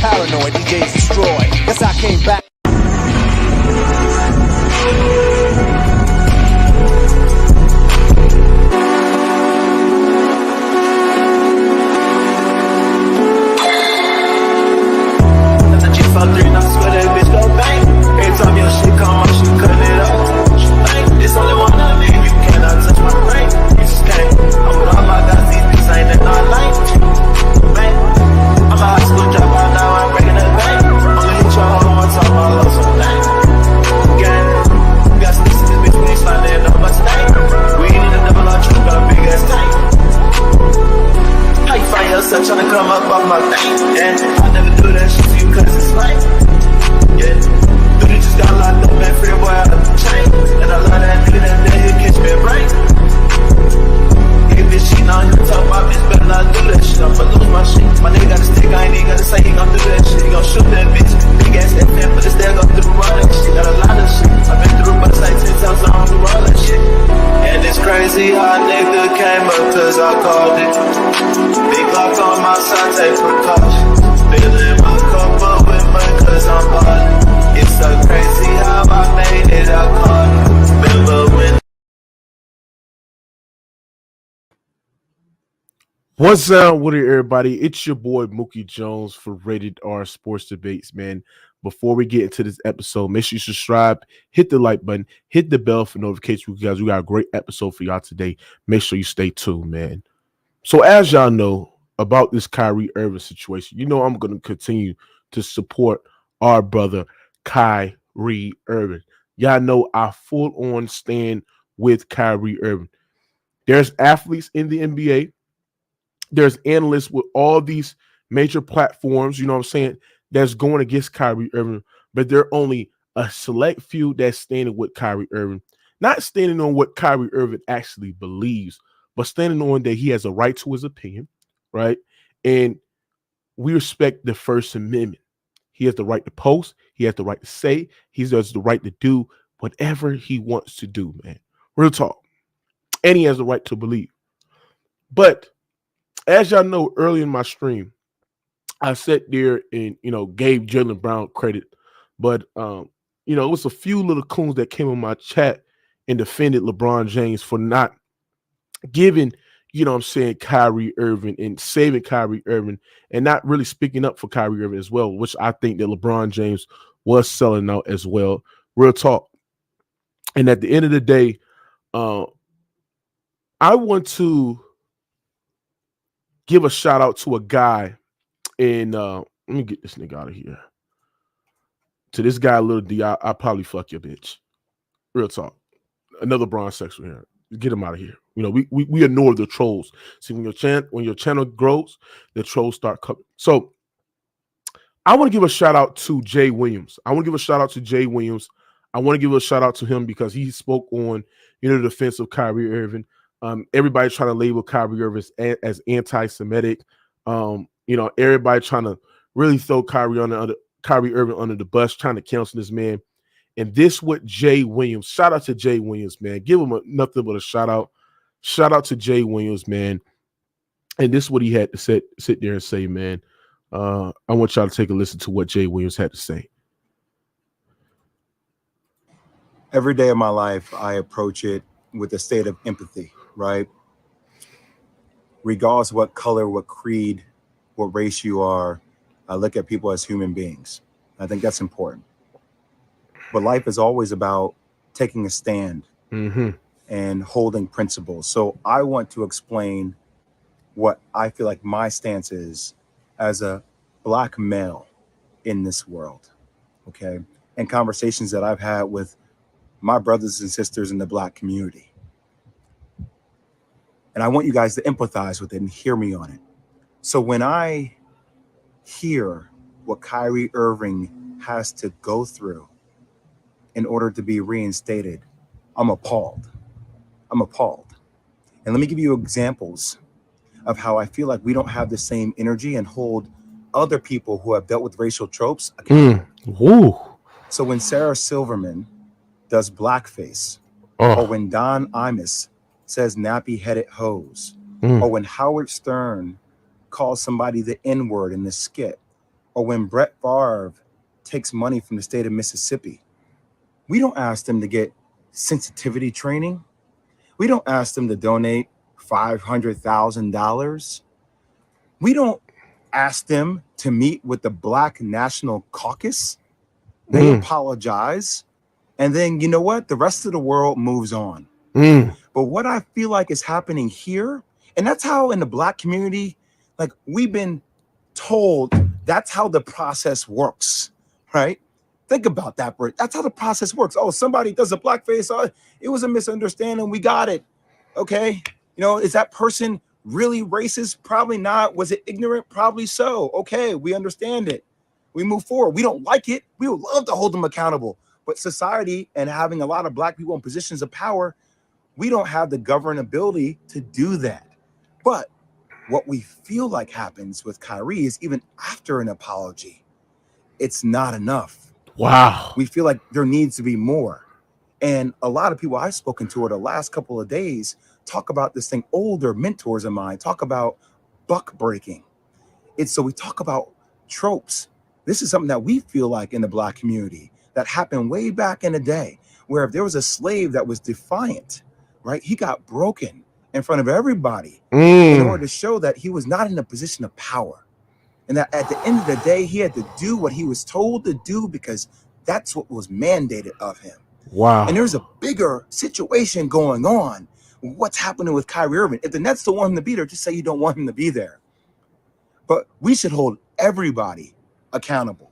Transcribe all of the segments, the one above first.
paranoid, DJs destroy. Guess I came back. Time your shit come out, she cutting it up. She think it's only one of me, you cannot touch my brain. You just can't. I'm with all my guys, these bitches ain't that not like. Man, I'm a high school dropout now, I'm breaking the bank. Only hit your hoe one time, I love some things. Gang, we got sticks in this bitch, we ain't sliding in no bus tank. We ain't need a double R truck, got a big ass tank. How you find yourself trying to come up off my thing? And I never do that shit to you cause it's like, yeah. Just got locked up, man, free boy out of the chain. And I love that nigga that day, he'll catch me a break. If this shit on you, talk about bitch, better not do that shit. I'ma lose my shit. My nigga got a stick, I ain't even gotta say he gon' do that shit. He gon' shoot that bitch. Big ass FM, but it's there, go through all that shit. Got a lot of shit. I've been through bus like 10 times, I don't do all that shit. And it's crazy how a nigga came up, cause I called it. Big lock on my side, take precautions. Filling my cup up with mud, cause I'm ballin'. It's so crazy how I made it, I caught. Remember when. What's up with it, everybody? It's your boy Mookie Jones for Rated R Sports Debates, man. Before we get into this episode, make sure you subscribe, hit the like button, hit the bell for notifications, guys. We got a great episode for y'all today. Make sure you stay tuned, man. So as y'all know about this Kyrie Irving situation, you know I'm going to continue to support our brother Kyrie Irving. Y'all know I full on stand with Kyrie Irving. There's athletes in the NBA. There's analysts with all these major platforms, you know what I'm saying, that's going against Kyrie Irving, but there are only a select few that's standing with Kyrie Irving, not standing on what Kyrie Irving actually believes, but standing on that he has a right to his opinion, right? And we respect the First Amendment. He has the right to post. He has the right to say. He has the right to do whatever he wants to do, man. Real talk. And he has the right to believe. But as y'all know, early in my stream, I sat there and, gave Jaylen Brown credit. But, it was a few little coons that came in my chat and defended LeBron James for not giving, Kyrie Irving and saving Kyrie Irving and not really speaking up for Kyrie Irving as well, which I think that LeBron James was selling out as well. Real talk. And at the end of the day, I want to give a shout out to a guy in, let me get this nigga out of here. To this guy, Lil D, I probably fuck your bitch. Real talk. Another bronze sexual here. Get him out of here. We ignore the trolls. See, when your channel grows, the trolls start coming. So I want to give a shout out to Jay Williams. I want to give a shout out to him because he spoke on, the defense of Kyrie Irving. Everybody trying to label Kyrie Irving as anti-Semitic. Everybody trying to really throw Kyrie Irving under the bus, trying to cancel this man. And this what Jay Williams, shout out to Jay Williams, man. Give him nothing but a shout out. Shout out to Jay Williams, man. And this is what he had to sit there and say, man. I want y'all to take a listen to what Jay Williams had to say. Every day of my life, I approach it with a state of empathy, right? Regardless of what color, what creed, what race you are, I look at people as human beings. I think that's important. But life is always about taking a stand and holding principles. So I want to explain what I feel like my stance is as a Black male in this world, okay? And conversations that I've had with my brothers and sisters in the Black community. And I want you guys to empathize with it and hear me on it. So when I hear what Kyrie Irving has to go through in order to be reinstated, I'm appalled. And let me give you examples of how I feel like we don't have the same energy and hold other people who have dealt with racial tropes accountable. So when Sarah Silverman does blackface, or when Don Imus says nappy-headed hoes, or when Howard Stern calls somebody the N-word in the skit, or when Brett Favre takes money from the state of Mississippi, we don't ask them to get sensitivity training. We don't ask them to donate $500,000. We don't ask them to meet with the Black National Caucus. They apologize. And then, you know what? The rest of the world moves on. But what I feel like is happening here, and that's how in the Black community, like we've been told that's how the process works, right? Think about that, Bert. That's how the process works. Oh, somebody does a blackface. Oh, it was a misunderstanding. We got it. Okay. You know, is that person really racist? Probably not. Was it ignorant? Probably so. Okay. We understand it. We move forward. We don't like it. We would love to hold them accountable. But society and having a lot of Black people in positions of power, we don't have the governability to do that. But what we feel like happens with Kyrie is even after an apology, it's not enough. Wow. We feel like there needs to be more. And a lot of people I've spoken to over the last couple of days talk about this thing. Older mentors of mine talk about buck breaking. So we talk about tropes. This is something that we feel like in the Black community that happened way back in the day, where if there was a slave that was defiant, right, he got broken in front of everybody in order to show that he was not in a position of power. And that at the end of the day, he had to do what he was told to do because that's what was mandated of him. Wow. And there's a bigger situation going on. What's happening with Kyrie Irving? If the Nets don't want him to be there, just say you don't want him to be there. But we should hold everybody accountable,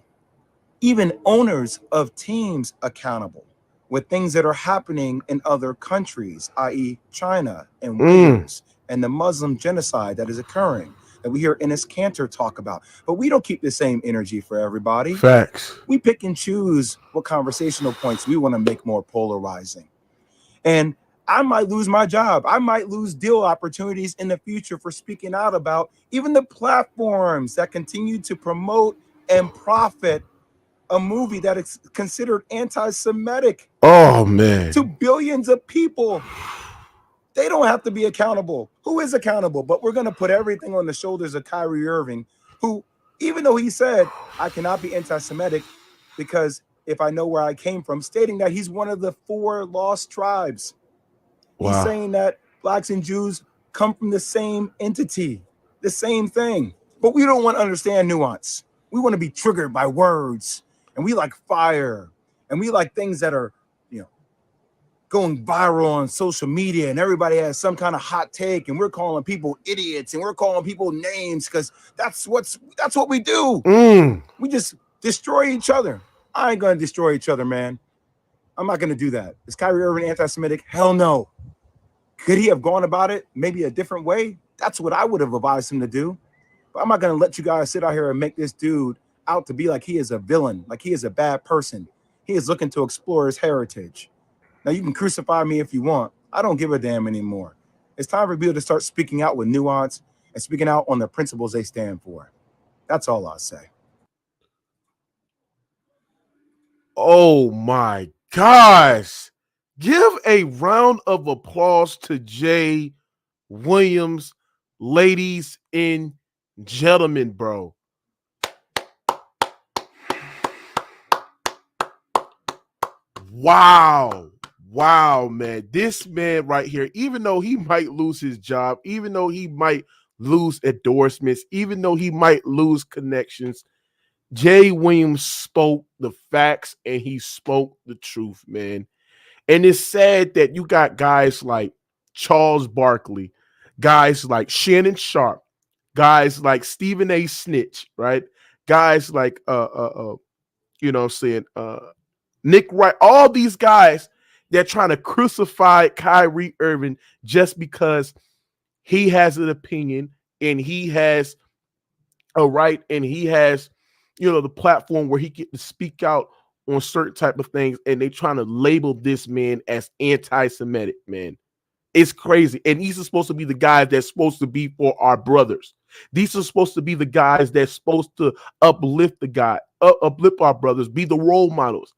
even owners of teams accountable with things that are happening in other countries, i.e. China and Wales and the Muslim genocide that is occurring, that we hear Enes Kanter talk about. But we don't keep the same energy for everybody. Facts. We pick and choose what conversational points we want to make more polarizing. And I might lose my job. I might lose deal opportunities in the future for speaking out about even the platforms that continue to promote and profit a movie that is considered anti-Semitic. Oh, man. To billions of people. They don't have to be accountable. Who is accountable? But we're going to put everything on the shoulders of Kyrie Irving, who, even though he said, I cannot be anti-Semitic because if I know where I came from, stating that he's one of the 4 lost tribes. Wow. He's saying that Blacks and Jews come from the same entity, the same thing. But we don't want to understand nuance. We want to be triggered by words. And we like fire. And we like things that are, you know, going viral on social media. And everybody has some kind of hot take. And we're calling people idiots. And we're calling people names because that's what we do. We just destroy each other. I ain't going to destroy each other, man. I'm not going to do that. Is Kyrie Irving anti-Semitic? Hell no. Could he have gone about it maybe a different way? That's what I would have advised him to do. But I'm not going to let you guys sit out here and make this dude out to be like he is a villain, like he is a bad person. He is looking to explore his heritage. Now, you can crucify me if you want. I don't give a damn anymore. It's time for people to start speaking out with nuance and speaking out on the principles they stand for. That's all I'll say. Oh, my gosh. Give a round of applause to Jay Williams, ladies and gentlemen, bro. Wow. Wow, man. This man right here, even though he might lose his job, even though he might lose endorsements, even though he might lose connections, Jay Williams spoke the facts and he spoke the truth, man. And it's sad that you got guys like Charles Barkley, guys like Shannon Sharp, guys like Stephen A. Snitch, right? Guys like Nick Wright, all these guys, they're trying to crucify Kyrie Irving just because he has an opinion and he has a right and he has, the platform where he get to speak out on certain type of things, and they trying to label this man as anti-Semitic, man. It's crazy. And these are supposed to be the guys that's supposed to be for our brothers. These are supposed to be the guys that's supposed to uplift uplift our brothers, be the role models.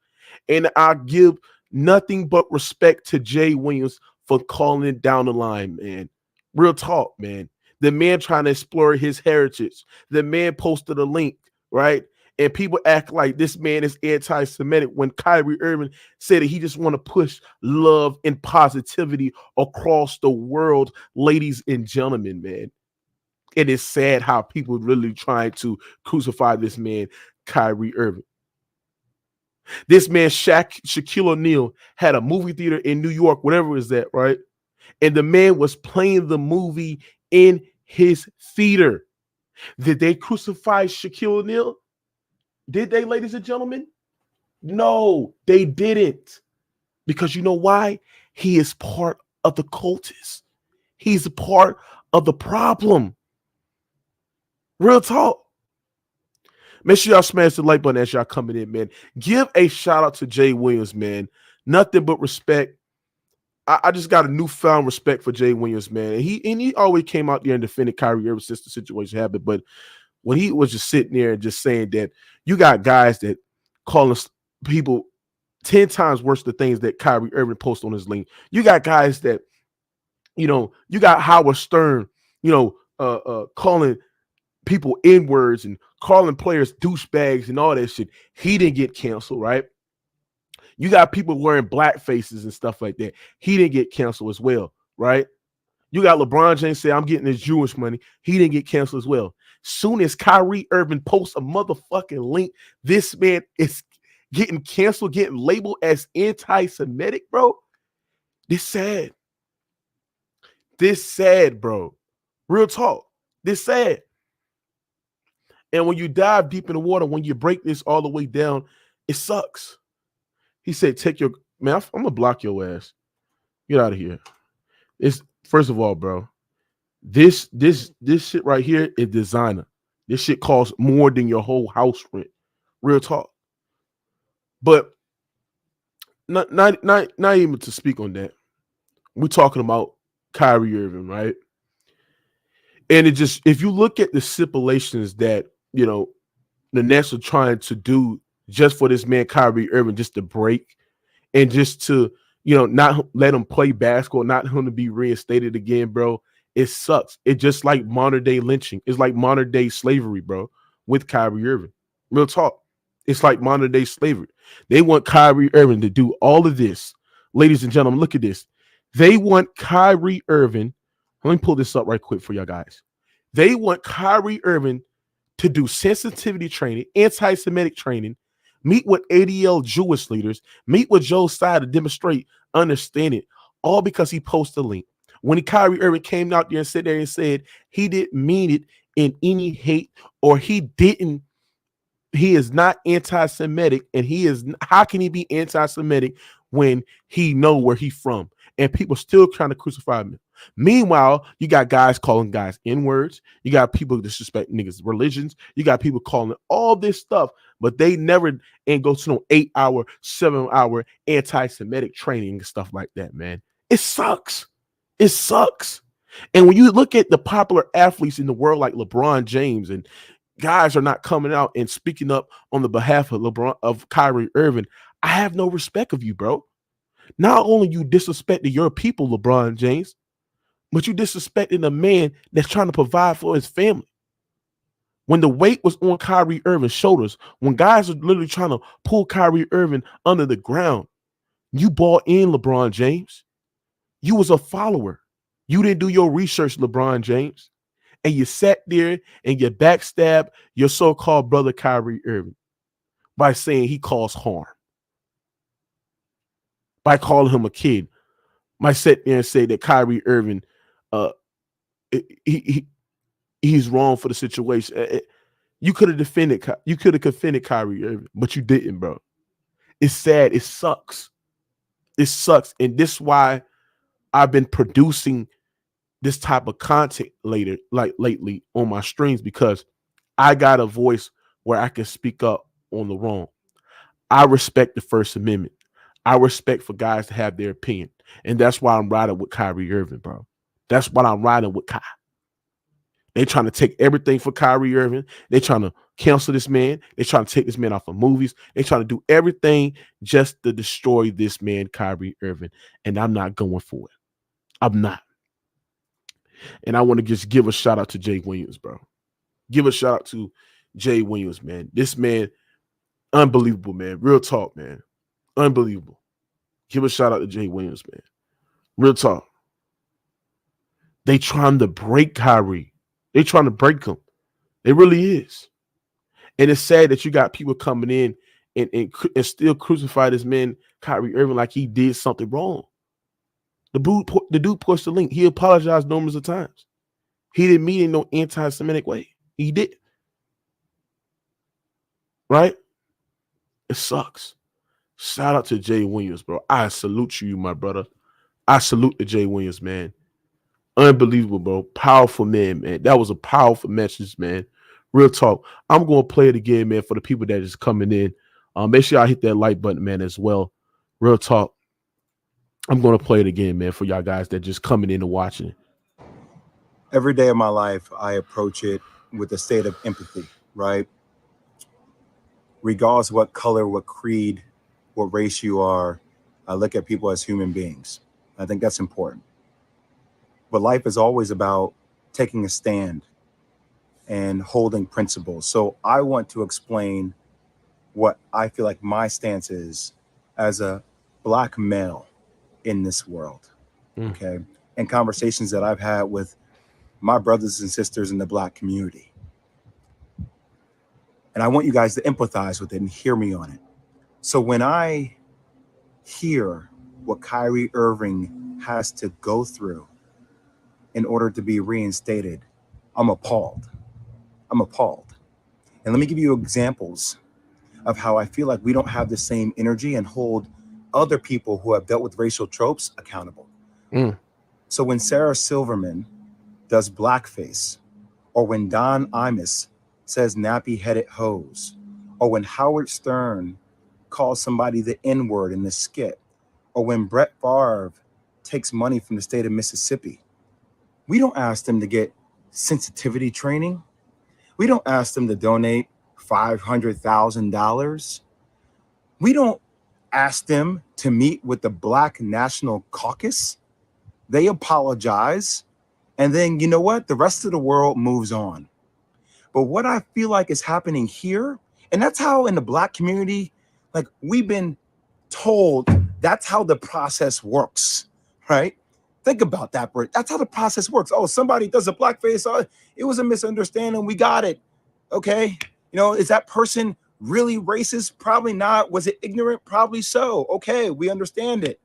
And I give nothing but respect to Jay Williams for calling it down the line, man. Real talk, man. The man trying to explore his heritage. The man posted a link, right? And people act like this man is anti-Semitic when Kyrie Irving said that he just want to push love and positivity across the world, ladies and gentlemen, man. It is sad how people really trying to crucify this man, Kyrie Irving. This man, Shaquille O'Neal, had a movie theater in New York, whatever it was that, right? And the man was playing the movie in his theater. Did they crucify Shaquille O'Neal? Did they, ladies and gentlemen? No, they didn't. Because you know why? He is part of the cultists. He's a part of the problem. Real talk. Make sure y'all smash the like button as y'all coming in, man. Give a shout out to Jay Williams, man. Nothing but respect. I just got a newfound respect for Jay Williams, man. And he always came out there and defended Kyrie Irving since the situation happened. But when he was just sitting there and just saying that you got guys that calling people 10 times worse the things that Kyrie Irving posts on his link. You got guys that, you got Howard Stern, calling people N-words and calling players douchebags and all that shit. He didn't get canceled, right? You got people wearing black faces and stuff like that. He didn't get canceled as well, right? You got LeBron James say, I'm getting this Jewish money. He didn't get canceled as well. Soon as Kyrie Irving posts a motherfucking link, this man is getting canceled, getting labeled as anti-Semitic, bro. This sad. This sad, bro. Real talk. This sad. And when you dive deep in the water, when you break this all the way down, it sucks. He said, take your man, I'm gonna block your ass. Get out of here. It's first of all, bro. This shit right here is designer. This shit costs more than your whole house rent. Real talk. But not even to speak on that. We're talking about Kyrie Irving, right? And it just, if you look at the stipulations that, the Nets are trying to do just for this man, Kyrie Irving, just to break and just to, not let him play basketball, not him to be reinstated again, bro. It sucks. It's just like modern day lynching. It's like modern day slavery, bro, with Kyrie Irving. Real talk. It's like modern day slavery. They want Kyrie Irving to do all of this. Ladies and gentlemen, look at this. They want Kyrie Irving. Let me pull this up right quick for y'all guys. They want Kyrie Irving to do sensitivity training, anti-Semitic training, meet with ADL Jewish leaders, meet with Joe Tsai to demonstrate understanding, all because he posted a link. When Kyrie Irving came out there and sat there and said he didn't mean it in any hate, or he is not anti-Semitic, and how can he be anti-Semitic when he know where he's from? And people still trying to crucify him. Meanwhile, you got guys calling guys N-words. You got people disrespect niggas' religions. You got people calling all this stuff, but they never go to no 8-hour, 7-hour anti-Semitic training and stuff like that, man. It sucks. It sucks. And when you look at the popular athletes in the world like LeBron James, and guys are not coming out and speaking up on the behalf of Kyrie Irving, I have no respect of you, bro. Not only you disrespecting your people, LeBron James, but you disrespecting a man that's trying to provide for his family. When the weight was on Kyrie Irving's shoulders, when guys are literally trying to pull Kyrie Irving under the ground, you bought in, LeBron James. You was a follower. You didn't do your research, LeBron James. And you sat there and you backstabbed your so-called brother Kyrie Irving by saying he caused harm, by calling him a kid. Might sit there and say that Kyrie Irving, he's wrong for the situation. You could have defended Kyrie Irving, but you didn't, bro. It's sad. It sucks. It sucks. And this is why I've been producing this type of content lately on my streams, because I got a voice where I can speak up on the wrong. I respect the First Amendment. I respect for guys to have their opinion. And that's why I'm riding with Kyrie Irving, bro. That's why I'm riding with Kai. They trying to take everything for Kyrie Irving. They trying to cancel this man. They trying to take this man off of movies. They trying to do everything just to destroy this man, Kyrie Irving. And I'm not going for it. I'm not. And I want to just give a shout out to Jay Williams, bro. Give a shout out to Jay Williams, man. This man, unbelievable, man. Real talk, man. Unbelievable. Give a shout out to Jay Williams, man. Real talk. They trying to break Kyrie. They trying to break him. It really is. And it's sad that you got people coming in and still crucify this man, Kyrie Irving, like he did something wrong. The dude pushed the link. He apologized numerous of times. He didn't mean in no anti-Semitic way. He did. Right? It sucks. Shout out to Jay Williams, bro. I salute you, my brother. I salute the Jay Williams, man. Unbelievable, bro. Powerful man, man. That was a powerful message, man. Real talk. I'm going to play it again, man, for the people that is coming in. Make sure y'all hit that like button, man, as well. Real talk. I'm going to play it again, man, for y'all guys that just coming in and watching. Every day of my life, I approach it with a state of empathy, right? Regardless of what color, what creed, what race you are, I look at people as human beings. I think that's important. But life is always about taking a stand and holding principles. So I want to explain what I feel like my stance is as a Black male in this world, okay? And conversations that I've had with my brothers and sisters in the Black community. And I want you guys to empathize with it and hear me on it. So when I hear what Kyrie Irving has to go through in order to be reinstated, I'm appalled. I'm appalled. And let me give you examples of how I feel like we don't have the same energy and hold other people who have dealt with racial tropes accountable. So when Sarah Silverman does blackface, or when Don Imus says nappy-headed hose, or when Howard Stern calls somebody the N-word in the skit, or when Brett Favre takes money from the state of Mississippi, we don't ask them to get sensitivity training. We don't ask them to donate $500,000. We don't ask them to meet with the Black National Caucus. They apologize. And then, you know what? The rest of the world moves on. But what I feel like is happening here, and that's how in the Black community, like we've been told that's how the process works, right? Think about that, Bert. That's how the process works. Oh, somebody does a blackface. Oh, it was a misunderstanding. We got it. Okay. You know, is that person really racist? Probably not. Was it ignorant? Probably so. Okay. We understand it.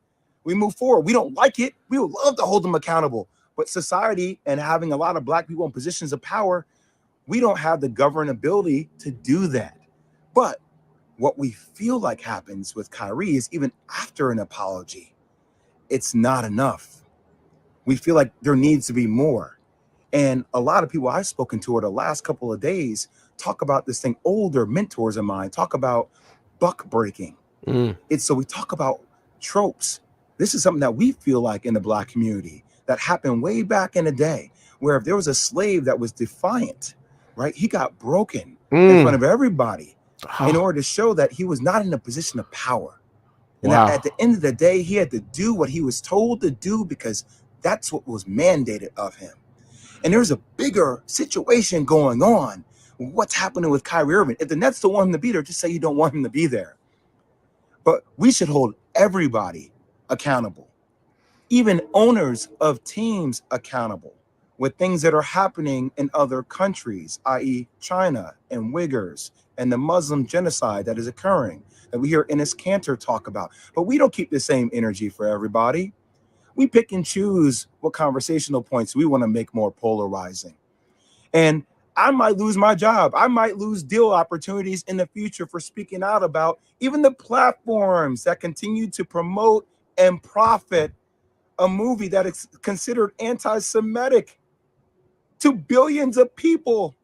We move forward. We don't like it. We would love to hold them accountable. But society and having a lot of Black people in positions of power, we don't have the governability to do that. But what we feel like happens with Kyrie is even after an apology, it's not enough. We feel like there needs to be more. And a lot of people I've spoken to over the last couple of days talk about this thing. Older mentors of mine talk about buck breaking. It's so we talk about tropes. This is something that we feel like in the Black community that happened way back in the day, where if there was a slave that was defiant, right, he got broken in front of everybody in order to show that he was not in a position of power. And that at the end of the day, he had to do what he was told to do because that's what was mandated of him. And there's a bigger situation going on. What's happening with Kyrie Irving? If the Nets don't want him to be there, just say you don't want him to be there. But we should hold everybody accountable, even owners of teams accountable with things that are happening in other countries, i.e. China and Uyghurs and the Muslim genocide that is occurring that we hear Enes Kanter talk about. But we don't keep the same energy for everybody. We pick and choose what conversational points we want to make more polarizing. And I might lose my job. I might lose deal opportunities in the future for speaking out about even the platforms that continue to promote and profit a movie that is considered anti-Semitic to billions of people.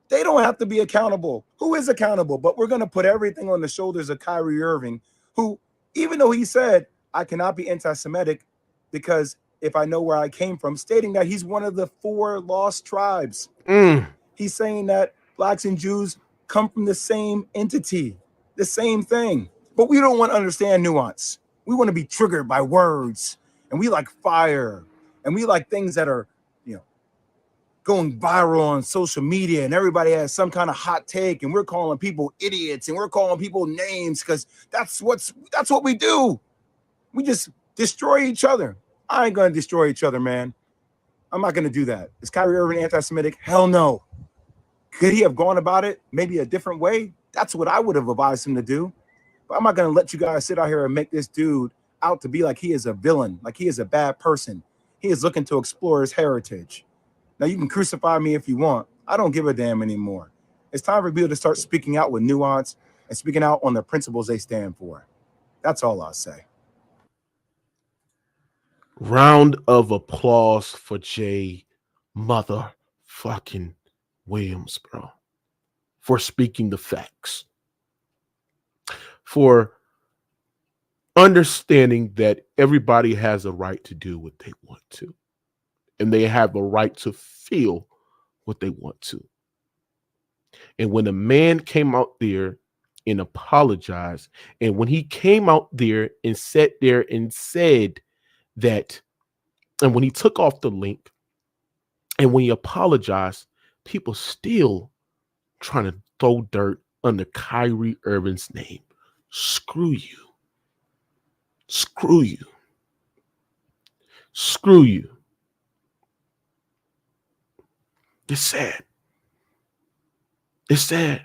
They don't have to be accountable. Who is accountable? But we're going to put everything on the shoulders of Kyrie Irving, who, even though he said, I cannot be anti-Semitic because if I know where I came from, stating that he's one of the 4 lost tribes. He's saying that Blacks and Jews come from the same entity, the same thing. But we don't want to understand nuance. We want to be triggered by words, and we like fire, and we like things that are, you know, going viral on social media, and everybody has some kind of hot take, and we're calling people idiots, and we're calling people names because that's what we do. We just destroy each other. I ain't gonna destroy each other, man. I'm not gonna do that. Is Kyrie Irving anti-Semitic? Hell no. Could he have gone about it maybe a different way? That's what I would have advised him to do. But I'm not gonna let you guys sit out here and make this dude out to be like he is a villain, like he is a bad person. He is looking to explore his heritage. Now, you can crucify me if you want. I don't give a damn anymore. It's time for people to start speaking out with nuance and speaking out on the principles they stand for. That's all I'll say. Round of applause for Jay motherfucking Williams, bro, for speaking the facts, for understanding that everybody has a right to do what they want to, and they have a right to feel what they want to. And when a man came out there and apologized, and when he came out there and sat there and said that, and when he took off the link, and when he apologized, people still trying to throw dirt under Kyrie Irving's name. Screw you. Screw you. Screw you. It's sad. It's sad.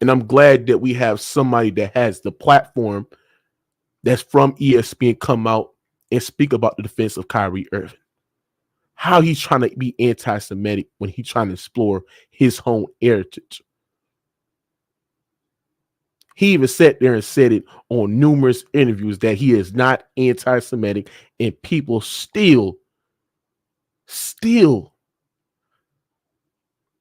And I'm glad that we have somebody that has the platform that's from ESPN come out and speak about the defense of Kyrie Irving. How he's trying to be anti-Semitic when he's trying to explore his own heritage. He even sat there and said it on numerous interviews that he is not anti-Semitic, and people still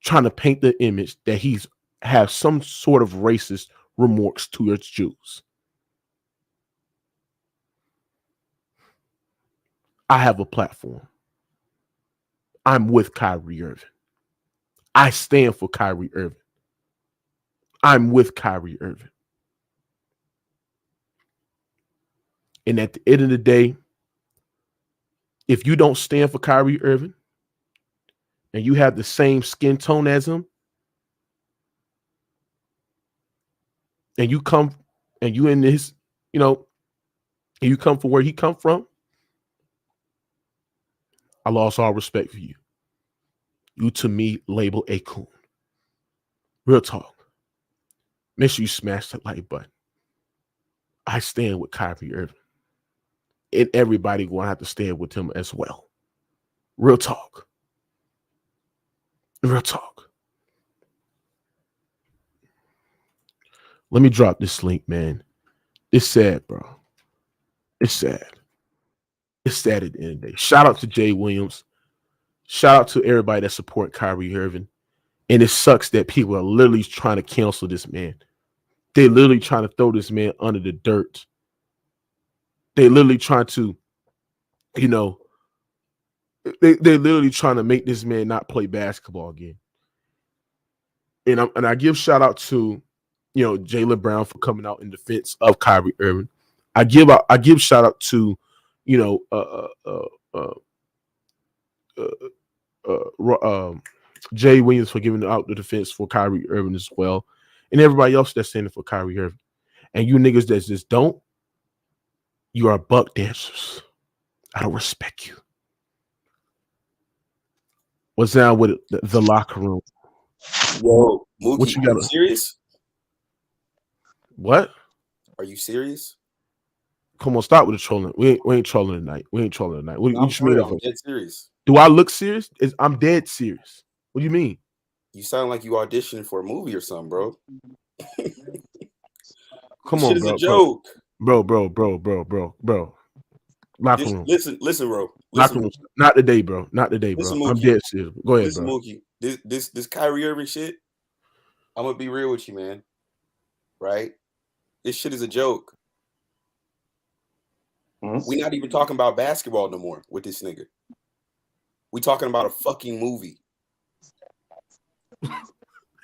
trying to paint the image that he's have some sort of racist remorse towards Jews. I have a platform. I'm with Kyrie Irving. I stand for Kyrie Irving. I'm with Kyrie Irving. And at the end of the day, if you don't stand for Kyrie Irving and you have the same skin tone as him, and you come and you in this, and you come from where he come from, I lost all respect for you. You, to me, label a coon. Real talk. Make sure you smash that like button. I stand with Kyrie Irving. And everybody going to have to stand with him as well. Real talk. Real talk. Let me drop this link, man. It's sad, bro. It's sad. It's sad at the end of the day. Shout out to Jay Williams. Shout out to everybody that support Kyrie Irving. And it sucks that people are literally trying to cancel this man. They're literally trying to throw this man under the dirt. They literally trying to, they're literally trying to make this man not play basketball again. And I give shout out to, Jaylen Brown for coming out in defense of Kyrie Irving. I give shout out to, Jay Williams for giving out the defense for Kyrie Irving as well, and everybody else that's standing for Kyrie Irving. And you niggas that just don't, you are buck dancers. I don't respect you. What's down with the locker room? Whoa, Mookie, what you got? Are you serious? What? Are you serious? Come on, start with the trolling. We ain't trolling tonight. What you mean? I'm dead serious. Do I look serious? I'm dead serious. What do you mean? You sound like you auditioned for a movie or something, bro. Come on, shit is bro. A joke. Bro. Locker room. Listen, bro. Locker room. Not today, bro. Not today, bro. Listen, I'm dead serious. Go ahead, listen, bro. Mookie. This Kyrie Irving shit. I'm gonna be real with you, man. Right? This shit is a joke. We're not even talking about basketball no more with this nigga. We talking about a fucking movie.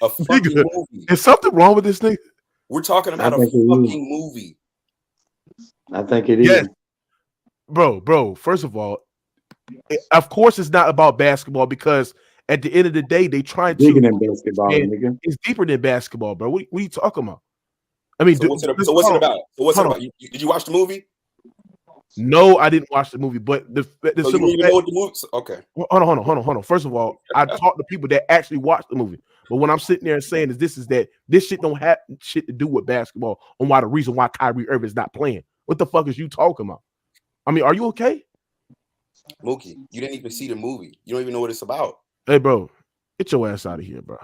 A fucking movie. Is something wrong with this nigga? We're talking about a fucking movie. I think it is. Yes. Bro, first of all, Of course, it's not about basketball because at the end of the day, they trying Bigger to. than basketball, nigga. It's deeper than basketball, bro. What are you talking about? I mean, So what's it about? Did you watch the movie? No, I didn't watch the movie, but the So you don't even know what the movie. Okay. Hold on. First of all, I talked to people that actually watched the movie, but when I'm sitting there and saying this shit don't have shit to do with basketball on why the reason why Kyrie Irving is not playing. What the fuck is you talking about? I mean, are you okay? Mookie, you didn't even see the movie. You don't even know what it's about. Hey, bro, get your ass out of here, bro.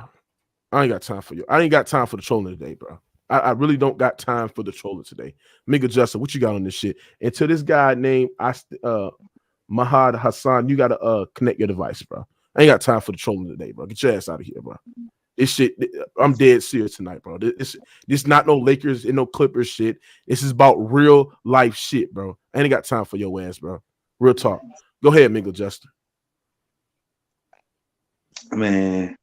I ain't got time for you. I ain't got time for the trolling today, bro. I really don't got time for the trolling today. Miguel Justin, what you got on this shit? And to this guy named Mahad Hassan, you gotta connect your device, bro. I ain't got time for the trolling today, bro. Get your ass out of here, bro. This shit, I'm dead serious tonight, bro. This not no Lakers and no Clippers shit. This is about real life shit, bro. I ain't got time for your ass, bro. Real talk. Go ahead, Miguel Justin. Man,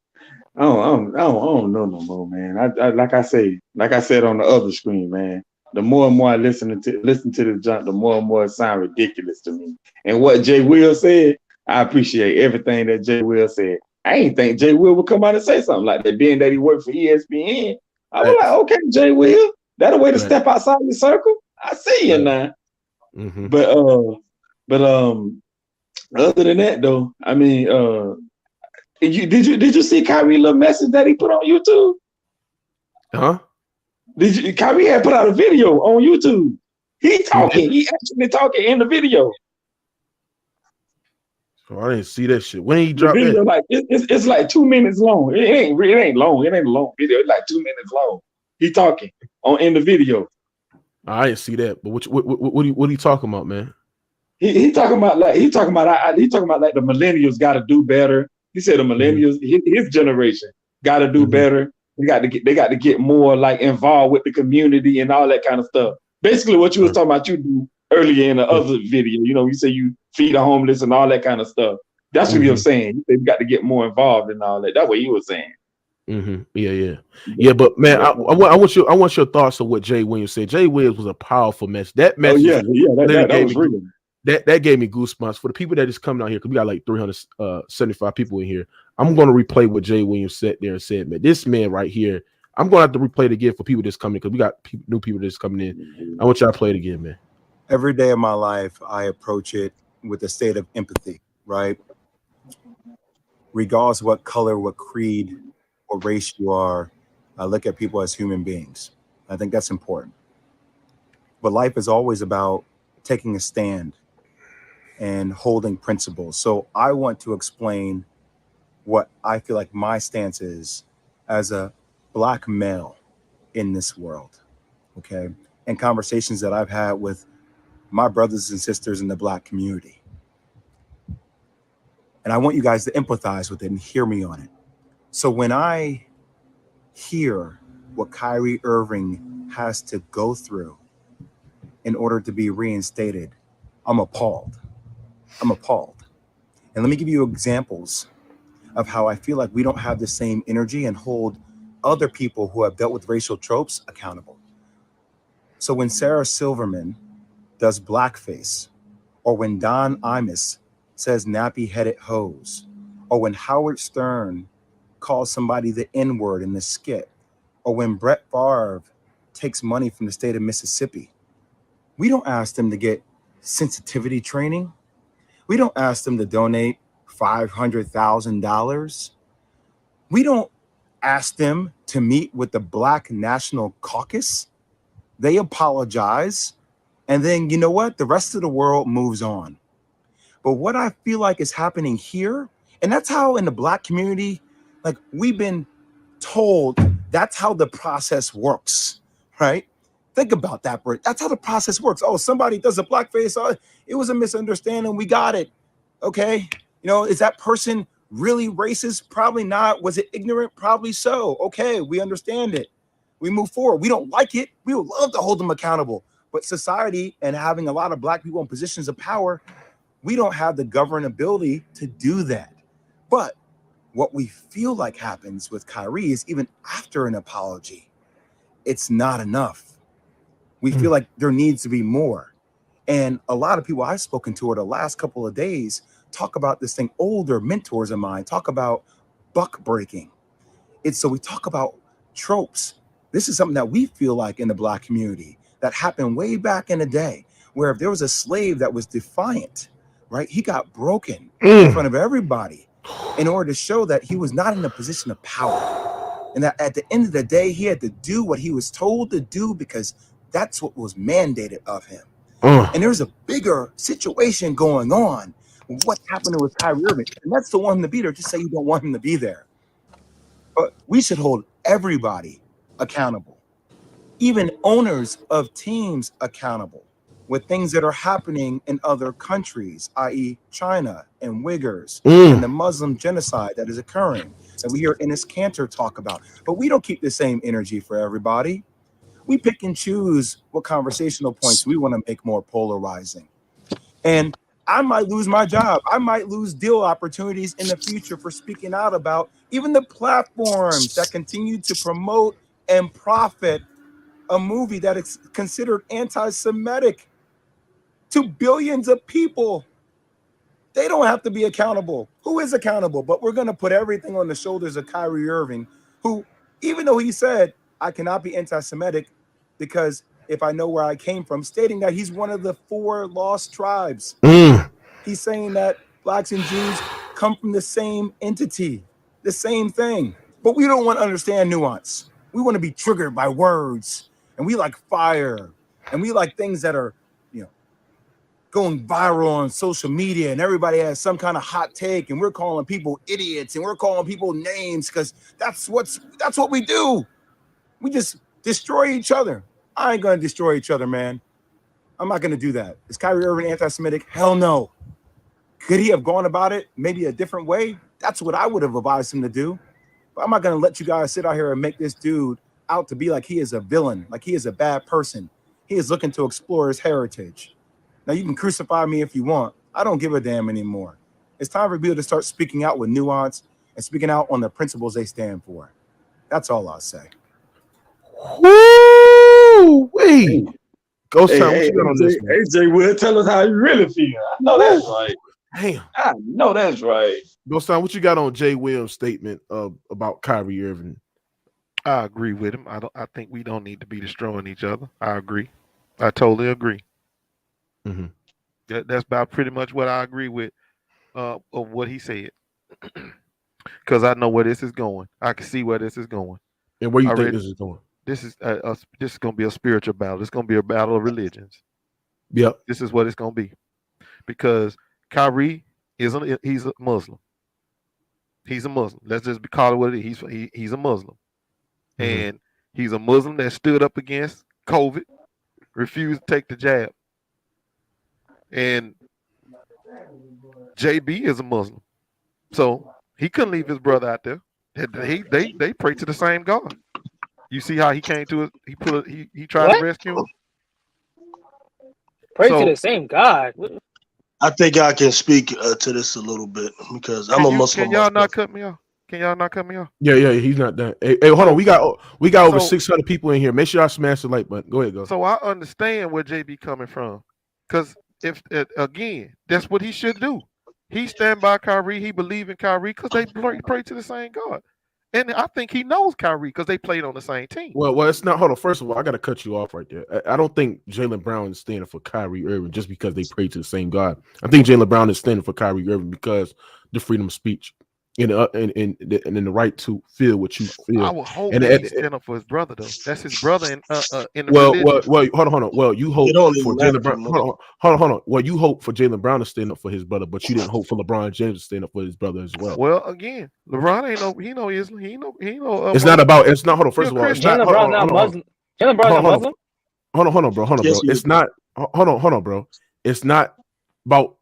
I don't know no more, man. I like I said on the other screen, man. The more and more I listen to the junk, the more and more it sounds ridiculous to me. And what Jay Will said, I appreciate everything that Jay Will said. I ain't think Jay Will would come out and say something like that, being that he worked for ESPN. I was like, okay, Jay Will, that a way to step outside the circle. I see you now. Mm-hmm. But other than that though, I mean, did you see Kyrie little message that he put on YouTube? Huh? Kyrie had put out a video on YouTube. He actually talking in the video. Oh, I didn't see that shit. When he dropped video, that? like it's like 2 minutes long. It ain't long. It ain't a long video. It's like 2 minutes long. He talking in the video. I didn't see that. But what are you talking about, man? He talking about like the millennials got to do better. He said the millennials, his generation, got to do better. They got to get more like involved with the community and all that kind of stuff. Basically, what you was talking about, you do earlier in the other video. You know, you say you feed the homeless and all that kind of stuff. That's what he was saying. He got to get more involved and all that. That's what he was saying. Yeah. But man, I want your thoughts on what Jay Williams said. Jay Williams was a powerful message. That message, that was real. That gave me goosebumps. For the people that is coming out here, because we got like 375 people in here, I'm going to replay what Jay Williams said there and said, man, this man right here, I'm going to have to replay it again for people that's coming because we got new people that's coming in. I want y'all to play it again, man. Every day of my life, I approach it with a state of empathy, right? Regardless of what color, what creed, what race you are, I look at people as human beings. I think that's important. But life is always about taking a stand and holding principles. So I want to explain what I feel like my stance is as a Black male in this world, okay? And conversations that I've had with my brothers and sisters in the Black community. And I want you guys to empathize with it and hear me on it. So when I hear what Kyrie Irving has to go through in order to be reinstated, I'm appalled. I'm appalled. And let me give you examples of how I feel like we don't have the same energy and hold other people who have dealt with racial tropes accountable. So when Sarah Silverman does blackface, or when Don Imus says nappy-headed hose, or when Howard Stern calls somebody the N-word in the skit, or when Brett Favre takes money from the state of Mississippi, we don't ask them to get sensitivity training. We don't ask them to donate $500,000. We don't ask them to meet with the Black National Caucus. They apologize. And then, you know what? The rest of the world moves on. But what I feel like is happening here, and that's how in the Black community, like we've been told that's how the process works, right? Think about that, Bert. That's how the process works. Oh, somebody does a blackface. Oh, it was a misunderstanding. We got it. Okay. You know, is that person really racist? Probably not. Was it ignorant? Probably so. Okay. We understand it. We move forward. We don't like it. We would love to hold them accountable. But society and having a lot of Black people in positions of power, we don't have the governability to do that. But what we feel like happens with Kyrie is even after an apology, it's not enough. We feel like there needs to be more. And a lot of people I've spoken to over the last couple of days talk about this thing. Older mentors of mine talk about buck breaking. So we talk about tropes. This is something that we feel like in the Black community that happened way back in the day, where if there was a slave that was defiant, right, he got broken in front of everybody in order to show that he was not in a position of power. And that at the end of the day, he had to do what he was told to do because that's what was mandated of him. And there's a bigger situation going on. What's happening with Kyrie Irving? And that's the one to be there. Just say you don't want him to be there. But we should hold everybody accountable, even owners of teams accountable with things that are happening in other countries, i.e. China and Uyghurs and the Muslim genocide that is occurring that we hear Enes Kanter talk about. But we don't keep the same energy for everybody. We pick and choose what conversational points we want to make more polarizing. And I might lose my job. I might lose deal opportunities in the future for speaking out about even the platforms that continue to promote and profit a movie that is considered anti-Semitic to billions of people. They don't have to be accountable. Who is accountable? But we're going to put everything on the shoulders of Kyrie Irving, who, even though he said, I cannot be anti-Semitic because if I know where I came from, stating that he's one of the 4 lost tribes. He's saying that Blacks and Jews come from the same entity, the same thing. But we don't want to understand nuance. We want to be triggered by words, and we like fire, and we like things that are, going viral on social media, and everybody has some kind of hot take, and we're calling people idiots, and we're calling people names because that's what we do. We just destroy each other. I ain't gonna destroy each other, man. I'm not gonna do that. Is Kyrie Irving anti-Semitic? Hell no. Could he have gone about it maybe a different way? That's what I would have advised him to do. But I'm not gonna let you guys sit out here and make this dude out to be like he is a villain, like he is a bad person. He is looking to explore his heritage. Now, you can crucify me if you want. I don't give a damn anymore. It's time for people to start speaking out with nuance and speaking out on the principles they stand for. That's all I'll say. Woo! Wait. Ghost Town, what you got on this one? AJ will tell us how you really feel. I know that's right. Damn. I know that's right. Ghost Town, what you got on Jay Williams' statement about Kyrie Irving? I agree with him. I think we don't need to be destroying each other. I agree. I totally agree. That's about pretty much what I agree with of what he said. Because I know where this is going. I can see where this is going. And where you think this is going? This is going to be a spiritual battle. It's going to be a battle of religions. Yep. This is what it's going to be. Because Kyrie he's a Muslim. He's a Muslim. Let's just call it what it is. He's a Muslim. And he's a Muslim that stood up against COVID, refused to take the jab. And JB is a Muslim, so he couldn't leave his brother out there. They pray to the same God. You see how he came to it? He tried to rescue him. Pray to the same God. I think I can speak to this a little bit because I'm a Muslim. Can y'all not cut me off? Yeah, he's not done. Hey, hold on. We got over 600 people in here. Make sure I smash the like button. Go ahead, go. So I understand where JB coming from, because if again, that's what he should do. He stand by Kyrie. He believe in Kyrie because they pray to the same God, and I think he knows Kyrie because they played on the same team. Well, it's not. Hold on. First of all, I got to cut you off right there. I don't think Jaylen Brown is standing for Kyrie Irving just because they pray to the same God. I think Jaylen Brown is standing for Kyrie Irving because the freedom of speech. And in the right to feel what you feel. I would hope he's standing up for his brother, though. That's his brother in the religion. Well, hold on. Well, you hope for Jaylen Brown. Hold on. Well, you hope for Jaylen Brown to stand up for his brother, but you didn't hope for LeBron James to stand up for his brother as well. Well, again, LeBron he know Islam. He know. It's not about. It's not. Hold on. First of all, it's not. Jaylen Brown's not Muslim. Jaylen Brown's not Muslim. Hold on, bro. It's not. Hold on, bro. It's not about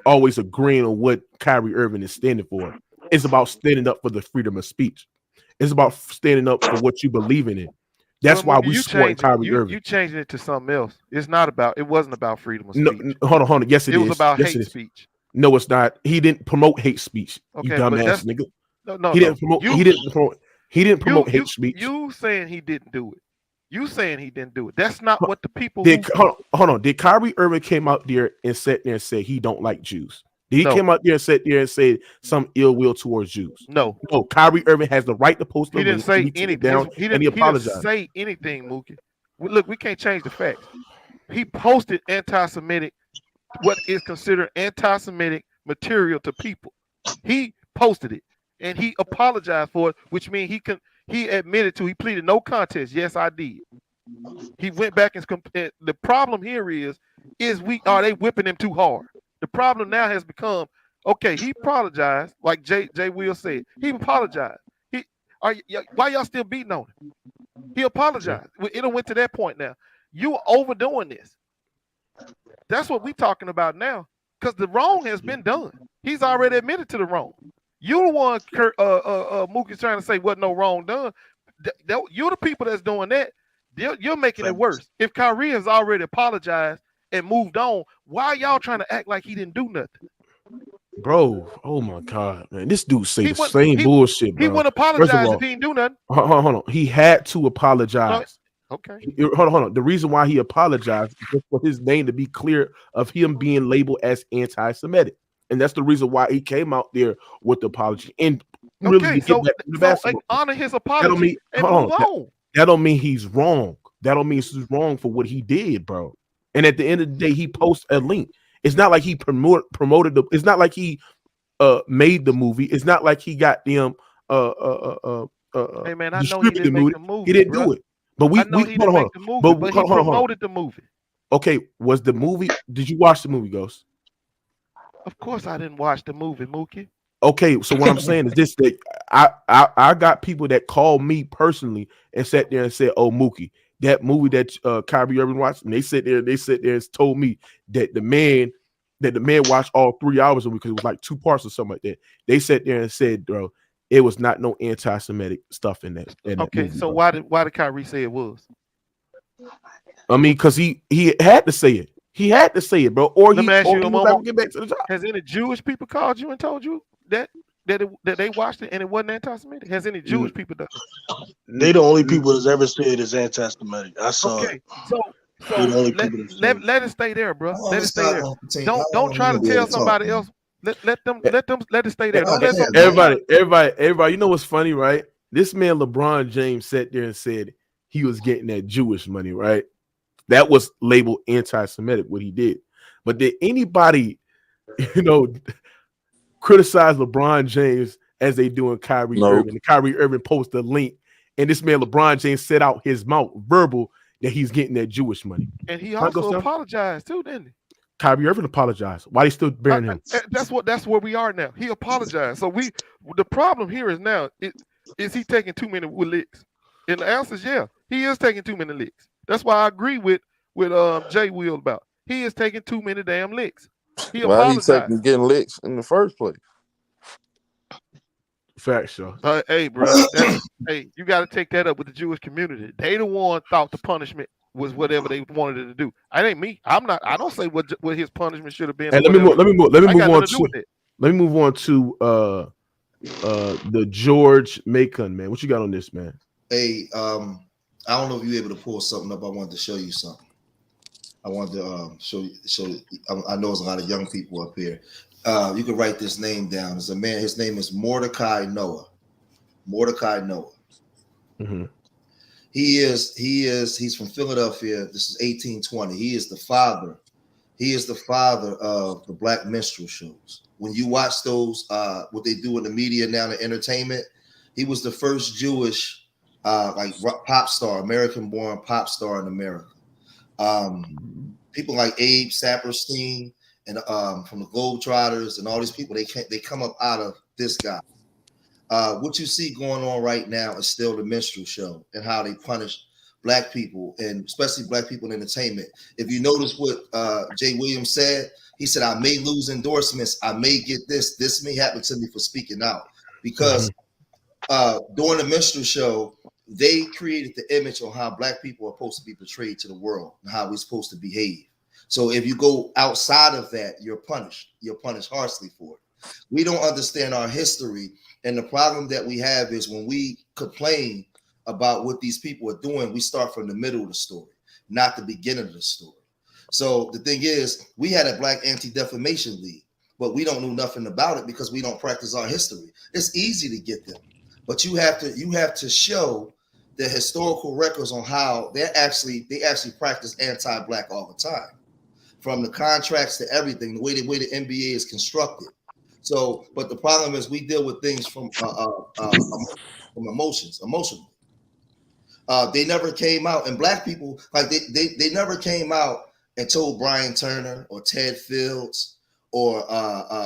always agreeing on what Kyrie Irving is standing for. It's about standing up for the freedom of speech. It's about standing up for what you believe in it. That's why we support Kyrie Irving. You changing it to something else. It wasn't about freedom of speech. Hold on. Yes, it is. It was about hate speech. No, it's not. He didn't promote hate speech. Okay, you dumbass nigga. No. He didn't promote hate speech. You saying he didn't do it. That's not what the people Hold on. Did Kyrie Irving came out there and sat there and said he don't like Jews? Did he No. came out there and sat there and said some ill will towards Jews? No. No, Kyrie Irving has the right to post the He didn't link. say He took it anything. down He and he didn't apologized. say anything, Mookie. Look, we can't change the facts. He posted anti-Semitic, what is considered anti-Semitic material to people. He posted it and he apologized for it, which means he admitted to, he pleaded no contest. Yes, I did. He went back and the problem here is are they whipping him too hard? The problem now has become, okay, he apologized, like Jay Will said. He apologized. Why y'all still beating on him? He apologized. It went to that point now. You are overdoing this. That's what we're talking about now, because the wrong has been done. He's already admitted to the wrong. You the one, Mookie's trying to say what no wrong done. You're the people that's doing that. You're making it worse. If Kyrie has already apologized and moved on, why y'all trying to act like he didn't do nothing? Bro, oh my God, man. This dude say the same bullshit, bro. He wouldn't apologize if he didn't do nothing. Hold on. He had to apologize. Okay. Hold on. The reason why he apologized is just for his name to be clear of him being labeled as anti-Semitic. And that's the reason why he came out there with the apology. And really get back to the basketball. Honor his apology and move on. That don't mean he's wrong. That don't mean he's wrong for what he did, bro. And at the end of the day, he posts a link. It's not like he promoted the. It's not like he made the movie. It's not like he got them. Hey man, I know he didn't make the movie. He didn't do it. But he promoted the movie. Okay, was the movie? Did you watch the movie, Ghost? Of course, I didn't watch the movie, Mookie. Okay, so what I'm saying is this: that I got people that called me personally and sat there and said, "Oh, Mookie, that movie that Kyrie Irving watched," and they sat there and told me that the man watched all 3 hours of it because it was like 2 parts or something like that. They sat there and said, "Bro, it was not no anti-Semitic stuff in that." Okay, so bro. why did Kyrie say it was? I mean, because he had to say it. He had to say it, bro. Or he was not get back to the job. Has any Jewish people called you and told you that they watched it and it wasn't anti-Semitic? Has any Jewish people done? They the only people that's ever said it's anti-Semitic. I saw it. So let it stay there, bro. Let it stay there. Don't try to tell somebody else. Let it stay there. Don't let everybody. You know what's funny, right? This man LeBron James sat there and said he was getting that Jewish money, right? That was labeled anti-Semitic, what he did. But did anybody, criticize LeBron James as they do in Kyrie Irving? And Kyrie Irving posted a link, and this man LeBron James set out his mouth verbal that he's getting that Jewish money. And he also apologized too, didn't he? Kyrie Irving apologized. Why they still bearing him? That's where we are now. He apologized. So the problem here is now is he taking too many licks? And the answer is yeah, he is taking too many licks. That's why I agree with Jay Will about. He is taking too many damn licks. He apologized. Why he getting licks in the first place? Facts, sure. Hey, bro. Hey, you got to take that up with the Jewish community. They the one thought the punishment was whatever they wanted it to do. It ain't me. I don't say what his punishment should have been. Hey, let me move on to the George Macon, man. What you got on this, man? Hey, I don't know if you're able to pull something up. I wanted to show you something. I wanted to show you. I know there's a lot of young people up here. You can write this name down. There's a man. His name is Mordecai Noah. Mordecai Noah. Mm-hmm. He's from Philadelphia. This is 1820. He is the father. He is the father of the black minstrel shows. When you watch those, what they do in the media now, the entertainment, he was the first Jewish pop star, American-born pop star in America. People like Abe Saperstein and from the Globetrotters and all these people, they come up out of this guy. What you see going on right now is still the minstrel show and how they punish black people, and especially black people in entertainment. If you notice what Jay Williams said, he said, I may lose endorsements. I may get this. This may happen to me for speaking out. Because during the minstrel show, they created the image on how black people are supposed to be portrayed to the world and how we're supposed to behave. So if you go outside of that, you're punished. You're punished harshly for it. We don't understand our history. And the problem that we have is when we complain about what these people are doing, we start from the middle of the story, not the beginning of the story. So the thing is, we had a Black Anti-Defamation League. but we don't know nothing about it because we don't practice our history. It's easy to get them, but you have to show the historical records on how they actually practice anti-black all the time, from the contracts to everything, the way the NBA is constructed. So, but the problem is we deal with things from emotions, emotionally. They never came out, and black people, like they never came out and told Brian Turner or Ted Fields or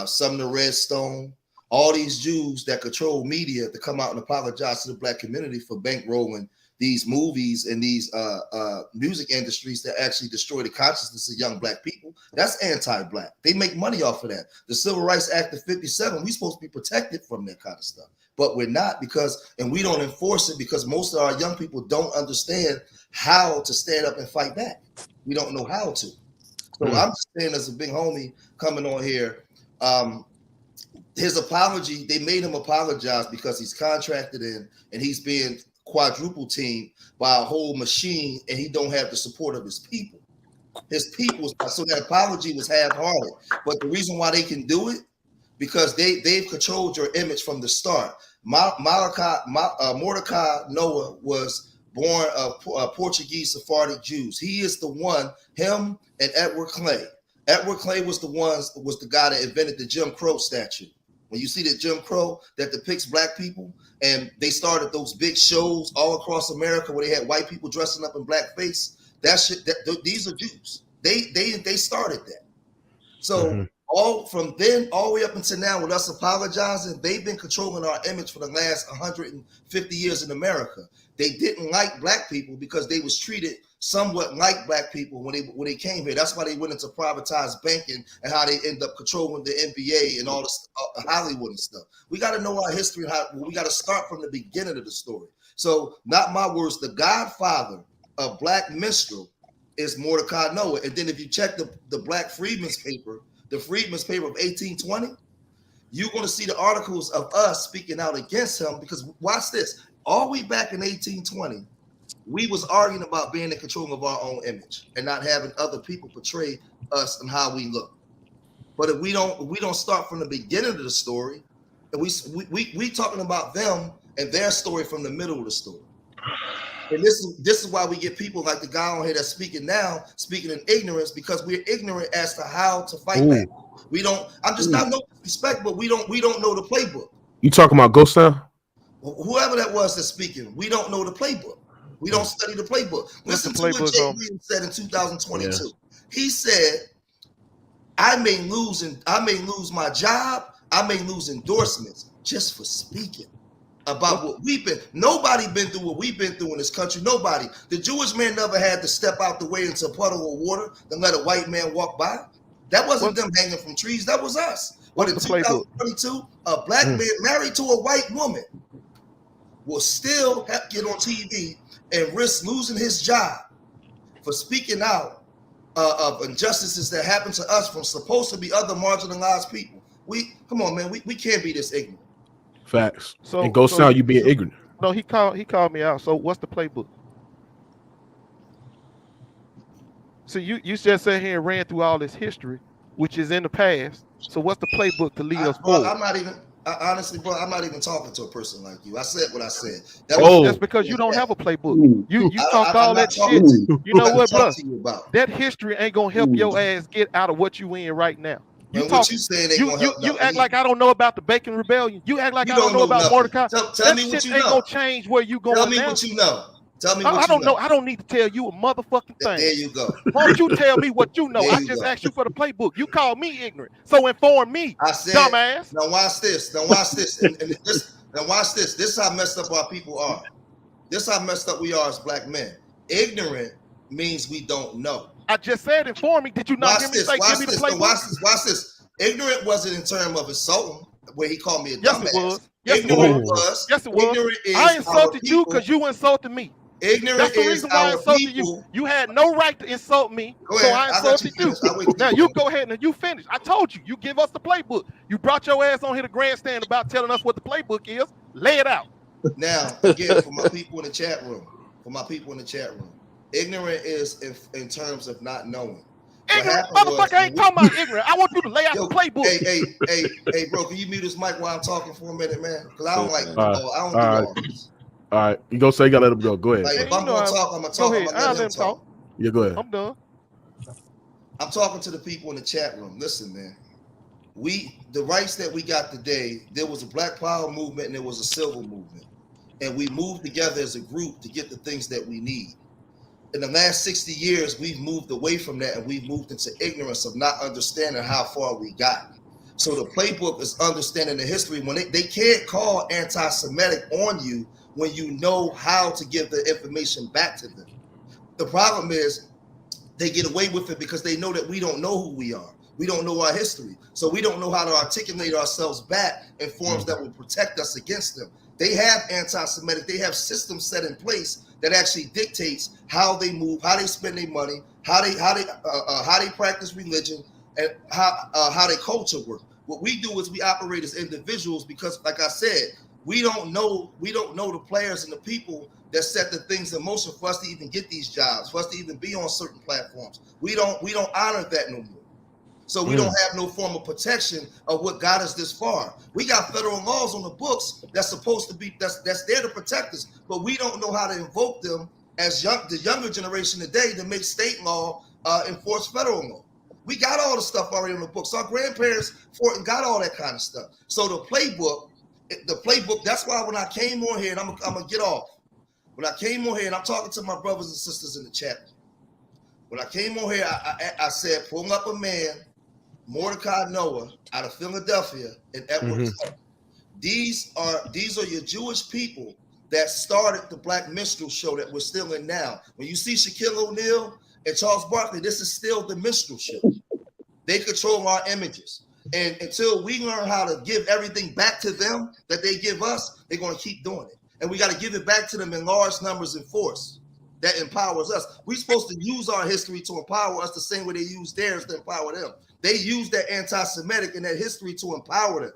Sumner Redstone, all these Jews that control media, to come out and apologize to the black community for bankrolling these movies and these music industries that actually destroy the consciousness of young black people. That's anti-black. They make money off of that. The Civil Rights Act of 57, we're supposed to be protected from that kind of stuff, but we're not, and we don't enforce it because most of our young people don't understand how to stand up and fight back. We don't know how to. So I'm just saying, as a big homie coming on here, his apology, they made him apologize because he's contracted in and he's being quadruple teamed by a whole machine, and he don't have the support of his people. His people, so that apology was half-hearted. But the reason why they can do it, because they've controlled your image from the start. Mordecai Noah was born of Portuguese Sephardic Jews. He is the one, him and Edward Clay. Edward Clay was the guy that invented the Jim Crow statue. When you see the Jim Crow that depicts black people, and they started those big shows all across America where they had white people dressing up in blackface, these are Jews. They started that. So all from then all the way up until now, with us apologizing, they've been controlling our image for the last 150 years in America. They didn't like black people because they was treated somewhat like black people when they came here. That's why they went into privatized banking and how they end up controlling the NBA and all this Hollywood and stuff. We got to know our history. We got to start from the beginning of the story. So, not my words, the godfather of black minstrel is Mordecai Noah. And then if you check the Black Freedmen's paper, the Freedmen's paper of 1820, you're going to see the articles of us speaking out against him, because watch this. All the way back in 1820, we was arguing about being in control of our own image and not having other people portray us and how we look. But if we don't start from the beginning of the story, and we talking about them and their story from the middle of the story. And this is why we get people like the guy on here that's speaking now, speaking in ignorance, because we're ignorant as to how to fight back. We don't. I'm just not no disrespect, but we don't know the playbook. You talking about Ghost Town? Whoever that was that's speaking, we don't know the playbook. We don't study the playbook. Listen to what Jay Williams said in 2022. Yeah. He said, I may lose my job, I may lose endorsements just for speaking about what nobody been through what we've been through in this country. Nobody. The Jewish man never had to step out the way into a puddle of water and let a white man walk by. That wasn't them hanging from trees. That was us. But in 2022, a black man married to a white woman will still have to get on TV and risk losing his job for speaking out of injustices that happen to us from supposed to be other marginalized people. Come on, man. We can't be this ignorant. Facts. So, and Ghost Town, you being ignorant. No, he called me out. So what's the playbook? So you just sat here and ran through all this history, which is in the past. So what's the playbook to lead us forward? Honestly, bro, I'm not even talking to a person like you. I said what I said. That's because you don't have a playbook. You talk all that shit. You know what, bro? That history ain't gonna help your ass get out of what you in right now. You act like I don't know about the Bacon Rebellion. You act like I don't know about Mordecai. Tell me what you know. Ain't gonna change where you going. Tell me what you know. Tell me what I don't know. I don't need to tell you a motherfucking thing. There you go. Why don't you tell me what you know? I just asked you for the playbook. You called me ignorant. So inform me, I said, dumbass. Now watch this. Now watch this. Now watch this. This is how messed up our people are. This is how messed up we are as black men. Ignorant means we don't know. I just said inform me. Did you not hear me say give me the playbook? Watch this. Ignorant wasn't in terms of insulting, where he called me a dumbass. Yes, it was. Yes, it was. I insulted you because you insulted me. Ignorant That's the reason why I insulted people. You had no right to insult me, so I insulted you. Now you go ahead and you finish. I told you, you give us the playbook. You brought your ass on here to grandstand about telling us what the playbook is. Lay it out. Now, again, for my people in the chat room, ignorant is in terms of not knowing. ignorant motherfucker. I ain't talking about ignorant. I want you to lay out the playbook. Hey, bro, can you mute this mic while I'm talking for a minute, man? Because I don't like, I don't do all this. All right, you go say you gotta let him go. Go ahead. Like, if I'm gonna talk, I'm gonna talk. Go ahead. I'm gonna let him talk. Yeah, go ahead. I'm done. I'm talking to the people in the chat room. Listen, man. The rights that we got today, there was a Black Power movement and there was a civil movement. And we moved together as a group to get the things that we need. In the last 60 years, we've moved away from that and we've moved into ignorance of not understanding how far we got. So the playbook is understanding the history. When they can't call anti-Semitic on you when you know how to give the information back to them. The problem is they get away with it because they know that we don't know who we are. We don't know our history. So we don't know how to articulate ourselves back in forms that will protect us against them. They have anti-Semitic, they have systems set in place that actually dictates how they move, how they spend their money, how they practice religion, and how their culture work. What we do is we operate as individuals because, like I said, we don't know the players and the people that set the things in motion for us to even get these jobs, for us to even be on certain platforms. We don't honor that no more. So we don't have no form of protection of what got us this far. We got federal laws on the books that's supposed to be that's there to protect us, but we don't know how to invoke them as the younger generation today to make state law enforce federal law. We got all the stuff already on the books. Our grandparents fought and got all that kind of stuff. So the playbook. That's why when I came on here, and I'm gonna get off. When I came on here, and I'm talking to my brothers and sisters in the chat. When I came on here, I said, pull up a man, Mordecai Noah, out of Philadelphia and Edward. These are your Jewish people that started the Black Minstrel Show that we're still in now. When you see Shaquille O'Neal and Charles Barkley, this is still the minstrel show. They control our images. And until we learn how to give everything back to them that they give us, they're going to keep doing it. And we got to give it back to them in large numbers and force that empowers us. We're supposed to use our history to empower us the same way they use theirs to empower them. They use that anti-Semitic and that history to empower them,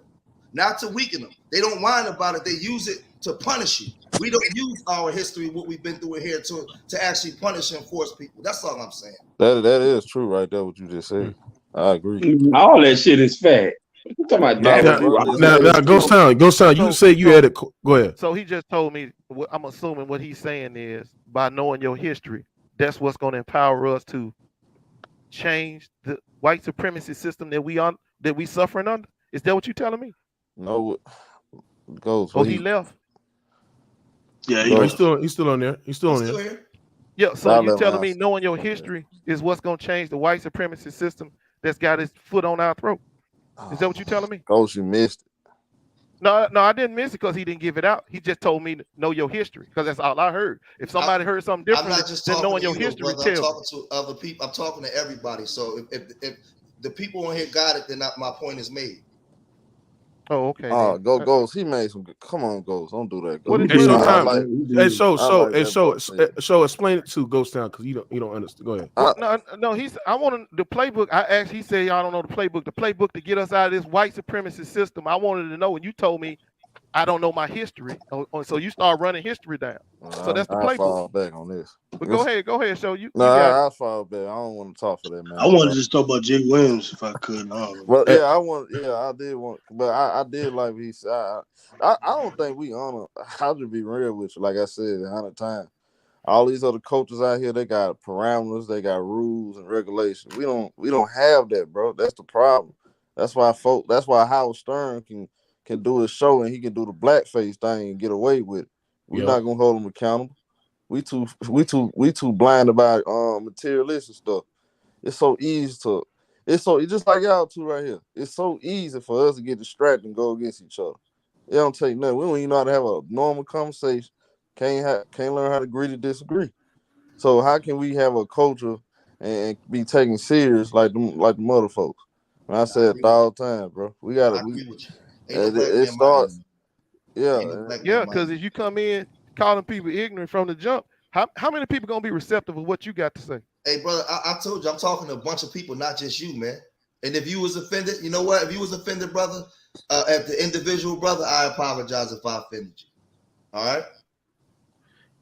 not to weaken them. They don't whine about it. They use it to punish you. We don't use our history, what we've been through in here, to actually punish and force people. That's all I'm saying. That is true right there, what you just said. I agree. All that shit is fact. You talking about now, Ghost Town, you say you had it. Go ahead. So he just told me, I'm assuming what he's saying is, by knowing your history, that's what's going to empower us to change the white supremacy system that we suffering under. Is that what you're telling me? No, Ghost. Oh, he left. Yeah, he's still on there. He's still on there. Yeah, so you're telling me knowing your history is what's going to change the white supremacy system that's got his foot on our throat. Is that what you're telling me? Ghost, you missed it. No, I didn't miss it because he didn't give it out. He just told me to know your history because that's all I heard. If somebody heard something different than knowing your history, I'm talking to other people. I'm talking to everybody. So if the people on here got it, then my point is made. Oh, okay. Oh, Ghost. He made some good. Come on, Ghost. Don't do that. So explain it to Ghost Town because you don't understand. Go ahead. No. I wanted the playbook. I asked. He said, "Y'all don't know the playbook. The playbook to get us out of this white supremacist system." I wanted to know, and you told me I don't know my history. So you start running history down. So that's the playbook. I fall back on this. But go ahead, show you. I fall back. I don't want to talk for that, man. I wanted to just talk about Jay Williams if I could. Well, I did want, but I did like he said. I don't think we honor. I'll just be real with you. Like I said 100 times, all these other coaches out here, they got parameters, they got rules and regulations. We don't have that, bro. That's the problem. That's why Howard Stern can do his show and he can do the blackface thing and get away with it. We're not gonna hold him accountable. We too blind about materialistic stuff. It's so easy it's just like y'all two right here. It's so easy for us to get distracted and go against each other. It don't take nothing. We don't even know how to have a normal conversation. Can't learn how to agree to disagree. So how can we have a culture and be taken serious like the mother folks? And I said it all the time, bro. We gotta. It starts. Yeah, because if you come in calling people ignorant from the jump, how many people gonna be receptive of what you got to say? Hey, brother, I told you I'm talking to a bunch of people, not just you, man. And if you was offended, you know what? If you was offended, brother, at the individual, brother, I apologize if I offended you. All right.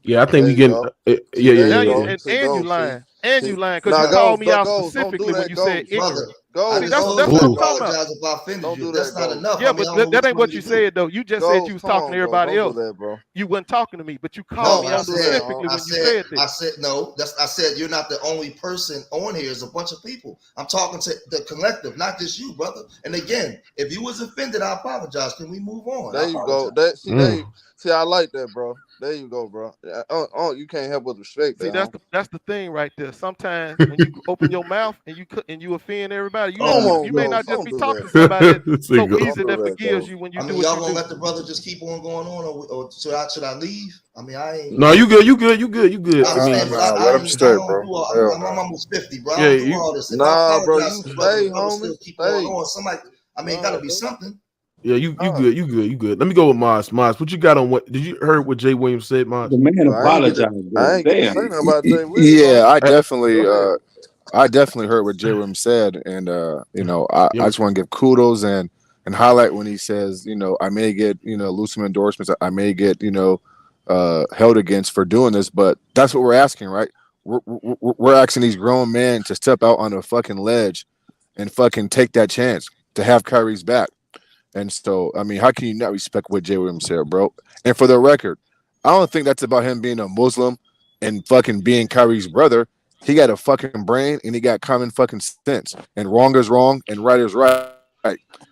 Yeah, I think we get. And you lying. And you lying because you called me out specifically when you said ignorant. I That's what I'm talking about. apologize if I offended you. That's not enough. Yeah, but that ain't what you said though. You just said you was talking to everybody else. You wasn't talking to me, but you called me out specifically when you said this. I said no. I said you're not the only person on here. It's a bunch of people. I'm talking to the collective, not just you, brother. And again, if you was offended, I apologize. Can we move on? There you go. See, I like that, bro. There you go, bro. You can't help but respect that. See, that's the thing right there. Sometimes when you open your mouth and you offend everybody, you may not just be talking to somebody that's so easy that forgives you when you do what y'all you gonna do. let the brother just keep on going on, or should I leave? I mean, I ain't. No, you good. I let him stay, bro. I'm almost 50, bro. I don't do all this. Nah, bro, you stay, homie. Still keep going on. Somebody, I mean, gotta be something. Yeah, you good. Let me go with Maz. Maz, what you got on what? Did you heard what Jay Williams said, Maz? The man apologized. I ain't gonna say nothing about Jay Williams. Yeah, I definitely heard what Jay Williams said, and I just want to give kudos and highlight when he says, I may get lose some endorsements, I may get held against for doing this, but that's what we're asking, right? We're asking these grown men to step out on a fucking ledge and fucking take that chance to have Kyrie's back. And so, I mean, how can you not respect what Jay Williams said, bro? And for the record, I don't think that's about him being a Muslim and fucking being Kyrie's brother. He got a fucking brain and he got common fucking sense. And wrong is wrong and right is right.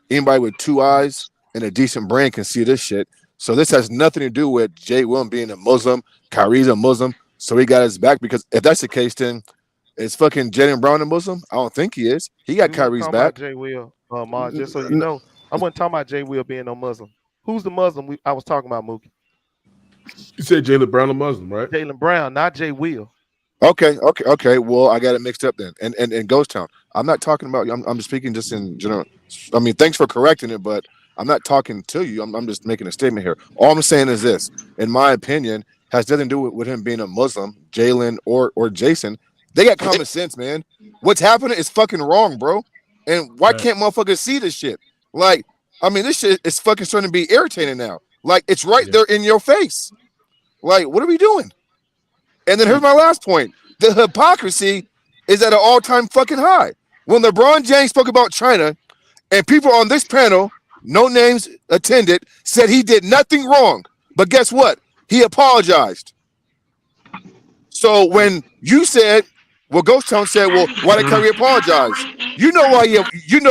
Anybody with two eyes and a decent brain can see this shit. So this has nothing to do with Jay Williams being a Muslim. Kyrie's a Muslim, so he got his back. Because if that's the case, then is fucking Jaylen Brown a Muslim? I don't think he is. He got Kyrie's back. Jay Will, just so you know, I wasn't talking about Jay Will being no Muslim. Who's the Muslim I was talking about, Mookie? You said Jaylen Brown a Muslim, right? Jaylen Brown, not Jay Will. Okay. Well, I got it mixed up then. And Ghost Town. I'm not talking about you. I'm speaking just in general. I mean, thanks for correcting it, but I'm not talking to you. I'm just making a statement here. All I'm saying is this, in my opinion, has nothing to do with him being a Muslim, Jalen or Jason. They got common sense, man. What's happening is fucking wrong, bro. And why can't motherfuckers see this shit? Like, I mean, this shit is fucking starting to be irritating now. Like, it's right there in your face. Like, what are we doing? And then here's my last point. The hypocrisy is at an all-time fucking high. When LeBron James spoke about China, and people on this panel, no names attended, said he did nothing wrong. But guess what? He apologized. So when you said, Ghost Town said, well, why did Kyrie apologize? You know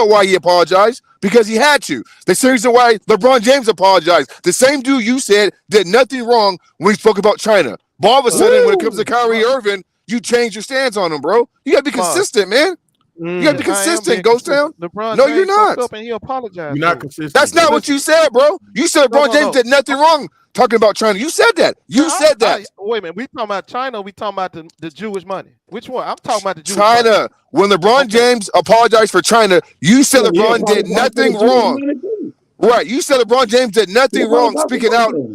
why he apologized, because he had to. The same reason why LeBron James apologized. The same dude you said did nothing wrong when he spoke about China. But all of a sudden, when it comes to Kyrie Irving, you change your stance on him, bro. You gotta be consistent, man. You gotta be consistent, Ghost Town. No, you're not. Up and he apologized. You're not consistent. That's not what you said, bro. You said LeBron James did nothing wrong talking about China. You said that. You said that. Wait a minute. We talking about China or we talking about the Jewish money? Which one? I'm talking about the Jewish China. money. When LeBron James apologized for China, you said LeBron did nothing wrong. Right. You said LeBron James did nothing wrong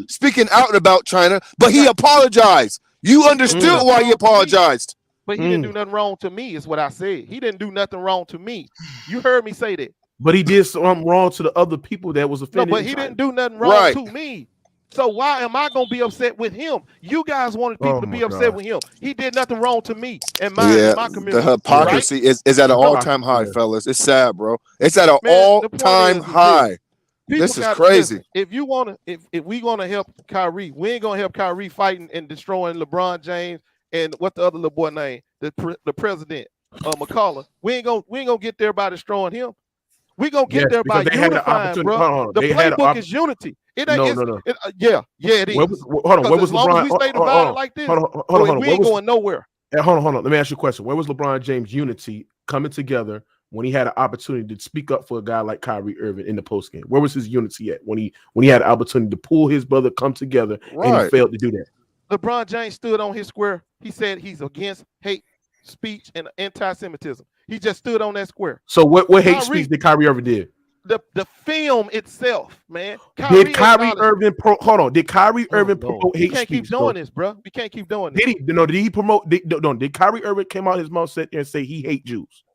speaking out about China, but he apologized. You understood why he apologized. But he didn't do nothing wrong to me, is what I said. He didn't do nothing wrong to me. You heard me say that. But he did something wrong to the other people that was offended. No, but he didn't do nothing wrong to me. So why am I gonna be upset with him? You guys wanted people to be upset with him. He did nothing wrong to me and my community. The hypocrisy is at an all-time high, fellas. It's sad, bro. It's at an all-time high. This is crazy. Listen, if we gonna help Kyrie, we ain't gonna help Kyrie fighting and destroying LeBron James and what the other little boy name, the president, McCullough. We ain't gonna get there by destroying him. We gonna get there by unifying, bro. The playbook is unity. It ain't. No. It is. Hold on. Where was LeBron? We stay divided like this. Hold on. We ain't going nowhere. Hold on. Let me ask you a question. Where was LeBron James' unity coming together when he had an opportunity to speak up for a guy like Kyrie Irving in the postgame? Where was his unity at when he had an opportunity to pull his brother, come together, and he failed to do that? LeBron James stood on his square. He said he's against hate speech and anti-Semitism. He just stood on that square. So what hate speech did Kyrie Irving did? The film itself, man. Did Kyrie Irving promote hate speech? We can't keep doing this, bro. We can't keep doing this. Did he promote? Did Kyrie Irving came out his mouth sit there and say he hate Jews?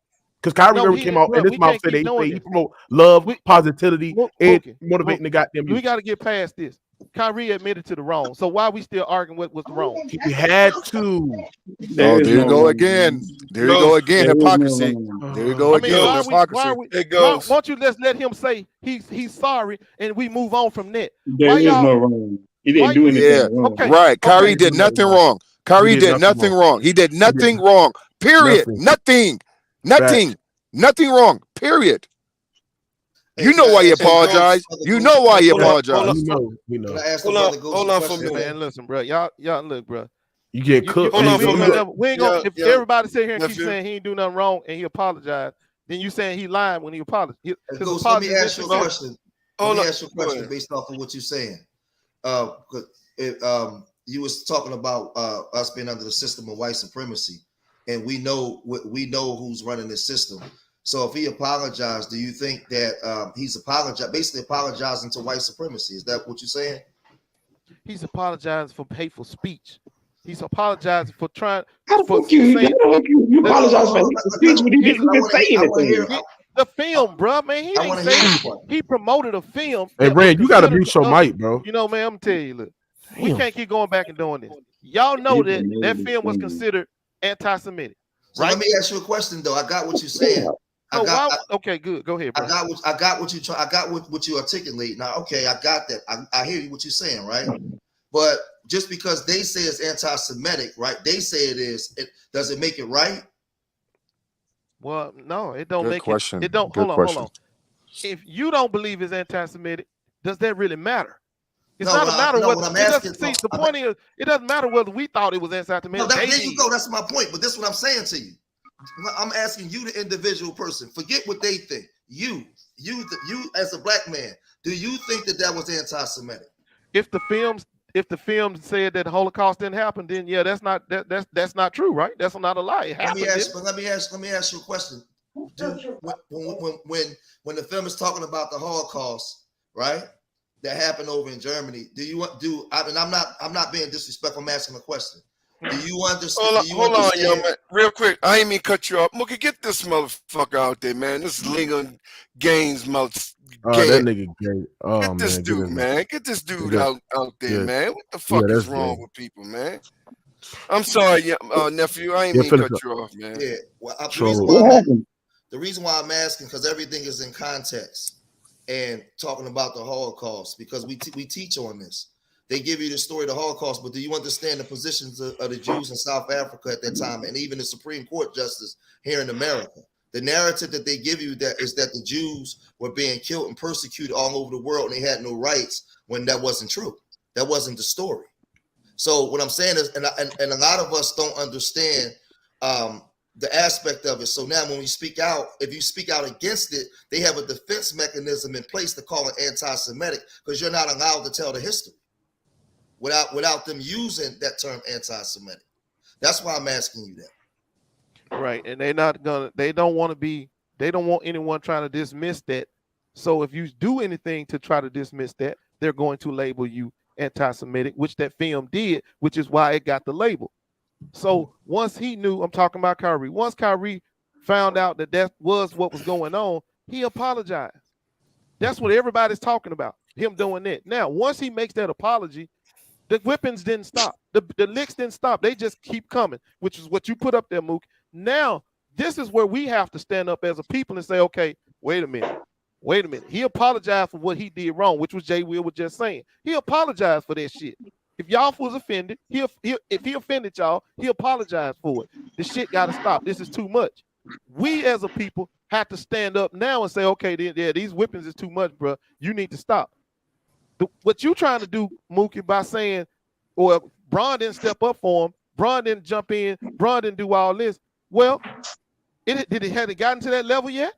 Because Kyrie Irving came out in his mouth said he promote love, positivity, and motivating the goddamn. We got to get past this. Kyrie admitted to the wrong. So why are we still arguing what was the wrong? He had to. Oh, there you go again. There you go again. Hypocrisy. There you go again. Hypocrisy. Why won't you just let him say he's sorry and we move on from that? There is no wrong. He didn't do anything wrong. Okay. Right. Kyrie did nothing wrong. Kyrie did nothing wrong. He did nothing wrong. Period. Nothing wrong. Period. You know why he apologized. You know why he apologized. We know. Hold on for me, man. Listen, bro. Y'all look, bro. You get cooked. We ain't gonna. If everybody sit here and keep saying he ain't do nothing wrong and he apologized, then you saying he lied when he apologized. Let me ask you a question. Let me ask you a question based off of what you're saying. You was talking about us being under the system of white supremacy, and we know who's running this system. So if he apologized, do you think that he's basically apologizing to white supremacy? Is that what you're saying? He's apologizing for hateful speech. He's apologizing for trying. You apologize for hateful speech when he didn't even say anything. The film, bro, man. He didn't say he promoted a film. Hey, Rand, you gotta mute your mic, bro. You know, man, I'm gonna tell you, look, we can't keep going back and doing this. Y'all know that film was considered anti-Semitic. So let me ask you a question, though. I got what you're saying. Okay, good. Go ahead, bro. I got what you articulate. Now, okay, I got that. I hear you what you're saying, right? But just because they say it's anti-Semitic, right? They say it is. Does it make it right? Well, no, it don't make question. It don't. Hold on. If you don't believe it's anti-Semitic, does that really matter? It's not a matter whether. The point is, it doesn't matter whether we thought it was anti-Semitic. No, there you go. That's my point. But this is what I'm saying to you. I'm asking you, the individual person. Forget what they think. You as a black man, do you think that was anti-Semitic? If the film said that the Holocaust didn't happen, then yeah, that's not true, right? That's not a lie. It happened. Let me ask you a question. When the film is talking about the Holocaust, right? That happened over in Germany. I'm not being disrespectful. I'm asking a question. Do you understand? Hold on, young man. Real quick. I ain't mean cut you off. Mookie, get this motherfucker out there, man. This is legal games, mother. That nigga gay. Get this dude, man. Get this dude out there, man. What the fuck is wrong with people, man? I'm sorry, nephew. I ain't mean cut you off, man. Yeah. Well, the reason why I'm asking, because everything is in context and talking about the Holocaust, because we teach on this. They give you the story of the Holocaust, but do you understand the positions of the Jews in South Africa at that time, and even the Supreme Court justice here in America? The narrative that they give you is that the Jews were being killed and persecuted all over the world, and they had no rights, when that wasn't true. That wasn't the story. So what I'm saying is, and a lot of us don't understand the aspect of it. So now when we speak out, if you speak out against it, they have a defense mechanism in place to call it anti-Semitic, because you're not allowed to tell the history without them using that term anti-Semitic. That's why I'm asking you that. Right, and they don't want anyone trying to dismiss that. So if you do anything to try to dismiss that, they're going to label you anti-Semitic, which that film did, which is why it got the label. So once he knew, I'm talking about Kyrie, once Kyrie found out that was what was going on, he apologized. That's what everybody's talking about, him doing that. Now, once he makes that apology, the whippings didn't stop. The licks didn't stop. They just keep coming, which is what you put up there, Mook. Now, this is where we have to stand up as a people and say, okay, wait a minute. He apologized for what he did wrong, which was Jay Will was just saying. He apologized for that shit. If y'all was offended, if he offended y'all, he apologized for it. The shit got to stop. This is too much. We as a people have to stand up now and say, okay, these whippings is too much, bro. You need to stop. What you trying to do, Mookie, by saying, or Bron didn't step up for him, Bron didn't jump in, Bron didn't do all this. Well, had it gotten to that level yet?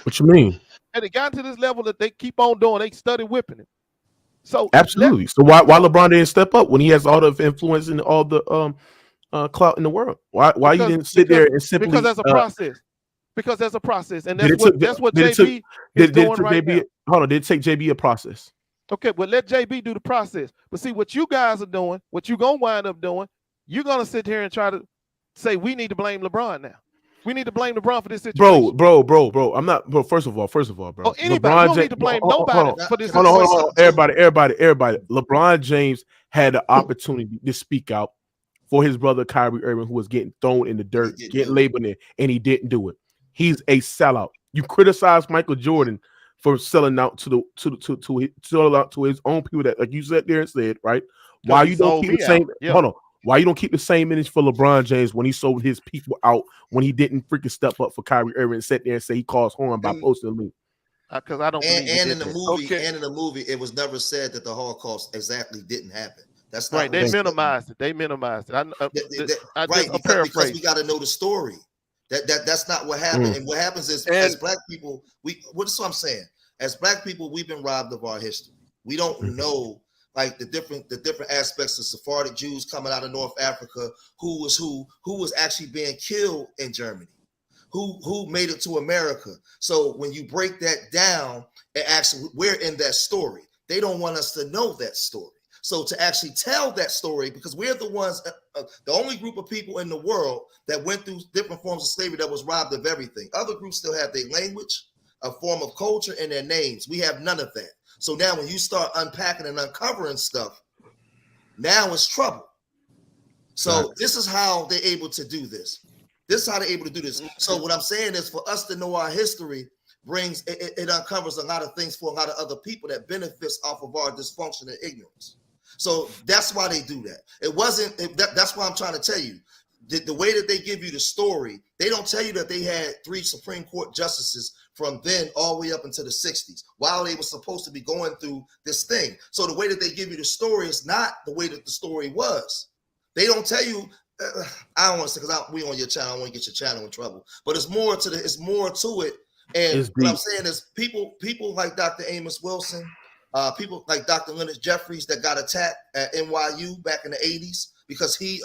What you mean? Had it gotten to this level that they keep on doing, they study whipping it. So absolutely. So why LeBron didn't step up when he has all the influence and all the clout in the world? Why you didn't sit there and simply because there's a process. Because there's a process, and that's what JB is doing right now. Hold on, did it take JB a process? Okay, well, let JB do the process. But see, what you guys are doing, what you're going to wind up doing, you're going to sit here and try to say we need to blame LeBron now. We need to blame LeBron for this situation. Bro. I'm not. Bro, first of all, bro. Oh, anybody. LeBron you don't James, need to blame nobody for this hold situation. on. Everybody. LeBron James had the opportunity to speak out for his brother Kyrie Irving, who was getting thrown in the dirt, getting labeled in, and he didn't do it. He's a sellout. You criticize Michael Jordan for selling out to his own people that, like you sat there and said, right? Why you don't keep the same? Hold on. Why you don't keep the same image for LeBron James when he sold his people out when he didn't freaking step up for Kyrie Irving and sit there and say he caused harm by posting a link? Because I don't believe and in the movie, it was never said that the Holocaust exactly didn't happen. That's not right. They minimized it. They minimized it. Because we got to know the story. That's not what happened. And what happens is, as Black people, that's what I'm saying. As Black people, we've been robbed of our history. We don't know like the different aspects of Sephardic Jews coming out of North Africa, who was actually being killed in Germany, who made it to America. So when you break that down, and actually we're in that story. They don't want us to know that story. So to actually tell that story, because we're the ones, the only group of people in the world that went through different forms of slavery that was robbed of everything. Other groups still have their language, a form of culture, and their names. We have none of that. So now when you start unpacking and uncovering stuff, now it's trouble. So this is how they're able to do this. This is how they're able to do this. So what I'm saying is, for us to know our history brings, it uncovers a lot of things for a lot of other people that benefits off of our dysfunction and ignorance. So that's why they do that. It wasn't, that's why I'm trying to tell you, the way that they give you the story, they don't tell you that they had 3 Supreme Court justices from then all the way up into the 60s while they were supposed to be going through this thing. So the way that they give you the story is not the way that the story was. They don't tell you, I don't want to say, because we on your channel, I don't want to get your channel in trouble, but it's more to it. And what I'm saying is people like Dr. Amos Wilson, people like Dr. Leonard Jeffries that got attacked at NYU back in the 80s because he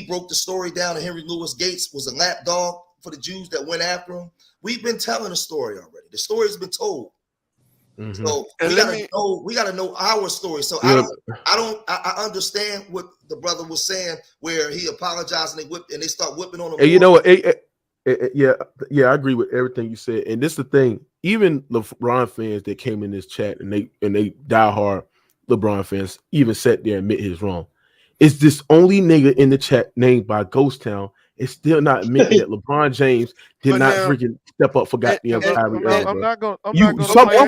broke the story down, and Henry Louis Gates was a lapdog for the Jews that went after him. We've been telling the story already. The story has been told. Mm-hmm. So we gotta know our story. So I understand what the brother was saying, where he apologized and they start whipping on him. And you know what? I agree with everything you said. And this is the thing. Even LeBron fans that came in this chat and they diehard LeBron fans even sat there and admit he's wrong. It's this only nigga in the chat named by Ghost Town. It's still not admitting that LeBron James did not freaking step up for goddamn Kyrie Irving. I'm not going to blame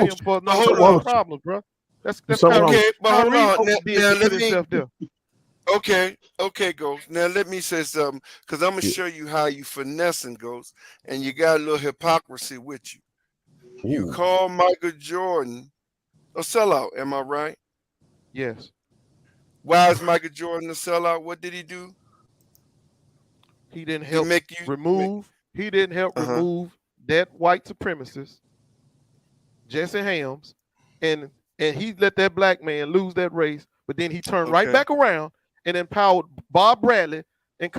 him for no problems, bro. That's okay. But hold on. Okay, Ghost. Now let me say something, because I'm gonna show you how you finessing, Ghost, and you got a little hypocrisy with you. Ooh. You call Michael Jordan a sellout, am I right? Yes. Why is Michael Jordan a sellout? What did he do? He didn't help remove that white supremacist, Jesse Helms, and he let that black man lose that race, but then he turned right back around and empowered Bob Bradley and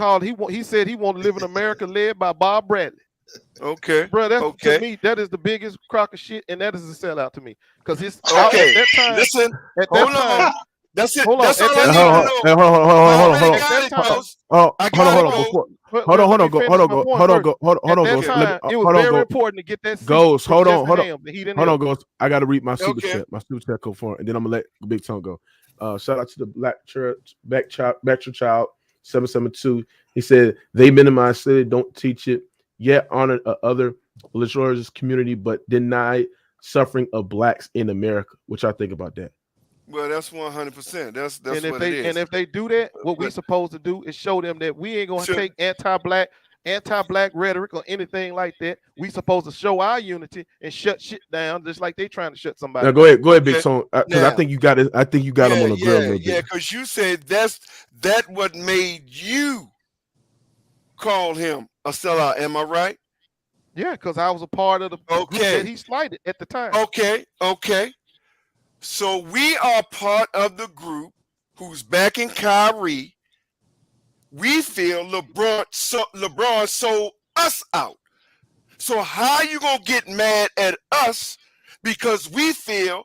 he said he wanted to live in America led by Bob Bradley. Okay, bro, to me, that is the biggest crock of shit, and that is a sellout to me. Because it's at that time. Listen, hold on. That's it. That's all I need to know. Hold on. It was very important to get that. Hold on, Ghost. I got to read my super chat. My super chat code for it, and then I'm gonna let Big Tone go. Shout out to the Black Church, Backchurch Child 772. He said they minimize it, don't teach it, yet honor other religious community, but deny suffering of blacks in America. What y'all think about that? Well, that's 100%. That's what it is. And if they do that, what we supposed to do is show them that we ain't gonna take anti-black rhetoric or anything like that. We supposed to show our unity and shut shit down, just like they trying to shut somebody. Now go ahead, Big Tone. Because I think you got it. I think you got him on the grill a little bit. Yeah, because you said that what made you call him a sellout. Am I right? Yeah, because I was a part of the group that he slighted at the time. Okay. So we are part of the group who's backing Kyrie. We feel LeBron sold us out. So how you gonna get mad at us because we feel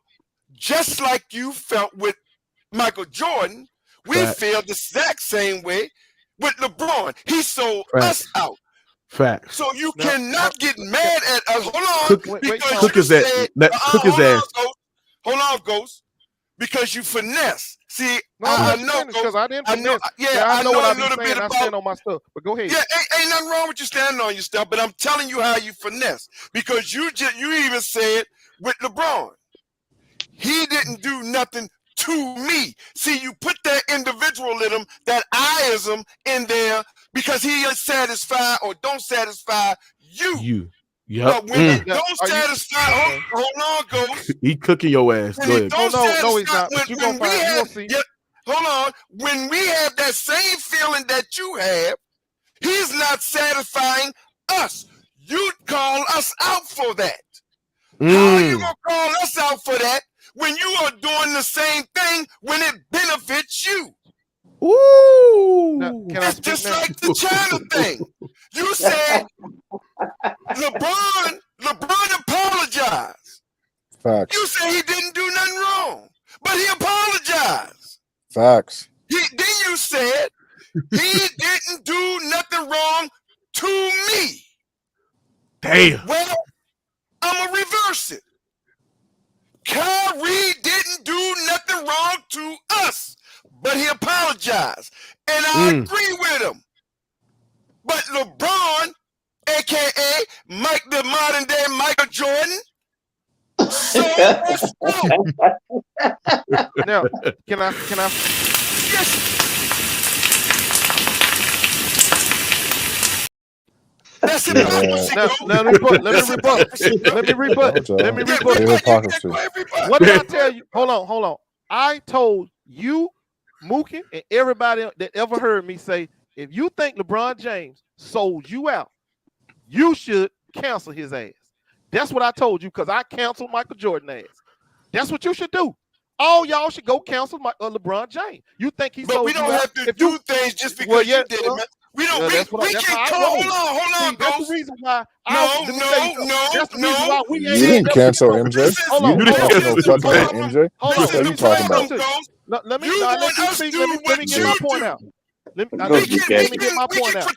just like you felt with Michael Jordan? We feel the exact same way with LeBron. He sold us out. Facts. So you cannot get mad at us. Hold on, because Cook you his ass. said, Cook his ass. Hold on, Ghost. Because you finesse. See, No, I know, because I didn't I know, finesse. I know what I be saying. I stand on my stuff. But go ahead. Yeah, ain't nothing wrong with you standing on your stuff. But I'm telling you how you finesse. Because you even said with LeBron, he didn't do nothing to me. See, you put that individualism, that I-ism in there because he is satisfied or don't satisfy you. Yep. But when it don't satisfy, hold on, Ghost. He cooking your ass. When Go it ahead. don't No, he's satisfy, not. But you gonna find. You gonna see. Hold on. When we have that same feeling that you have, he's not satisfying us. You call us out for that. How are you gonna call us out for that when you are doing the same thing when it benefits you? Ooh. Now, it's just like the China thing. You said LeBron apologized. Facts. You say he didn't do nothing wrong, but he apologized. Facts. Then you said he didn't do nothing wrong to me. Damn. Well, I'm gonna reverse it. Kyrie didn't do nothing wrong to us, but he apologized, and I agree with him. But LeBron, aka Mike, the modern day Michael Jordan, Now, can I? Yes. That's hypocrisy. Now, let me rebut. Hypocrisy. What did I tell you? Hold on. I told you, Mookie, and everybody that ever heard me say, if you think LeBron James sold you out, you should cancel his ass. That's what I told you because I canceled Michael Jordan ass. That's what you should do. All y'all should go cancel LeBron James. You think he sold you out? But we don't have to do things just because you did it, man. We don't. We can't call. Hold on, That's the reason why. No. You didn't cancel MJ. You didn't cancel fucking MJ. What are you talking about? Let me get my point out. Let me get my point out.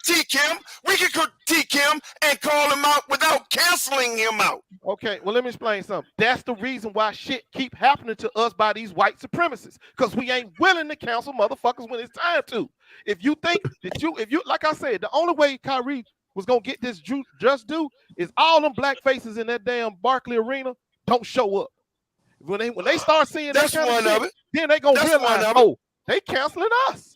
We can critique him and call him out without canceling him out. Okay, well, let me explain something. That's the reason why shit keep happening to us by these white supremacists, because we ain't willing to cancel motherfuckers when it's time to. If you think that if you, like I said, the only way Kyrie was gonna get this just due is all them black faces in that damn Barclay Arena don't show up. When they start seeing that kind of shit, then they gonna realize, oh, they canceling us.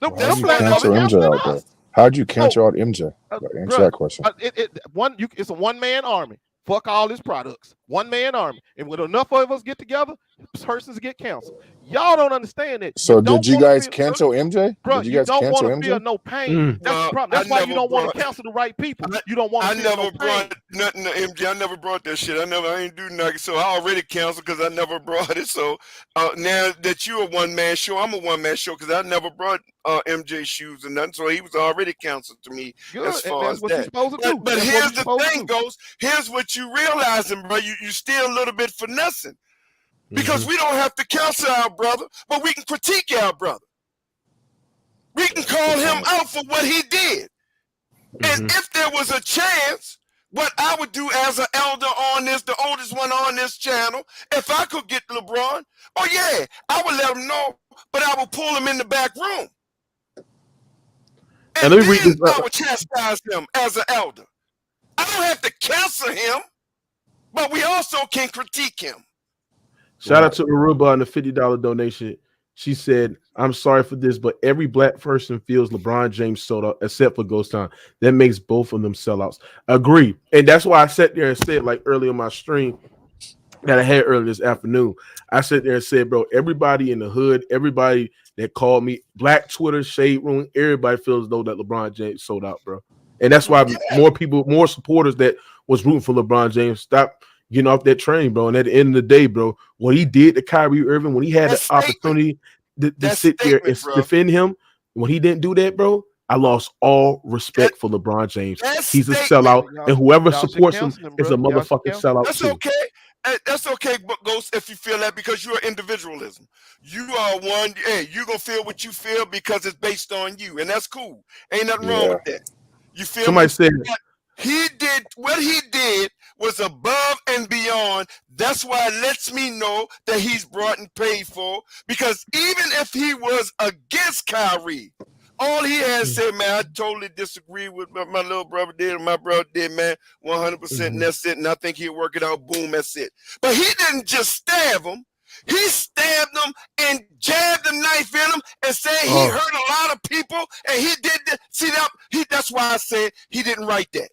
How'd you cancel MJ out there? How'd you cancel out MJ? Answer that question. It's a one-man army. Fuck all his products. One-man army. And when enough of us get together, persons get canceled. Y'all don't understand it. So did you guys cancel MJ? Bro, did you guys don't cancel want to feel no pain. That's the problem. That's why you don't want to cancel the right people. You don't want to feel no pain. I never brought nothing to MJ. I never brought that shit. I ain't do nothing. So I already canceled because I never brought it. So now that you're a one-man show, I'm a one-man show because I never brought MJ shoes and nothing. So he was already canceled to me. Good. As far That's as what that. you're supposed to do. But here's the thing, Ghost. Here's what you realizing, bro. You still a little bit finessing. Because we don't have to cancel our brother, but we can critique our brother. We can call him out for what he did. And if there was a chance, what I would do as an elder on this, the oldest one on this channel, if I could get LeBron, oh yeah, I would let him know, but I would pull him in the back room. And then I would chastise him as an elder. I don't have to cancel him, but we also can critique him. Shout out to Aruba on the $50 donation. She said, I'm sorry for this, but every black person feels LeBron James sold out except for Ghost Town. That makes both of them sellouts. Agree. And that's why I sat there and said, like earlier on my stream that I had earlier this afternoon, I sat there and said, bro, everybody in the hood, everybody that called me, Black Twitter, Shade Room, everybody feels as though that LeBron James sold out, bro. And that's why more people, more supporters that was rooting for LeBron James stopped getting off that train, bro. And at the end of the day, bro, what he did to Kyrie Irving, when he had the opportunity to sit there and defend him, when he didn't do that, bro, I lost all respect for LeBron James. He's a sellout, and whoever supports him is a motherfucking sellout. That's okay. That's okay, Ghost, if you feel that, because you're individualism. You are one, hey, you're going to feel what you feel because it's based on you, and that's cool. Ain't nothing wrong with that. You feel Somebody me? said What he did was above and beyond. That's why it lets me know that he's brought and paid for. Because even if he was against Kyrie, all he has said, man, I totally disagree with what my little brother did and my brother did, man, 100%, and that's it. And I think he'll work it out. Boom, that's it. But he didn't just stab him. He stabbed him and jabbed the knife in him and said he hurt a lot of people and he did that. See that? That's why I said he didn't write that.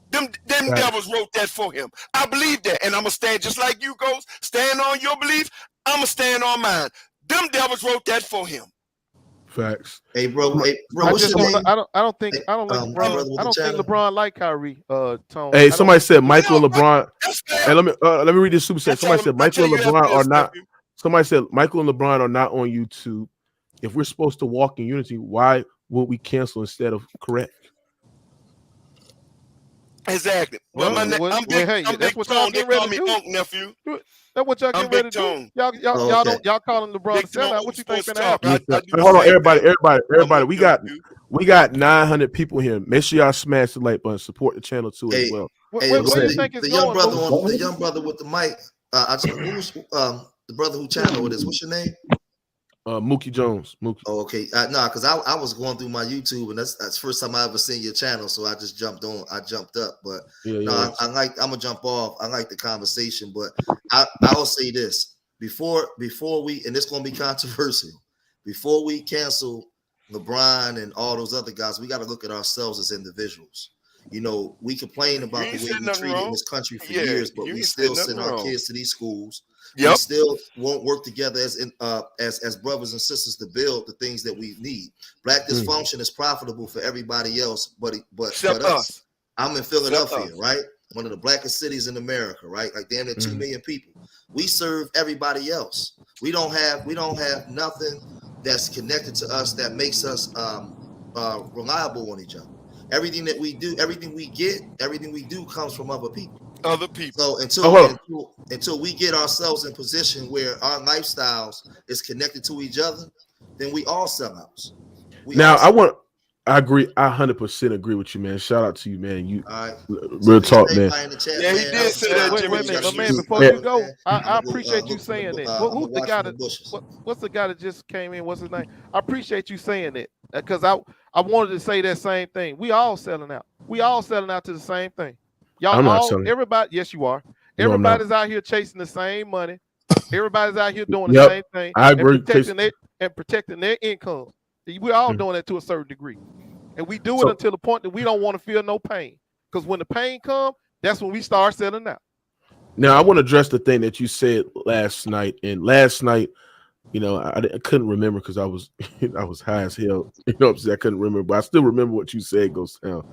Them devils wrote that for him. I believe that, and I'm gonna stand just like you, Ghost. Stand on your belief. I'm gonna stand on mine. Them devils wrote that for him. Facts. Hey, bro. I don't think LeBron like Kyrie. Tone. Hey, somebody said Michael and LeBron. Hey, let me read this super chat. Somebody said Michael and LeBron are not. Somebody said Michael and LeBron are not on YouTube. If we're supposed to walk in unity, why would we cancel instead of correct? Exactly. Well, I'm that's what y'all getting ready to do. Unc, nephew. That's what y'all getting ready to do. Y'all calling LeBron a sellout. What you think gonna happen? Hold on, everybody. We got 900 people here. Make sure y'all smash the like button. Support the channel too as well. Hey, the young brother with the mic. Who's the brother who channel it is? What's your name? Mookie Jones. Mookie. Oh, okay. Because I was going through my YouTube and that's the first time I ever seen your channel, so I just jumped on. I jumped up, but I'm gonna jump off. I like the conversation, but I will say this before we, and it's gonna be controversial. Before we cancel LeBron and all those other guys, we got to look at ourselves as individuals. You know, we complain about the way we treated in this country for years, but we still send our kids to these schools. We still won't work together as brothers and sisters to build the things that we need. Black dysfunction is profitable for everybody else, but us. I'm in Philadelphia, right? One of the blackest cities in America, right? Like damn near 2 million people. We serve everybody else. We don't have nothing that's connected to us that makes us reliable on each other. Everything that we do, everything we get, everything we do comes from other people. So until we get ourselves in position where our lifestyles is connected to each other, then we all sellouts. I agree. I 100% agree with you, man. Shout out to you, man. You real talk, man. Yeah, he did say that. Wait a minute, but man, before you go, I appreciate you saying that. Who's the guy that? What's the guy that just came in? What's his name? I appreciate you saying that because I wanted to say that same thing. We all selling out. We all selling out to the same thing. Y'all all, everybody. Yes, you are. Everybody's out here chasing the same money. Everybody's out here doing the same thing. I agree. Protecting their income. We're all doing that to a certain degree. And we do it until the point that we don't want to feel no pain. Because when the pain comes, that's when we start selling out. Now, I want to address the thing that you said last night. And last night, you know, I couldn't remember because I was high as hell. You know what I'm saying? I couldn't remember, but I still remember what you said, Ghost Town.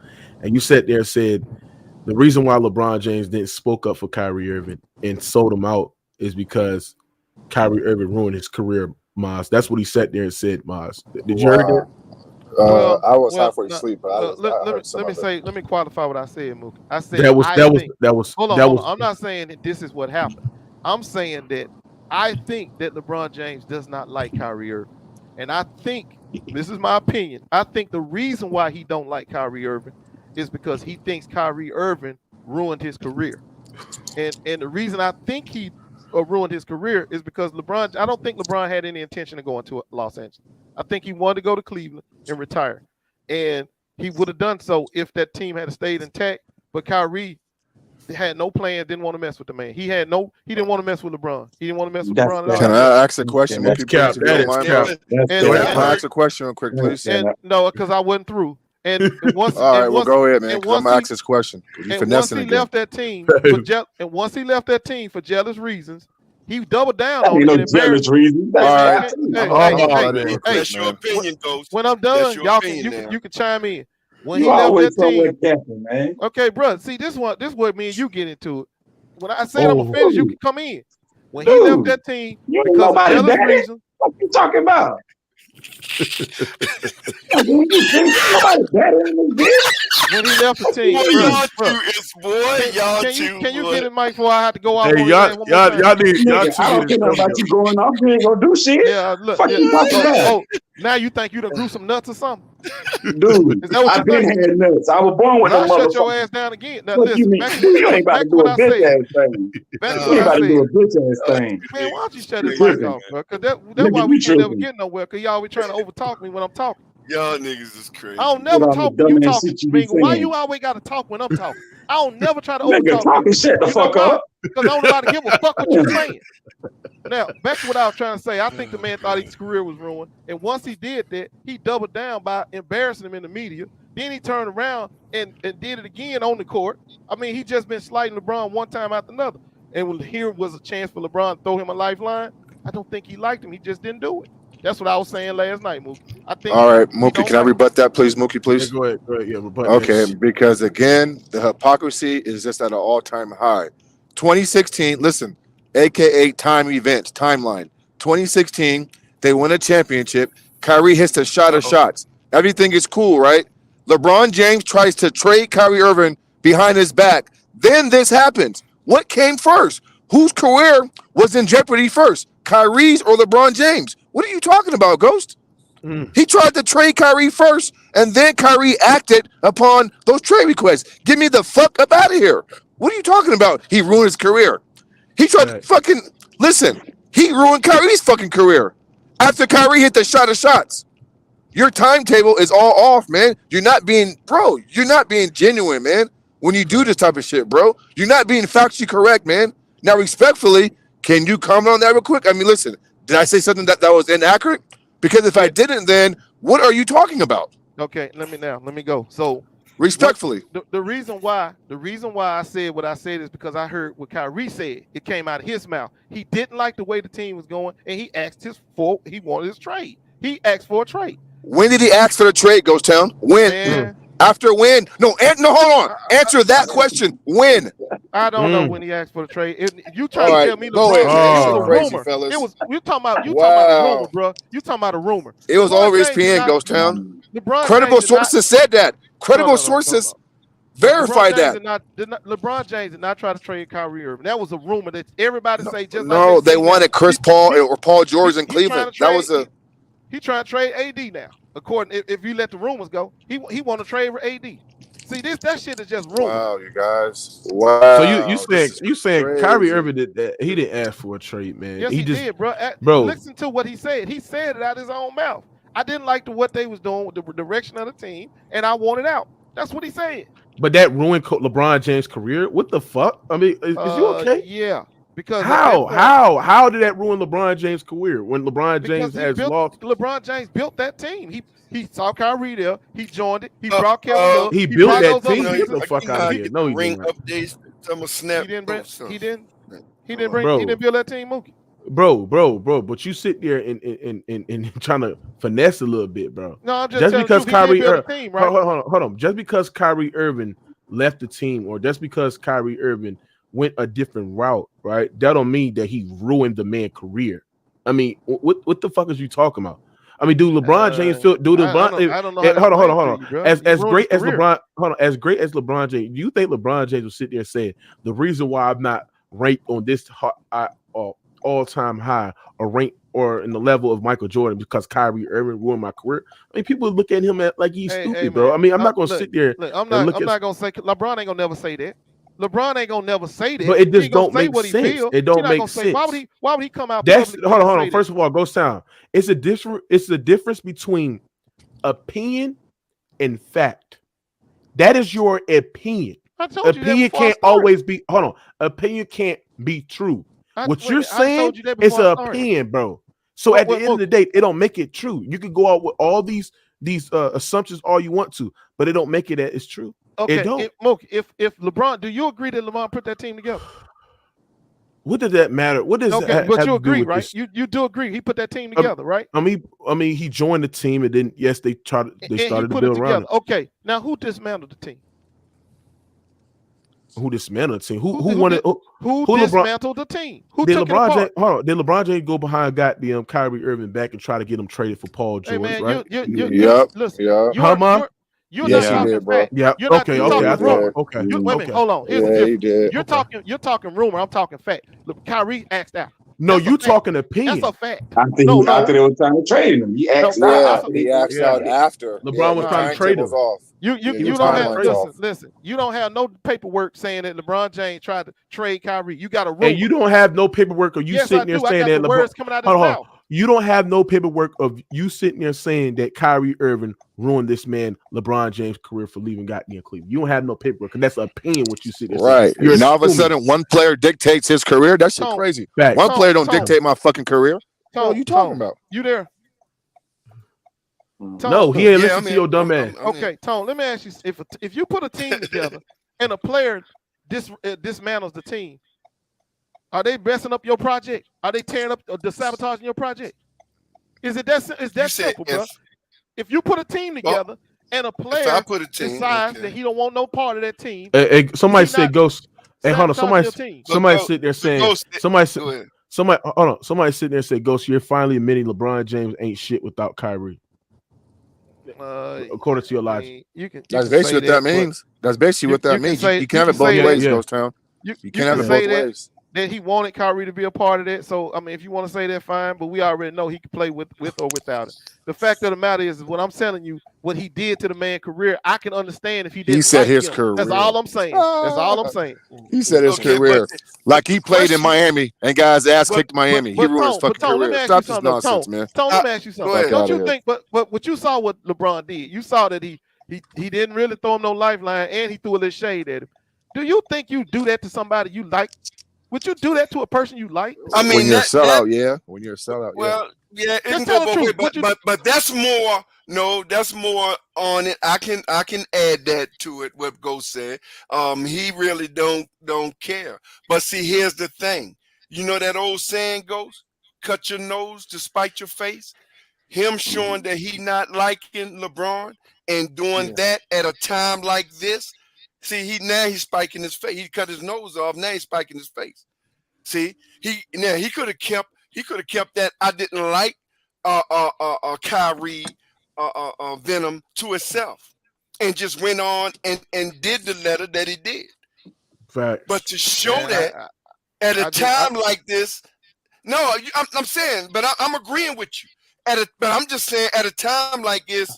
And you sat there and said the reason why LeBron James didn't spoke up for Kyrie Irving and sold him out is because Kyrie Irving ruined his career, Maz. That's what he sat there and said, Maz. Did you hear that? I was halfway asleep. Let me qualify what I said, Mookie. I said that was. Hold on. I'm not saying that this is what happened. I'm saying that I think that LeBron James does not like Kyrie Irving, and I think this is my opinion. I think the reason why he don't like Kyrie Irving is because he thinks Kyrie Irving ruined his career, and the reason I think he ruined his career is because LeBron. I don't think LeBron had any intention of going to Los Angeles. I think he wanted to go to Cleveland and retire, and he would have done so if that team had stayed intact. But Kyrie had no plans, didn't want to mess with the man. He didn't want to mess with LeBron. He didn't want to mess with LeBron at all. Can I ask a question? Can I ask a question real quick, please? No, because I wasn't through. And once, all right, well, go ahead, man. I'm gonna ask this question. Once he left that team, for jealous reasons, he doubled down on it. Jealous reasons. That's your opinion, Ghost. When I'm done, y'all you can chime in. When he left that team, man. Okay, bro. See, this what me and you get into it. When I say I'm gonna finish, you can come in. When he left that team, because of jealous reasons. What you talking about? When he left the team, can you get it, Mike? Before I have to go out. Hey, y'all need I don't care about you going off. You ain't gonna do shit. Yeah, look. Fuck you talking about? Now you think you done grew some nuts or something? Dude, Is that what I've you been think? had nuts. I was born with Well, them I'll shut your motherfuckers. ass down again. Now, What you listen, mean? back You ain't about to to do what a I bitch said. ass thing. Back to You what ain't I about to do a said. bitch ass thing. Man, why don't you shut You his mic tripping. off, bro? Because that's Nigga, why you we can't never tripping. get nowhere, because y'all be trying to overtalk me when I'm talking. Y'all niggas is crazy. I don't Put never on the talk when you dumbass talking. shit you be Mingo, why saying. you always got to talk when I'm talking? I don't never try to Nigga, overtalk you. talking shut the You know fuck why? up. Because I don't know how to give a fuck what you're saying. Now, back to what I was trying to say. I think the man thought his career was ruined. And once he did that, he doubled down by embarrassing him in the media. Then he turned around and did it again on the court. I mean, he just been slighting LeBron one time after another. And when here was a chance for LeBron to throw him a lifeline, I don't think he liked him. He just didn't do it. That's what I was saying last night, Mookie. I think All right, he Mookie, don't can I like rebut that, please, Mookie, please? Go ahead. Yeah, rebut Okay, that. because again, the hypocrisy is just at an all-time high. 2016, listen, aka time events, timeline. 2016, they win a championship. Kyrie hits the shot of shots. Everything is cool, right? LeBron James tries to trade Kyrie Irving behind his back. Then this happens. What came first? Whose career was in jeopardy first? Kyrie's or LeBron James? What are you talking about, Ghost? He tried to trade Kyrie first, and then Kyrie acted upon those trade requests. Get me the fuck up out of here. What are you talking about? He ruined his career. He tried to fucking listen. He ruined Kyrie's fucking career after Kyrie hit the shot of shots. Your timetable is all off, man. You're not being genuine, man. When you do this type of shit, bro, you're not being factually correct, man. Now, respectfully, can you comment on that real quick? I mean, listen, did I say something that was inaccurate? Because if I didn't, then what are you talking about? Okay, let me go. So respectfully, the reason why I said what I said is because I heard what Kyrie said. It came out of his mouth. He didn't like the way the team was going, and he wanted his trade. He asked for a trade. When did he ask for the trade, Ghost Town? When? After when? No, hold on. Answer that question. When? I don't know when he asked for the trade. You trying All to right, tell me go LeBron? ahead, man. It You was a crazy rumor. fellas. It was you talking about a rumor, bro. You talking about a rumor. It was LeBron all over James did ESPN, not- Ghost Town. LeBron Credible James did not- sources said that. Credible No. sources verified LeBron that. LeBron James did not try to trade Kyrie Irving. That was a rumor that everybody say just No, like they wanted Chris Paul or Paul George in he's trying Cleveland. to That was trade- He trying to trade AD now. According, if you let the rumors go, he want to trade with AD. See, that shit is just rumor. Wow, you guys. Wow. So you saying Kyrie Irving did that? He didn't ask for a trade, man. Yes, he just did, bro. Listen to what he said. He said it out his own mouth. I didn't like what they was doing with the direction of the team, and I wanted out. That's what he said. But that ruined LeBron James' career. What the fuck? I mean, is you okay? Yeah. Because how did that ruin LeBron James' career when LeBron James lost? LeBron James built that team. He saw Kyrie there. He joined it. He brought Kevin Love. He built that team. Get the fuck out of here. No, he ring didn't. updates. Some snap. He didn't build that team, Mookie. Bro. But you sit there and trying to finesse a little bit, bro. No, I'm just because Kyrie Irving, right? Hold on. Just because Kyrie Irving left the team, or just because Kyrie Irving went a different route, right? That don't mean that he ruined the man's career. I mean, what the fuck is you talking about? I mean, do LeBron James feel? Do LeBron? I don't know. Hold on. As great as LeBron James, do you think LeBron James will sit there and say the reason why I'm not ranked on this all-time high or ranked or in the level of Michael Jordan because Kyrie Irving ruined my career? I mean, people look at him like he's stupid, bro. I mean, I'm not gonna sit there. I'm not gonna say LeBron ain't gonna never say that. LeBron ain't gonna never say that. But it just don't make sense. It don't make sense. Why would he come out? That's hold on. First of all, Ghost Town. It's the difference between opinion and fact. That is your opinion. Opinion can't always be. Hold on. Opinion can't be true. What you're saying is an opinion, bro. So at the end of the day, it don't make it true. You can go out with all these assumptions all you want to, but it don't make it that it's true. Okay, it don't. If LeBron, do you agree that LeBron put that team together? What does that matter? What does that but have you to do agree, with right? this? You do agree he put that team together, right? I mean, he joined the team, and then yes, they started to build around it. Okay, now who dismantled the team? Who dismantled the team? Who dismantled the team? Who took it apart? Did LeBron James go behind goddamn Kyrie Irving back and try to get him traded for Paul George? Hey man, right? You're not talking fact. Yeah. Okay. Wait a minute, hold on. Here's the difference. You're talking rumor. I'm talking fact. Look, Kyrie asked out. No, That's a you fact. talking opinion. That's a fact. After, No, after they were trying to trade him, he asked No, out. Yeah, After they he asked out after. LeBron was the trying to trade him. timetable's off. You Yeah, you the don't have timeline's off. listen. You don't have no paperwork saying that LeBron James tried to trade Kyrie. You got a rumor. And you don't have no paperwork of you Yes, sitting I there do. I saying got that the LeBron. words coming out of his Hold on. mouth. You don't have no paperwork of you sitting there saying that Kyrie Irving ruined this man LeBron James' career for leaving goddamn Cleveland. You don't have no paperwork, and that's an opinion what you sit there Right. saying. You're Now all of a assuming. sudden, one player dictates his career. That shit Tone, crazy. Facts. One player don't Tone. dictate my fucking career. What are Tone, you talking Tone, about? You there? Tone, No, he look. ain't Yeah, listen to your dumb ass. Okay, Tone. Let me ask you: if you put a team together and a player dismantles the team, are they messing up your project? Are they tearing up or sabotaging your project? Is that simple, bro? If you put a team together and a player decides that he don't want no part of that team, Somebody said Ghost. Hey, hold on. sabotaging your team? Somebody sit there saying somebody hold on. Somebody sitting there and say, Ghost, you're finally admitting LeBron James ain't shit without Kyrie. According to your logic. That's basically what that means. That's basically what that means. You can't have it both ways, Ghost Town. You can't have it both ways. That he wanted Kyrie to be a part of that. So I mean, if you want to say that, fine. But we already know he can play with or without it. The fact of the matter is what I'm telling you, what he did to the man's career, I can understand if he didn't. He said like his him. career. That's all I'm saying. That's all I'm saying. He said his career. Like he played in Miami and guys ass kicked Miami. He ruined his fucking career. Stop this nonsense, man. Tone, let me ask you something. Don't you think? But what you saw what LeBron did, you saw that he didn't really throw him no lifeline, and he threw a little shade at him. Do you think you do that to somebody you like? Would you do that to a person you like? I mean, when you're a sellout, yeah. When you're a sellout, well, yeah, it Just can tell go the both ways, truth. but that's more. No, that's more on it. I can add that to it. What Ghost said. He really don't care. But see, here's the thing. You know that old saying goes, "Cut your nose to spite your face." Him showing that he not liking LeBron and doing that at a time like this. See, he's spiking his face. He cut his nose off. Now he's spiking his face. See, he could have kept that I didn't like Kyrie venom to itself, and just went on and did the letter that he did. Fact. But to show that at a time like this, no, I'm saying, but I'm agreeing with you. But I'm just saying at a time like this.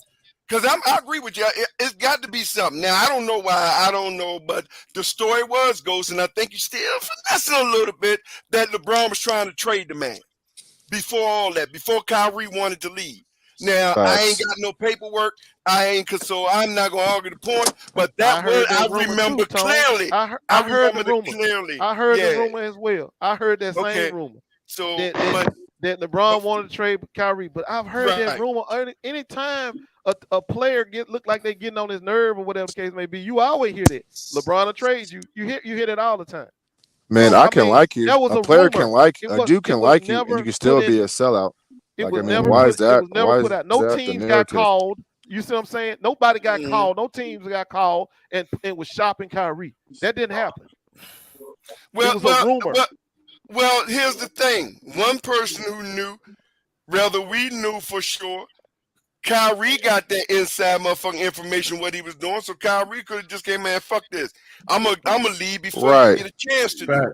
Because I agree with you. It's got to be something. Now, I don't know why. I don't know. But the story was, Ghost, and I think you still finessing a little bit, that LeBron was trying to trade the man before all that, before Kyrie wanted to leave. Now, I ain't got no paperwork. So I'm not going to argue the point. But that I remember clearly. I heard the rumor. Clearly. I heard the rumor as well. I heard that same rumor. So, that LeBron wanted to trade Kyrie. But I've heard that rumor anytime a player look like they getting on his nerve or whatever the case may be. You always hear that LeBron will trade you. You hear that all the time. Man, I can like you. A player can like you. A dude can like you, and you can still be a sellout. It was never put out. No teams got called. You see what I'm saying? Nobody got called. No teams got called and was shopping Kyrie. That didn't happen. It was a rumor. Well, here's the thing. One person who knew, rather we knew for sure, Kyrie got that inside motherfucking information what he was doing, so Kyrie could have just came, man, fuck this. I'm a leave before you get a chance to do it.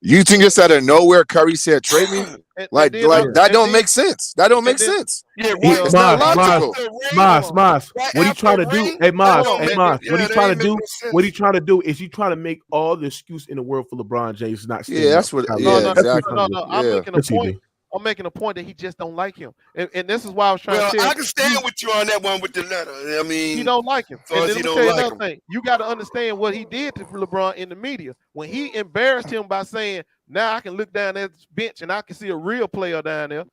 You think it's out of nowhere? Kyrie said, "Trade me." Like that don't make sense. That don't make sense. Yeah, it's not logical. Mas, what he trying to do? Hey, Mas, what he trying to do? What he trying to do is he trying to make all the excuse in the world for LeBron James not. Yeah, that's what. Yeah, exactly. No. I'm making a point. I'm making a point that he just don't like him, and this is why I was trying to tell you. I can stand with you on that one with the letter. I mean, he don't like him. So and then let me tell you another thing. You got to understand what he did to LeBron in the media when he embarrassed him by saying, "Now I can look down at this bench and I can see a real player down there."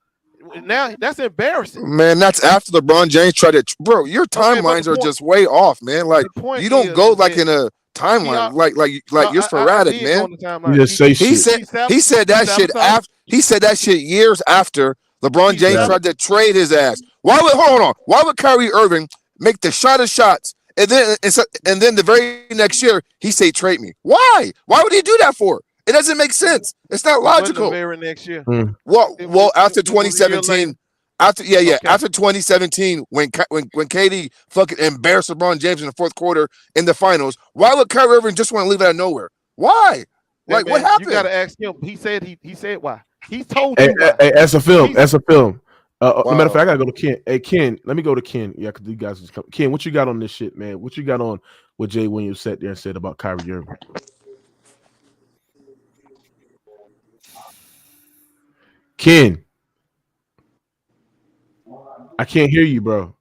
Now that's embarrassing. Man, that's after LeBron James tried to. Bro, your timelines are just way off, man. Like you don't go like in a timeline, like you're sporadic, man. You just say he shit. He said that shit after. He said that shit years after LeBron James tried to trade his ass. Hold on? Why would Kyrie Irving make the shot of shots and then the very next year he say trade me? Why? Why would he do that for? It doesn't make sense. It's not logical. The very next year. Well, after 2017. After 2017, when KD fucking embarrassed LeBron James in the fourth quarter in the finals, why would Kyrie Irving just want to leave it out of nowhere? Why? Like, what happened? You got to ask him. He said why. He told Hey, you why. hey, that's a film. That's a film. Matter of fact, I gotta Wow. go to Ken. Hey, Ken, let me go to Ken. Yeah, because you guys just come. Ken, what you got on this shit, man? What you got on what Jay Williams sat there and said about Kyrie Irving? Ken, I can't hear you, bro.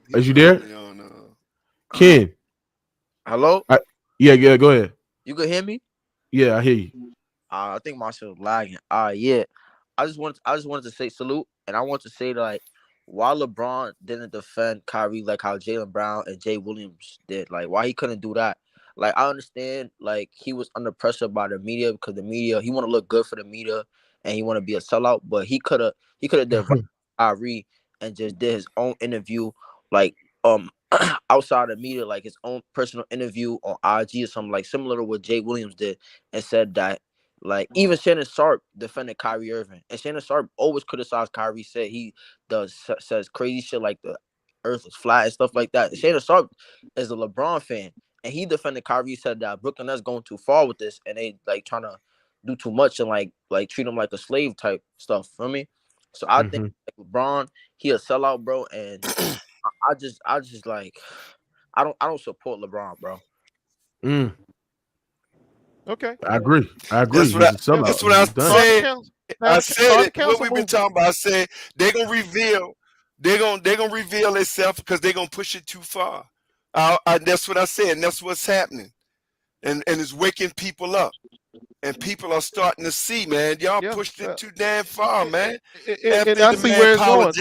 Is you there? Ken. Hello? Yeah, go ahead. You can hear me? Yeah, I hear you. I think my shit was lagging. Yeah. I just wanted to say salute, and I want to say that, like, why LeBron didn't defend Kyrie like how Jaylen Brown and Jay Williams did, like why he couldn't do that. Like, I understand, like, he was under pressure by the media because the media, he want to look good for the media and he want to be a sellout, but he could have did right Kyrie and just did his own interview, like outside of the media, like his own personal interview on IG or something, like similar to what Jay Williams did, and said that, like, even Shannon Sharp defended Kyrie Irving, and Shannon Sharp always criticized Kyrie, said he says crazy shit like the earth is flat and stuff like that. And Shannon Sharp is a LeBron fan, and he defended Kyrie, said that Brooklyn Nets going too far with this, and they like trying to do too much and like treat him like a slave type stuff. For me, so I think like, LeBron, he a sellout, bro, and I just like I don't support LeBron, bro. Okay, I agree. That's what I said. I said it. What we've been talking about. I said they're gonna reveal. They're gonna reveal themselves because they're gonna push it too far. That's what I said, and that's what's happening, and it's waking people up, and people are starting to see, man. Y'all pushed it too damn far, man. And I see where it's going.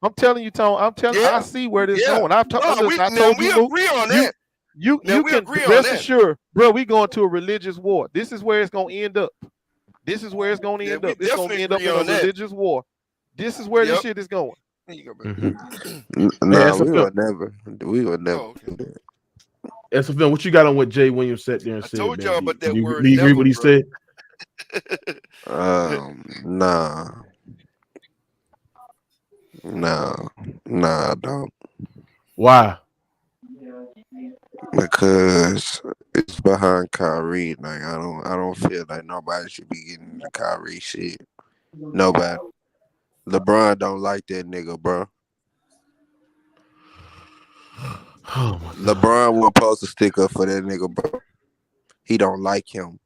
I'm telling you, Tone. I see where this going. I told you, we agree on that. You can rest assured, bro. We going to a religious war. This is where it's gonna end up. It's gonna end up in a religious war. This is where this shit is going. Nah, we would never. We would never. That's a film. What you got on what Jay Williams sat there and said? I told y'all about that word. Do you agree what he said? Nah, I don't. Why? Because it's behind Kyrie. Like I don't feel like nobody should be getting the Kyrie shit. Nobody. LeBron don't like that nigga, bro. LeBron wasn't supposed to stick up for that nigga, bro. He don't like him.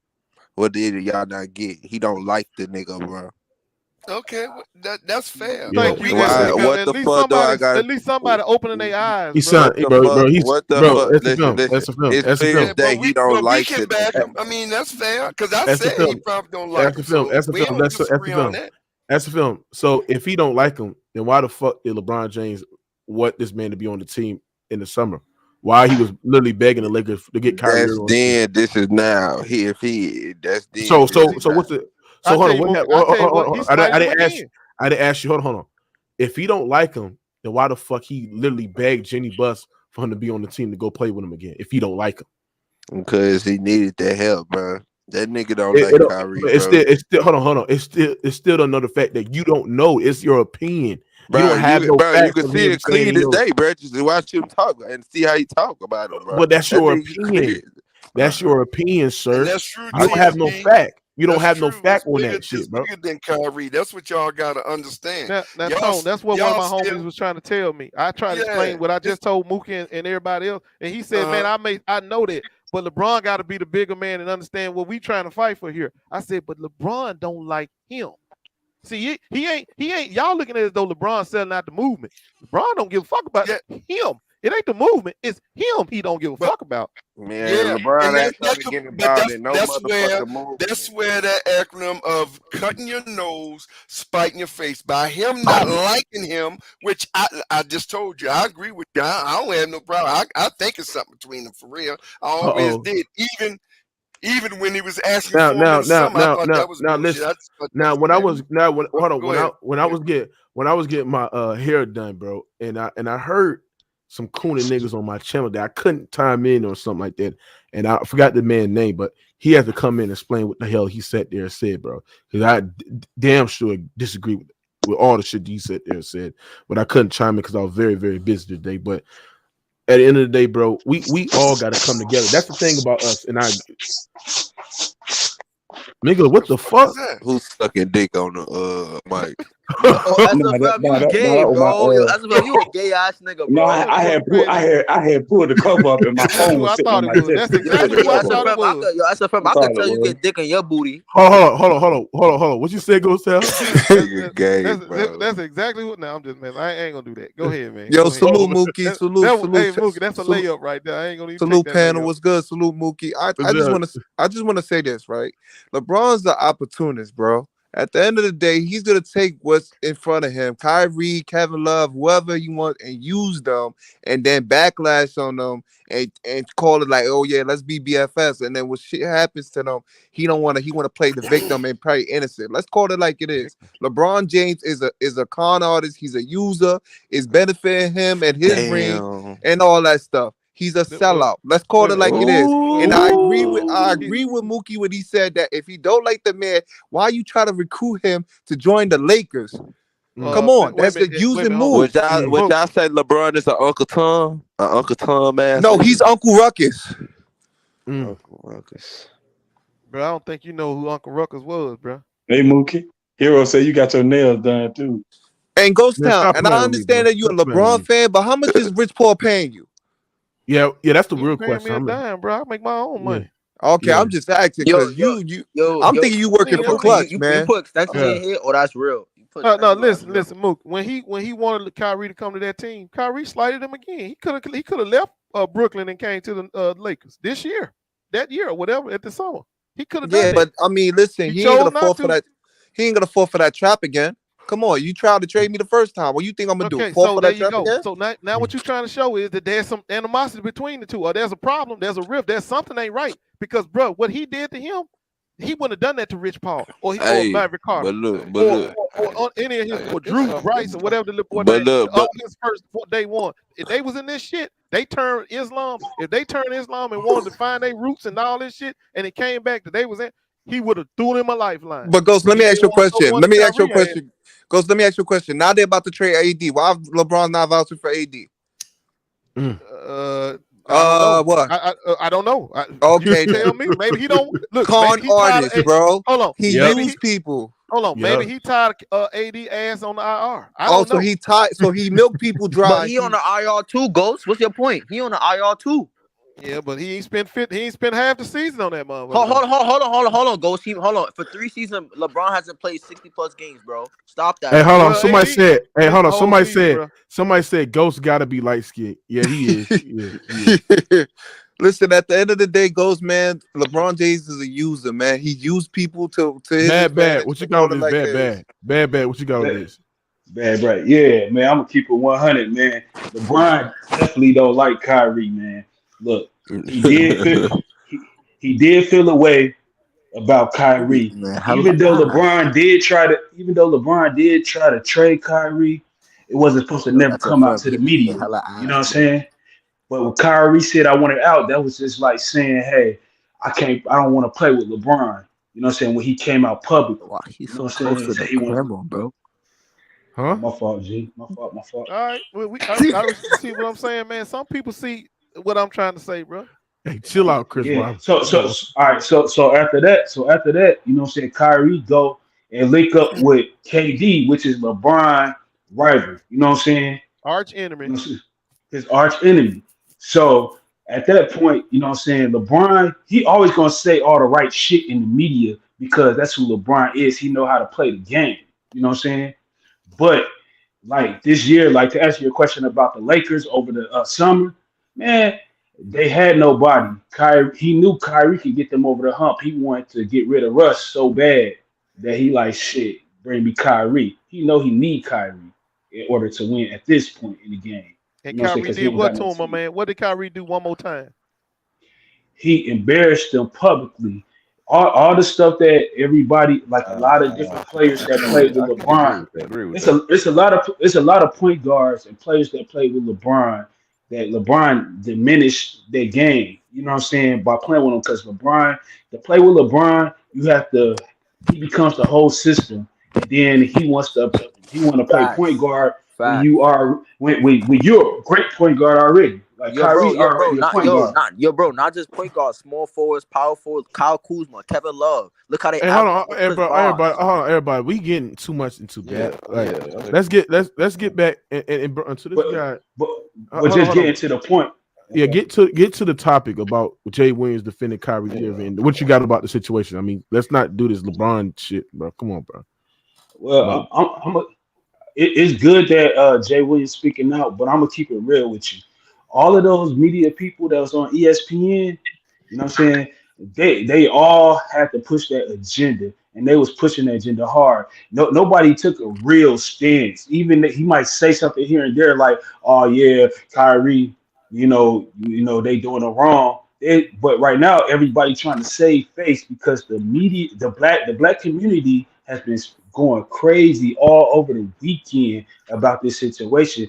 What did y'all not get? He don't like the nigga, bro. Okay, that's fair. Thank you. What the fuck do I got? At least somebody opening their eyes. He's son, bro. He's what the bro. fuck? Listen. It's clear that he don't like it. Back him. I mean, that's fair because I said he probably don't like him. That's the film. That's the film. So if he don't like him, then why the fuck did LeBron James want this man to be on the team in the summer? Why he was literally begging the Lakers to get Kyrie? That's then. This is now. That's then. So what's the? So hold on. I didn't ask you. Hold on. If he don't like him, then why the fuck he literally begged Jenny Buss for him to be on the team to go play with him again? If he don't like him, because he needed that help, bro. That nigga don't like Kyrie. It's still hold on. It's still another fact that you don't know. It's your opinion. Bro, you don't have no facts. You can see it clean as day, bro. Just watch him talk and see how he talk about it, bro. But that's your opinion. That's your opinion, sir. And that's true. You don't have no fact. You don't have no fact on that shit, bro. Bigger than Kyrie. That's what y'all gotta understand. That's what one of my homies was trying to tell me. I tried to explain what I just told Mookie and everybody else, and he said, "Man, I know that, but LeBron got to be the bigger man and understand what we trying to fight for here." I said, "But LeBron don't like him. See, he ain't. Y'all looking at it as though LeBron selling out the movement. LeBron don't give a fuck about him. It ain't the movement. It's him. He don't give a fuck about. Man, LeBron ain't trying to get involved in no motherfucking movement. That's where that acronym of cutting your nose, spiting your face by him not liking him, which I just told you. I agree with you. I don't have no problem. I think it's something between them for real. I always did. Even when he was asking for him in summer, I thought that was bullshit. When I was getting my hair done, bro, and I heard some cooning niggas on my channel that I couldn't time in or something like that, and I forgot the man's name, but he had to come in and explain what the hell he sat there and said, bro, because I damn sure disagree with all the shit he sat there and said, but I couldn't chime in because I was very, very busy today. But at the end of the day, bro, we all got to come together. That's the thing about us, and Nigga, what the fuck? Who's sucking dick on the mic? Oh, No, that, SFM, you no, gay, that was bro. my Yo, SFM, you a gay ass nigga, no, bro. I had pulled the cover up and my That's phone who was I sitting thought on it my was. chest. That's Took exactly the who I cover thought off. it was. SFM, I could tell you get dick in your booty. Hold on. What you say, Ghost Town? Nigga gay, bro. That's exactly what. Now I'm just man. I ain't gonna do that. Go ahead, man. Yo, Go ahead. salute Mookie. Salute. Hey Mookie, that's a Salute. layup right there. I ain't gonna even Salute take that panel. layup. What's good? Salute Mookie. I just want to say this, right? LeBron's the opportunist, bro. At the end of the day, he's gonna take what's in front of him, Kyrie, Kevin Love, whoever you want, and use them, and then backlash on them, and call it like, oh yeah, let's be BFS. And then when shit happens to them, he want to play the victim and play innocent. Let's call it like it is. LeBron James is a con artist. He's a user. It's benefiting him and his ring and all that stuff. He's a sellout. Let's call it like it is. And I agree with Mookie when he said that if he don't like the man, why you try to recruit him to join the Lakers? Come on, that's the using move. Would y'all say LeBron is an Uncle Tom? An Uncle Tom ass? Mm. No, he's Uncle Ruckus. Uncle Ruckus. Bro, I don't think you know who Uncle Ruckus was, bro. Hey Mookie, Hero said you got your nails done too. And Ghost Town, and I understand that you're a LeBron fan, but how much is Rich Paul paying you? Yeah, that's the He real paying question. me a dime, bro. I make my own money. Okay, Yeah. I'm just asking because I'm thinking you working for Clutch, man. You put extensions in here, or that's real. No, listen, Mook. When he wanted Kyrie to come to that team, Kyrie slighted him again. He could have left Brooklyn and came to the Lakers this year, that year, or whatever at the summer. He could have done that. But I mean, listen, he ain't gonna fall for that. He ain't gonna fall for that trap again. Come on, you tried to trade me the first time. What you think I'm gonna do? Fall So for there that you trap go. again? So now what you're trying to show is that there's some animosity between the two, or there's a problem, there's a rift, there's something ain't right. Because, bro, what he did to him, he wouldn't have done that to Rich Paul or Maverick Carter, or any of his, or Drew Bryce or whatever the little boy name. His first day one. If they was in this shit, they turned Islam. If they turned Islam and wanted to find their roots and all this shit, and it came back that they was in, he would have threw them a lifeline. But Ghost, let me ask you a question. Ghost, let me ask you a question. Now they're about to trade AD. Why LeBron not vouching for AD? What? I don't know. Okay, you tell me. Maybe he don't look. Con artist, bro. Hold on. He used people. Hold on. Maybe he tied AD ass on the IR. I don't know. So he milked people dry. But he on the IR too, Ghost. What's your point? He on the IR too. Yeah, but he ain't spent half the season on that motherfucker. Hold on, Ghost. Hold on. For 3 seasons, LeBron hasn't played 60+ games, bro. Stop that. Hey, hold on. Somebody said. Hey, hold on. Somebody said Ghost got to be light skinned. Yeah, he is. Yeah. Listen, at the end of the day, Ghost, man, LeBron James is a user, man. He used people to his bad. What you got with this? Bad. What you got with this? Bad, right? Yeah, man. I'm gonna keep it 100, man. LeBron definitely don't like Kyrie, man. Look, he did feel a way about Kyrie, even though LeBron did try to trade Kyrie. It wasn't supposed to never come out to the media. You know what I'm saying? But when Kyrie said I wanted out, that was just like saying, "Hey, I don't want to play with LeBron." You know what I'm saying? When he came out publicly, he's so close to the camera, bro. Huh? My fault, G. My fault. All right. Well, I see what I'm saying, man. Some people see what I'm trying to say, bro. Hey, chill out, Chris. Yeah. So all right. So after that, you know what I'm saying? Kyrie go and link up with KD, which is LeBron rival. You know what I'm saying? Arch enemy. You know, his arch enemy. So at that point, you know what I'm saying? LeBron, he always gonna say all the right shit in the media because that's who LeBron is. He know how to play the game. You know what I'm saying? But like this year, like to answer your question about the Lakers over the summer, man, they had nobody. He knew Kyrie could get them over the hump. He wanted to get rid of Russ so bad that he like, shit, bring me Kyrie. He know he need Kyrie in order to win at this point in the game. And you know Kyrie did what to him, my man? What did Kyrie do one more time? He embarrassed them publicly. All the stuff that everybody, like a lot of different players that played with LeBron. It's a lot of point guards and players that played with LeBron that LeBron diminished their game. You know what I'm saying? By playing with him, because LeBron, to play with LeBron, he becomes the whole system, and then he want to play point guard when you're a great point guard already. Like Yo, bro, Kyrie already a point guard. not just point guard, small forwards, power forwards, Kyle Kuzma, Kevin Love. Look how they Hey, hold on, everybody. We getting too much into that. Let's get back and to this guy. But just getting to the point. Yeah, get to the topic about Jay Williams defending Kyrie Irving. What you got about the situation? I mean, let's not do this LeBron shit, bro. Come on, bro. Well, it's good that Jay Williams speaking out, but I'm gonna keep it real with you. All of those media people that was on ESPN, you know what I'm saying? They all had to push that agenda, and they was pushing that agenda hard. Nobody took a real stance. Even that he might say something here and there, like, "Oh yeah, Kyrie, you know, they doing it wrong." But right now, everybody trying to save face because the media, the black community has been going crazy all over the weekend about this situation.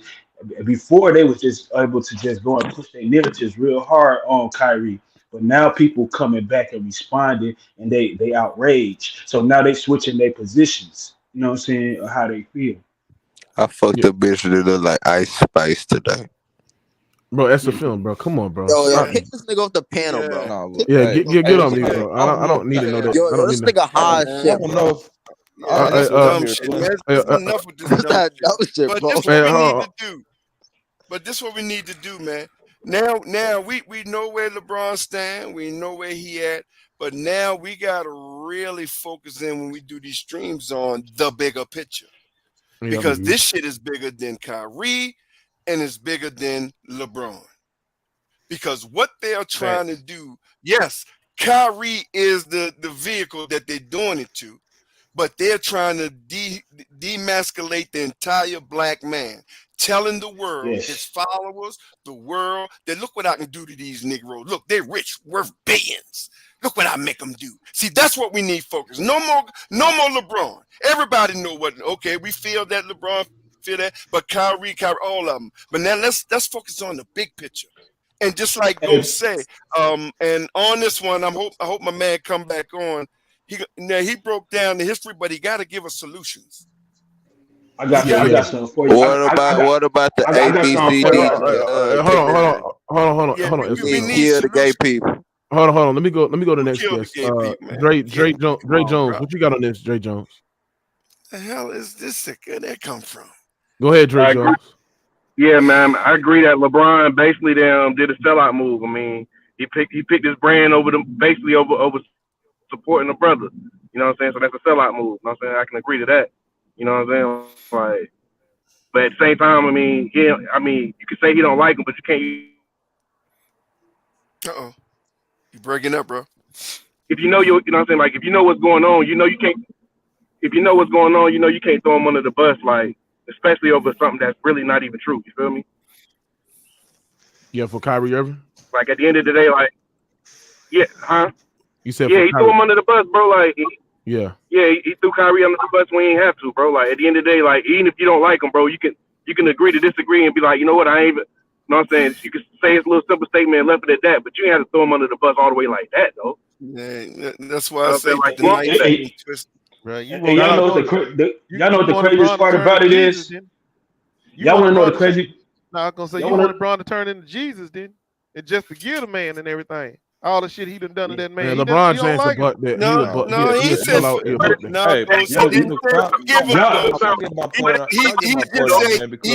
Before they was just able to just go and push their narratives real hard on Kyrie, but now people coming back and responding, and they outraged. So now they switching their positions. You know what I'm saying? Or how they feel. I fucked the bitch that look like Ice Spice today. Bro, that's the film, bro. Come on, bro. Yo, pick this nigga off the panel, bro. Get on me, bro. I don't need to know that. Yo, this nigga high as shit, bro. That's dumb shit, man. There's enough with this dumb shit. But this what we need to do. But this what we need to do, man. Now we know where LeBron stand. We know where he at. But now we gotta really focus in when we do these streams on the bigger picture, because this shit is bigger than Kyrie and it's bigger than LeBron. Because what they are trying to do, yes, Kyrie is the vehicle that they're doing it to, but they're trying to demasculate the entire black man, telling the world, his followers, the world, that look what I can do to these Negroes. Look, they're rich, worth billions. Look what I make them do. See, that's what we need focus. No more LeBron. Everybody know what. Okay, we feel that LeBron feel that, but Kyrie, all of them. But now let's focus on the big picture. And just like Ghost say, and on this one, I hope my man come back on. He broke down the history, but he got to give us solutions. I got something for you. What about the ABCD? Hold on. We kill the gay people. Hold on. Let me go to the next guest. Dre Jones. What you got on this, Dre Jones? The hell is this? Where that come from? Go ahead, Dre Jones. Yeah, man. I agree that LeBron basically did a sellout move. I mean, he picked his brand over supporting the brother. You know what I'm saying? So that's a sellout move. You know what I'm saying? I can agree to that. You know what I'm saying? Like, but at the same time, I mean, you can say he don't like him, but you can't. You breaking up, bro. If you know what I'm saying? Like, if you know what's going on, you can't. If you know what's going on, you can't throw him under the bus, like, especially over something that's really not even true. You feel me? Yeah, for Kyrie Irving. Like, at the end of the day, like, You said he threw him under the bus, bro. Like, he threw Kyrie under the bus when he ain't have to, bro. Like, at the end of the day, like, even if you don't like him, bro, you can agree to disagree and be like, you know what, I ain't even. You know what I'm saying? You can say his little simple statement and left it at that, but you ain't have to throw him under the bus all the way like that, though. Yeah, that's why I say like, Right, y'all know what the craziest part about it is? Y'all want to know the crazy? No, I was gonna say you wanted LeBron to turn into Jesus, then, and just forgive the man and everything. All the shit he done to that man. LeBron James like about that. He said he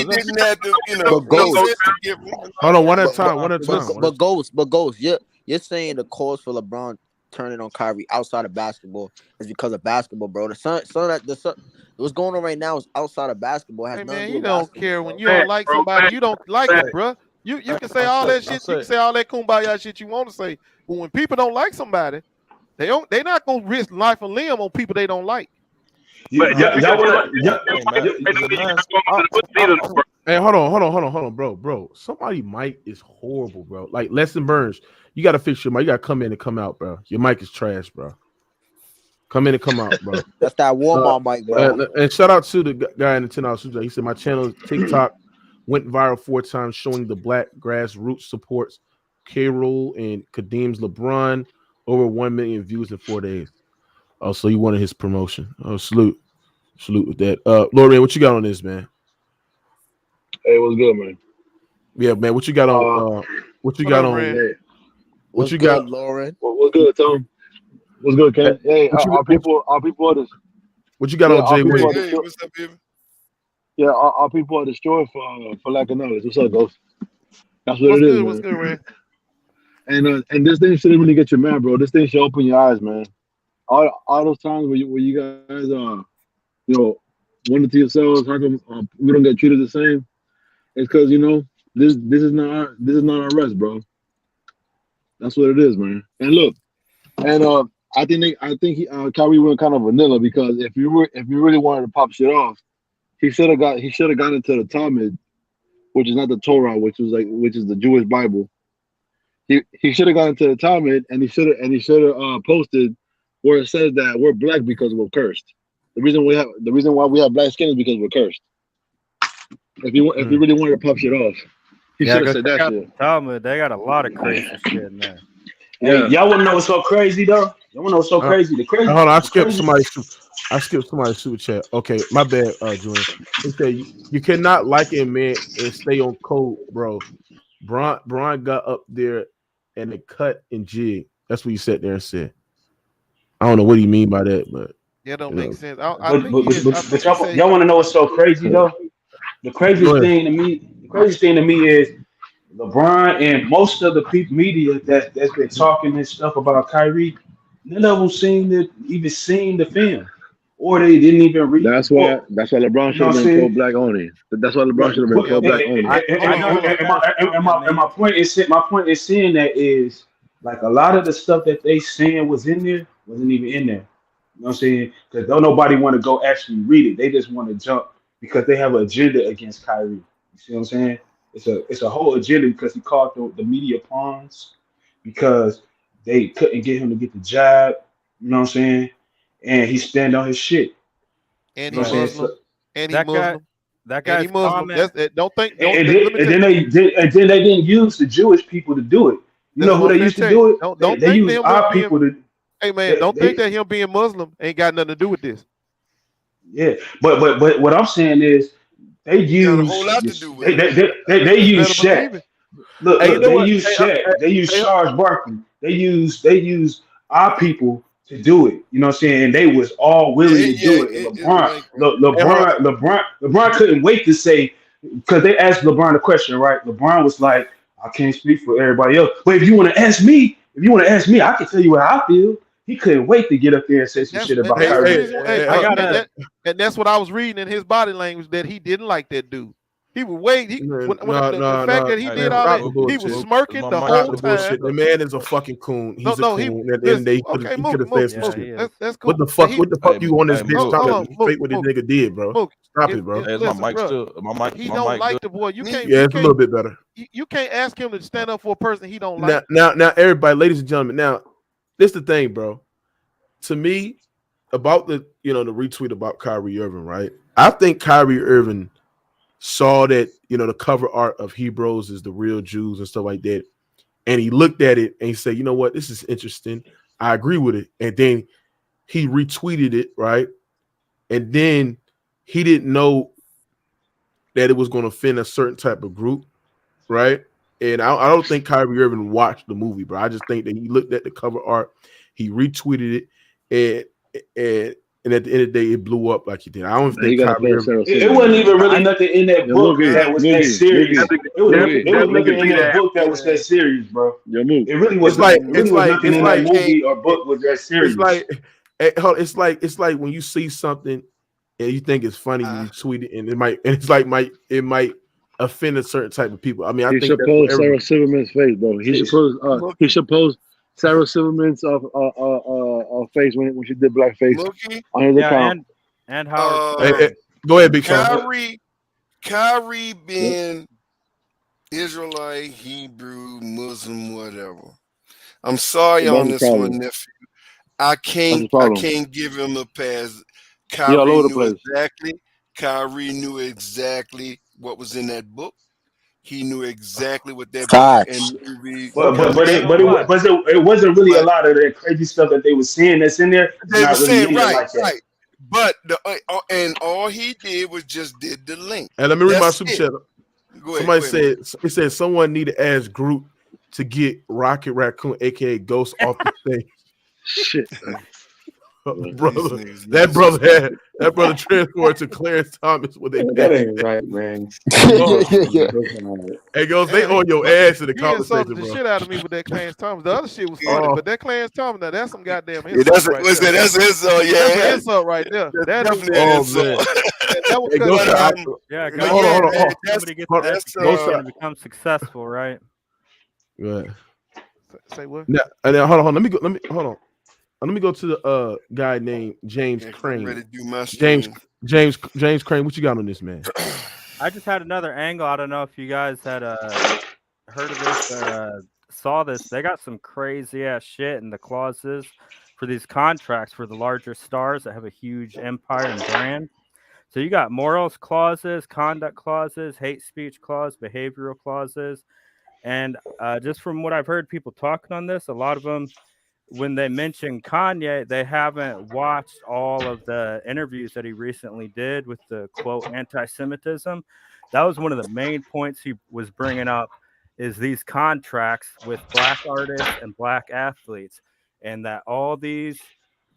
didn't have to, Hold on, one at a time. But Ghost, you're saying the cause for LeBron turning on Kyrie outside of basketball is because of basketball, bro. What's going on right now is outside of basketball. Has nothing to do with don't basketball. care when you don't like somebody. You don't like it, bro. You can say all that shit. You can say all that kumbaya shit you want to say. But when people don't like somebody, they're not gonna risk life and limb on people they don't like. Hey, hold on, bro. Somebody mic is horrible, bro. Like Lesson Burns, you gotta fix your mic. You gotta come in and come out, bro. Your mic is trash, bro. Come in and come out, bro. That's that Walmart mic, bro. And shout out to the guy in the $10 super chat. He said my channel TikTok went viral 4 times, showing the black grassroots supports K-Rool and Kadeem's LeBron. Over 1 million views in 4 days. Oh, so you wanted his promotion. Oh, salute with that. Lorian, what you got on this, man? Hey, what's good, man? Yeah, man. What you got on? What you got on? Hey, What you good, got? Lauren? what's good, Tom? What's good, Ken? Hey, What you our people are this. What you got Yeah, on, our Jay? people Williams? are destroyed. What's up, baby? Yeah, our people are destroyed for lack of knowledge. What's up, Ghost? That's what What's it is, good? man. What's good, Ray? And this thing shouldn't really get you mad, bro. This thing should open your eyes, man. All those times where you guys wonder to yourselves, how come we don't get treated the same? It's because this is not our rest, bro. That's what it is, man. And look, and I think Kyrie went kind of vanilla because if you really wanted to pop shit off, he should have got into the Talmud, which is not the Torah, which is the Jewish Bible. He should have gone into the Talmud and he should have posted where it says that we're black because we're cursed. The reason why we have black skin is because we're cursed. If you really wanted to pop shit off, he should have said that shit. Talmud, they got a lot of crazy shit in there. Hey, y'all want to know what's so crazy though? Y'all want to know what's so crazy? The crazy. Hold on, I skipped somebody's super chat. Okay, my bad, Julian. He said you cannot like a man and stay on code, bro. Bron got up there and it cut and jig. That's what you sat there and said. I don't know what do you mean by that, but yeah, don't you make know. sense. But y'all want to know what's so crazy though? The craziest thing to me is LeBron and most of the media that's been talking this stuff about Kyrie, none of them seem to even seen the film, or they didn't even read. That's why LeBron should have been pro-black only. That's why LeBron should have been pro-black only. And my point is saying that is like a lot of the stuff that they saying was in there wasn't even in there. You know what I'm saying? Because don't nobody want to go actually read it. They just want to jump because they have an agenda against Kyrie. You see what I'm saying? It's a whole agenda because he called the media pawns because they couldn't get him to get the job. You know what I'm saying? And he stand on his shit. And you know he's Muslim. And he's Muslim. That guy's Muslim. Don't think. And then they didn't use the Jewish people to do it. You know who they used to do it? They use our people to. Hey man, don't think that him being Muslim ain't got nothing to do with this. Yeah, but what I'm saying is they use they use Shaq. Look, they use Shaq. They use Charles Barkley. They use our people to do it. You know what I'm saying? And they was all willing to do it. And LeBron couldn't wait to say, because they asked LeBron a question, right? LeBron was like, I can't speak for everybody else, but if you want to ask me, I can tell you how I feel. He couldn't wait to get up there and say some shit about Kyrie. And that's what I was reading in his body language, that he didn't like that dude. He would wait. The fact that he did all that, he was smirking the whole time. The man is a fucking coon. He's a coon. At the end of the day, he could have said some shit. That's cool. What the fuck you on this bitch talking fake what this nigga did, bro? Stop it, bro. Hey, my mic still. My mic. He don't like the boy. You can't. Yeah, it's a little bit better. You can't ask him to stand up for a person he don't like. Now, everybody, ladies and gentlemen. Now, this the thing, bro. To me, about the retweet about Kyrie Irving, right? I think Kyrie Irving saw that the cover art of Hebrews is the real Jews and stuff like that, and he looked at it and he said, "You know what? This is interesting. I agree with it." And then he retweeted it, right? And then he didn't know that it was going to offend a certain type of group, right? And I don't think Kyrie Irving watched the movie, bro. I just think that he looked at the cover art, he retweeted it, and at the end of the day, it blew up like he did. I don't think Kyrie Irving. It wasn't even really nothing in that book that was that serious. It was nothing in that book that was that serious, bro. It really was nothing in that movie or book was that serious. It's like when you see something and you think it's funny, you tweet it, and it might offend a certain type of people. I mean, I think should post Sarah Silverman's face, bro. He should post Sarah Silverman's face when she did blackface on his account. And Howard. Go ahead, Big Sean. Kyrie being Israelite, Hebrew, Muslim, whatever. I'm sorry on this one, nephew. I can't give him a pass. Kyrie knew exactly what was in that book. He knew exactly what that book and movie. It wasn't really a lot of that crazy stuff that they were saying that's in there. They were saying right. But and all he did was just did the link. And let me read my super chat. Somebody said it said someone need to ask Groot to get Rocket Raccoon, aka Ghost, off the stage. Shit, brother, that brother transferred to Clarence Thomas when they That ain't right, man. Hey, Ghost, they on your ass in the You conversation, insulted the bro. shit out of me with that Clarence Thomas. The other shit was funny, but that Clarence Thomas, now that's some goddamn Yeah, insult that's right what's there. that? That's an insult. Yeah, That's an insult right there. That is definitely an insult. that was Hey, Ghost, Yeah, but hold on. somebody gets Hold an on. education and becomes successful, right? Good. Say what? Now, and then, hold on. Let me go. Let me go to the guy named James Crane. ready to do my James Crane. What you got on this, man? I just had another angle. I don't know if you guys had heard of this or saw this. They got some crazy ass shit in the clauses for these contracts for the larger stars that have a huge empire and brand. So you got morals clauses, conduct clauses, hate speech clause, behavioral clauses. And just from what I've heard people talking on this, a lot of them, when they mention Kanye, they haven't watched all of the interviews that he recently did with the quote anti-Semitism. That was one of the main points he was bringing up, is these contracts with black artists and black athletes, and that all these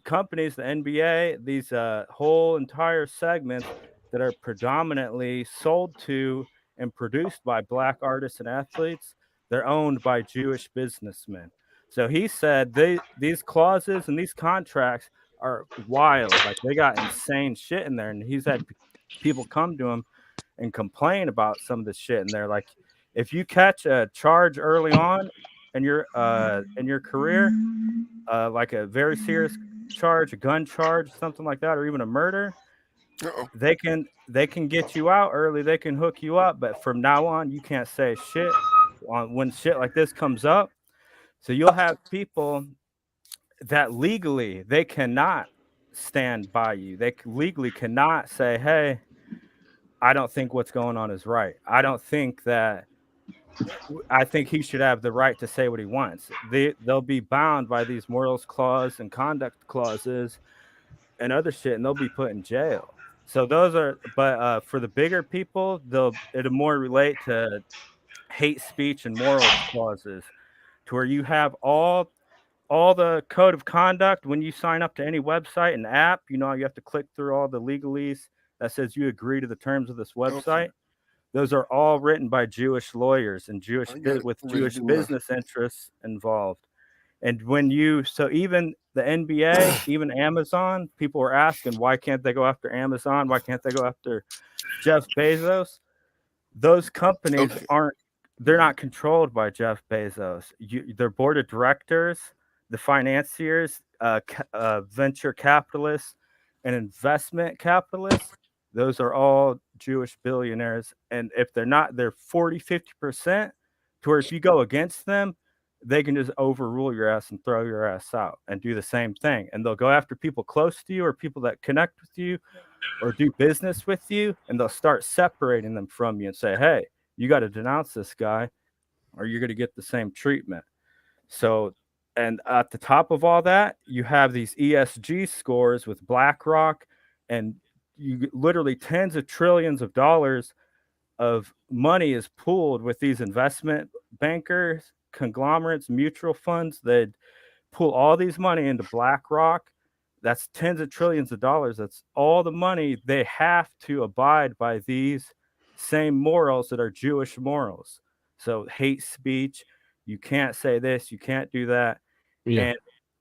companies, the NBA, these whole entire segments that are predominantly sold to and produced by black artists and athletes, they're owned by Jewish businessmen. So he said these clauses and these contracts are wild. Like, they got insane shit in there. And he's had people come to him and complain about some of the shit in there. Like, if you catch a charge early on in your career, like a very serious charge, a gun charge, something like that, or even a murder, they can get you out early. They can hook you up. But from now on, you can't say shit when shit like this comes up. So you'll have people that legally they cannot stand by you. They legally cannot say, hey, I don't think what's going on is right. I think he should have the right to say what he wants. They'll be bound by these morals clause and conduct clauses and other shit, and they'll be put in jail. So those are, but for the bigger people, it'll more relate to hate speech and moral clauses, to where you have all the code of conduct when you sign up to any website and app. You know, you have to click through all the legalese that says you agree to the terms of this website. Those are all written by Jewish lawyers and Jewish business interests involved. And even the NBA, even Amazon, people were asking, why can't they go after Amazon? Why can't they go after Jeff Bezos? Those companies they're not controlled by Jeff Bezos. Their board of directors, the financiers, venture capitalists, and investment capitalists, those are all Jewish billionaires. And if they're not, they're 40-50%, to where if you go against them, they can just overrule your ass and throw your ass out and do the same thing. And they'll go after people close to you or people that connect with you or do business with you, and they'll start separating them from you and say, hey, you got to denounce this guy or you're going to get the same treatment. So, and at the top of all that, you have these ESG scores with BlackRock, and you literally tens of trillions of dollars of money is pooled with these investment bankers, conglomerates, mutual funds that pool all these money into BlackRock. That's tens of trillions of dollars. That's all the money. They have to abide by these same morals that are Jewish morals. So hate speech, you can't say this, you can't do that. Yeah. And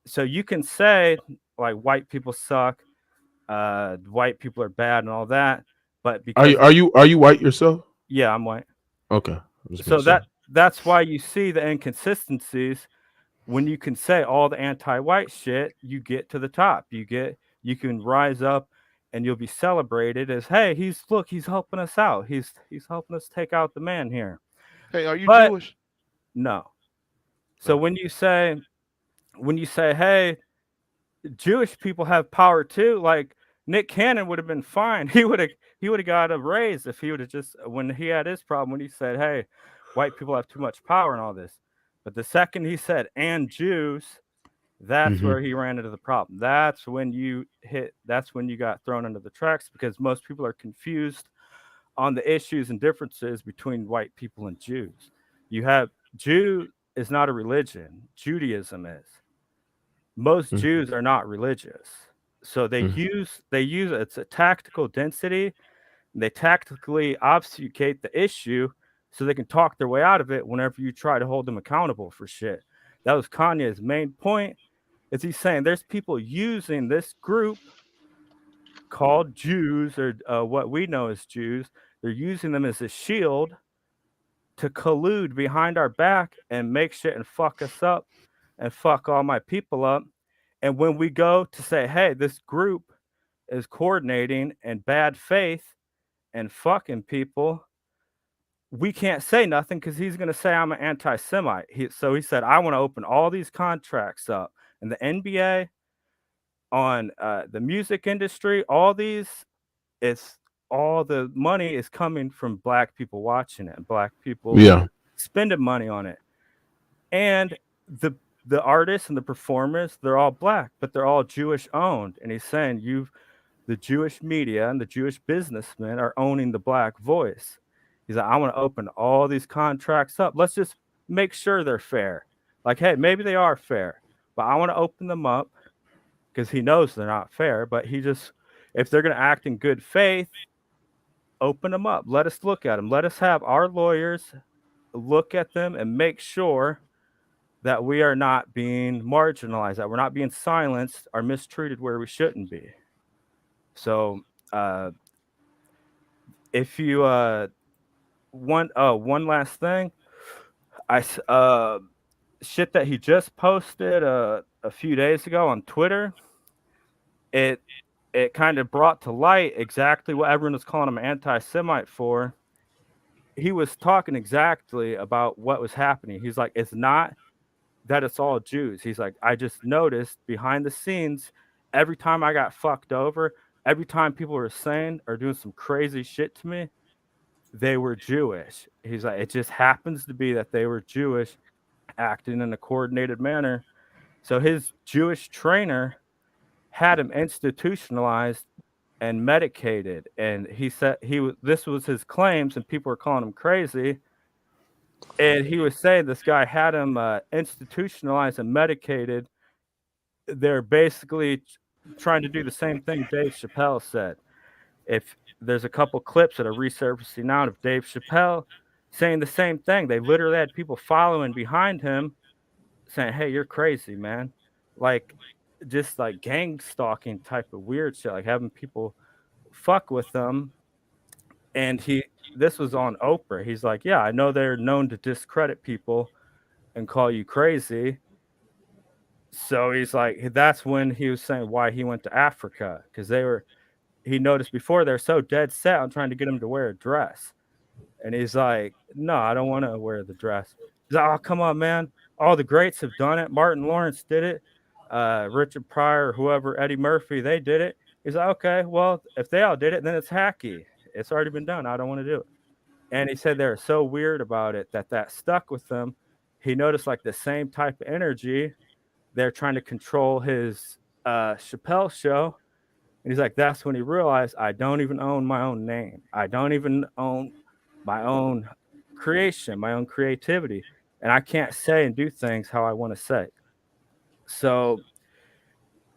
so you can say like white people suck, white people are bad and all that, but because Are you white yourself? Yeah, I'm white. Okay. So that's why you see the inconsistencies. When you can say all the anti-white shit, you get to the top. You can rise up and you'll be celebrated as, hey, he's helping us out. He's helping us take out the man here. Hey, are you Jewish? Jewish? No. So when you say, hey, Jewish people have power too, like Nick Cannon would have been fine. He would have got a raise if he would have just, when he had his problem, when he said, hey, white people have too much power and all this. But the second he said, and Jews, that's where he ran into the problem. That's when you got thrown into the tracks, because most people are confused on the issues and differences between white people and Jews. You have Jew is not a religion. Judaism is. Most Jews are not religious. So they use it's a tactical density. And they tactically obfuscate the issue so they can talk their way out of it whenever you try to hold them accountable for shit. That was Kanye's main point. Is he's saying there's people using this group called Jews, or what we know as Jews. They're using them as a shield to collude behind our back and make shit and fuck us up and fuck all my people up. And when we go to say, hey, this group is coordinating in bad faith and fucking people, we can't say nothing because he's going to say I'm an anti-Semite. So he said, I want to open all these contracts up in the NBA, on the music industry, all these, it's all the money is coming from black people watching it and black people spending money on it. And the artists and the performers, they're all black, but they're all Jewish owned. And he's saying the Jewish media and the Jewish businessmen are owning the black voice. He's like, I want to open all these contracts up. Let's just make sure they're fair. Like, hey, maybe they are fair, but I want to open them up because he knows they're not fair. But if they're going to act in good faith, open them up. Let us look at them. Let us have our lawyers look at them and make sure that we are not being marginalized, that we're not being silenced or mistreated where we shouldn't be. So if you one last thing, shit that he just posted a few days ago on Twitter, it kind of brought to light exactly what everyone was calling him anti-Semite for. He was talking exactly about what was happening. He's like, it's not that it's all Jews. He's like, I just noticed behind the scenes, every time I got fucked over, every time people were saying or doing some crazy shit to me, they were Jewish. He's like, it just happens to be that they were Jewish, acting in a coordinated manner. So his Jewish trainer had him institutionalized and medicated. And he said this was his claims, and people were calling him crazy. And he was saying this guy had him institutionalized and medicated. They're basically trying to do the same thing Dave Chappelle said. If there's a couple clips that are resurfacing now of Dave Chappelle saying the same thing. They literally had people following behind him saying, hey, you're crazy, man. Like, just like gang stalking type of weird shit, like having people fuck with them. And this was on Oprah. He's like, yeah, I know they're known to discredit people and call you crazy. So he's like, that's when he was saying why he went to Africa, because he noticed before they're so dead set on trying to get him to wear a dress. And he's like, no, I don't want to wear the dress. He's like, oh, come on, man. All the greats have done it. Martin Lawrence did it. Richard Pryor, whoever, Eddie Murphy, they did it. He's like, okay, well, if they all did it, then it's hacky. It's already been done. I don't want to do it. And he said they're so weird about it that stuck with them. He noticed like the same type of energy. They're trying to control his Chappelle show. And he's like, that's when he realized, I don't even own my own name. I don't even own my own creation, my own creativity. And I can't say and do things how I want to say. So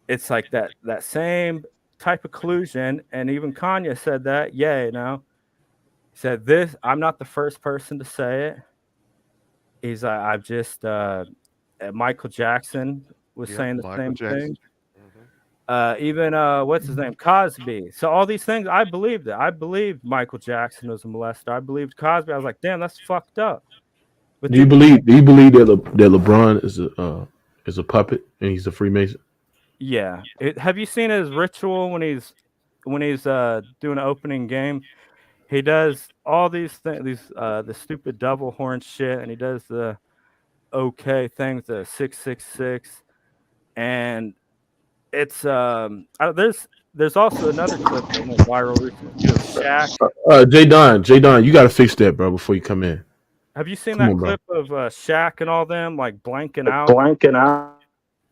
it's like that same type of collusion. And even Kanye said that. Yeah, he said this, I'm not the first person to say it. He's like, I've just Michael Jackson was saying the same thing. Even what's his name, Cosby. So all these things, I believed it. I believed Michael Jackson was a molester. I believed Cosby. I was like, damn, that's fucked up. But do you believe that LeBron is a puppet and he's a Freemason? Yeah. Have you seen his ritual when he's doing an opening game? He does all these things, the stupid double horn shit, and he does the okay thing with the 666, and it's there's also another clip that went viral recently of Shaq. J Don, you got to fix that, bro, before you come in. Have you seen that clip of Shaq and all them like blanking out,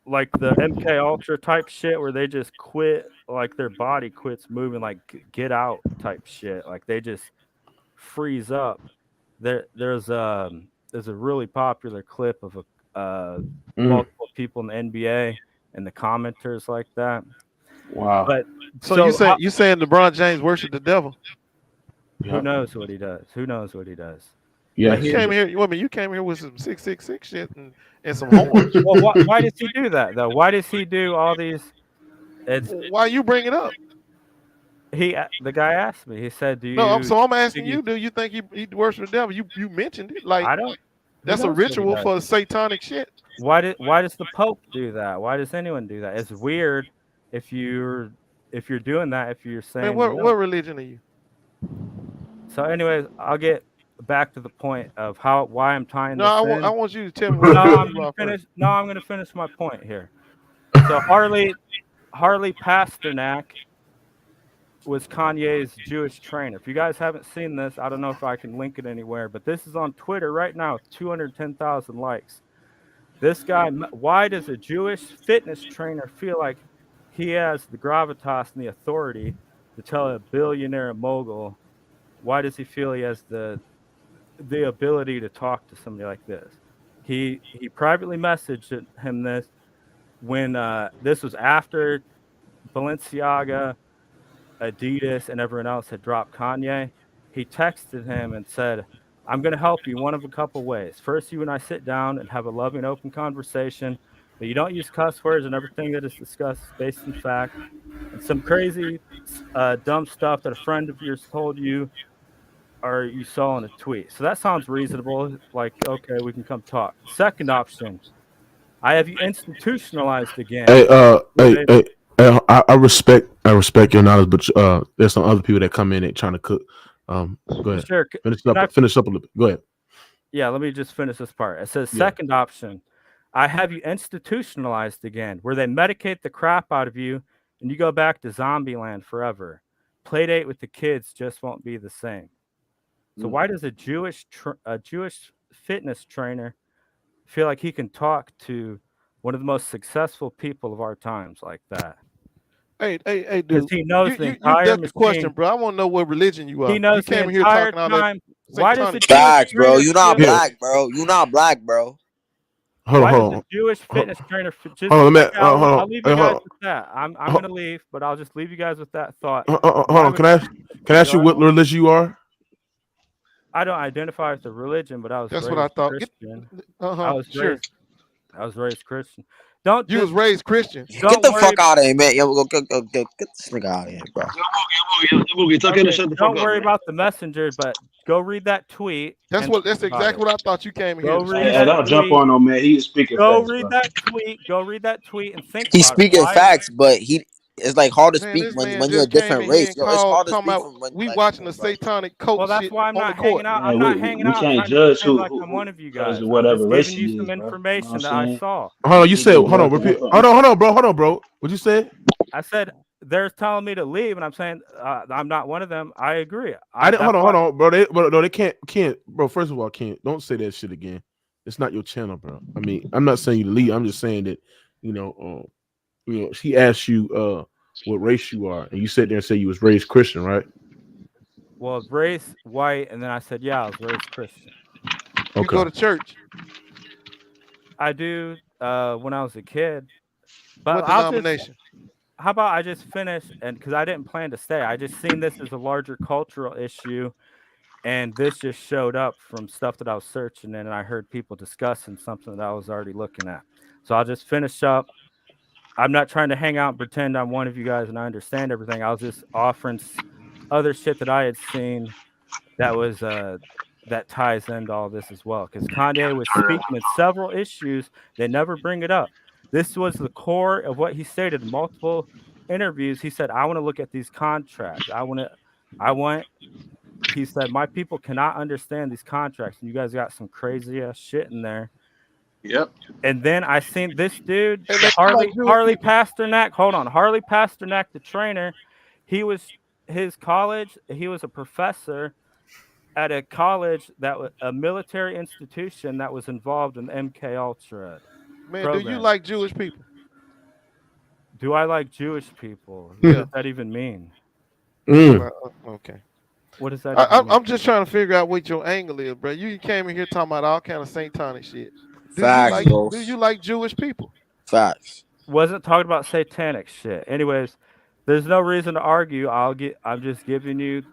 like the MK Ultra type shit where they just quit, like their body quits moving, like get out type shit, like they just freeze up. There's a really popular clip of multiple people in the NBA and the commenters like that. Wow. But So you saying LeBron James worship the devil? who knows what he does? Who knows what he does? Yeah, But you came here. You came here with some 666 shit and some horns. Well, why does he do that though? Why does he do all these? Why you bring it up? The guy asked me. He said, "Do you?" No, I'm asking do you. Do you think he worships the devil? You mentioned it like I don't. That's a ritual for the satanic shit. Why does the Pope do that? Why does anyone do that? It's weird if you're doing that. If you're saying, Man, what religion are you? So, anyways, I'll get back to the point of why I'm tying No, this in. I want you to tell me what I'm going to finish my point here. So Harley Pasternak was Kanye's Jewish trainer. If you guys haven't seen this, I don't know if I can link it anywhere, but this is on Twitter right now with 210,000 likes. This guy, why does a Jewish fitness trainer feel like he has the gravitas and the authority to tell a billionaire mogul? Why does he feel he has the ability to talk to somebody like this? He privately messaged him this when this was after Balenciaga, Adidas, and everyone else had dropped Kanye. He texted him and said, "I'm going to help you one of a couple ways. First, you and I sit down and have a loving, open conversation, but you don't use cuss words, and everything that is discussed is based in fact. And some crazy, dumb stuff that a friend of yours told you or you saw in a tweet. So that sounds reasonable. Like, okay, we can come talk. Second option, I have you institutionalized again." I respect your knowledge, but there's some other people that come in and trying to cook. Go ahead. Sure. Finish up a little bit. Go ahead. Yeah, let me just finish this part. It says, second option, I have you institutionalized again, where they medicate the crap out of you and you go back to zombie land forever. Playdate with the kids just won't be the same. So why does a Jewish fitness trainer feel like he can talk to one of the most successful people of our times like that? Hey, dude. He knows the you entire ducked the machine. question, bro. I want to know what religion you are. He knows you came the here entire talking all that time. Why does the satanic Facts, bro. trainer You not feel- black, bro. You not black, bro. Why does the Jewish fitness trainer just Hold on, I'll leave you hold guys on. with that. I'm gonna leave, but I'll just leave you guys with that thought. Hold on. Can I ask you what religion you are? I don't identify with the religion, but I was That's raised what I thought. Christian. I was raised Christian. You was raised Christian. Get the fuck out of here, man. Yo, get this nigga out of here, bro. Don't worry about the messenger, but go read that tweet. That's exactly what I thought you came here. Go to read say. that don't jump tweet. on him, man. He is speaking Go facts, read bro. that tweet. Go read that tweet and think He's about it. speaking Why? facts, but it's like hard to Man, speak this when man you're a just came different in here race. and Yo, it's hard to talking speak about when we watching the satanic cult Well, that's shit why I'm on the not court. hanging out. Man, I'm not hanging we out. can't trying to judge pretend who like I'm one of you because guys. of whatever I'm race just giving he you is, some bro. information You know that what I'm I saying? saw. Hold on, you said hold on, repeat. Hold on, bro. What'd you say? I said they're telling me to leave, and I'm saying I'm not one of them. I agree. Hold on, bro. They can't, bro. First of all, don't say that shit again. It's not your channel, bro. I mean, I'm not saying you to leave. I'm just saying that, she asked you what race you are, and you sat there and said you was raised Christian, right? Well, race white, and then I said, yeah, I was raised Christian. You go to church. I do when I was a kid. But What denomination? How about I just finish, and because I didn't plan to stay, I just seen this as a larger cultural issue, and this just showed up from stuff that I was searching, and I heard people discussing something that I was already looking at. So I'll just finish up. I'm not trying to hang out and pretend I'm one of you guys and I understand everything. I was just offering other shit that I had seen that was that ties into all this as well. Because Kanye was speaking in several issues, they never bring it up. This was the core of what he stated in multiple interviews. He said, I want to look at these contracts. He said, my people cannot understand these contracts. And you guys got some crazy ass shit in there. Yep. And then I seen this dude, Harley Pasternak. Hold on. Harley Pasternak, the trainer, he was a professor at a college that was a military institution that was involved in the MK Ultra. Man, program. do you like Jewish people? Do I like Jewish people? Yeah. What does that even mean? Okay. What does that even mean? I'm just trying to figure out what your angle is, bro. You came in here talking about all kind of satanic shit. Do Facts, you like Jewish people? Facts. Wasn't talking about satanic shit. Anyways, there's no reason to argue. I'm just giving you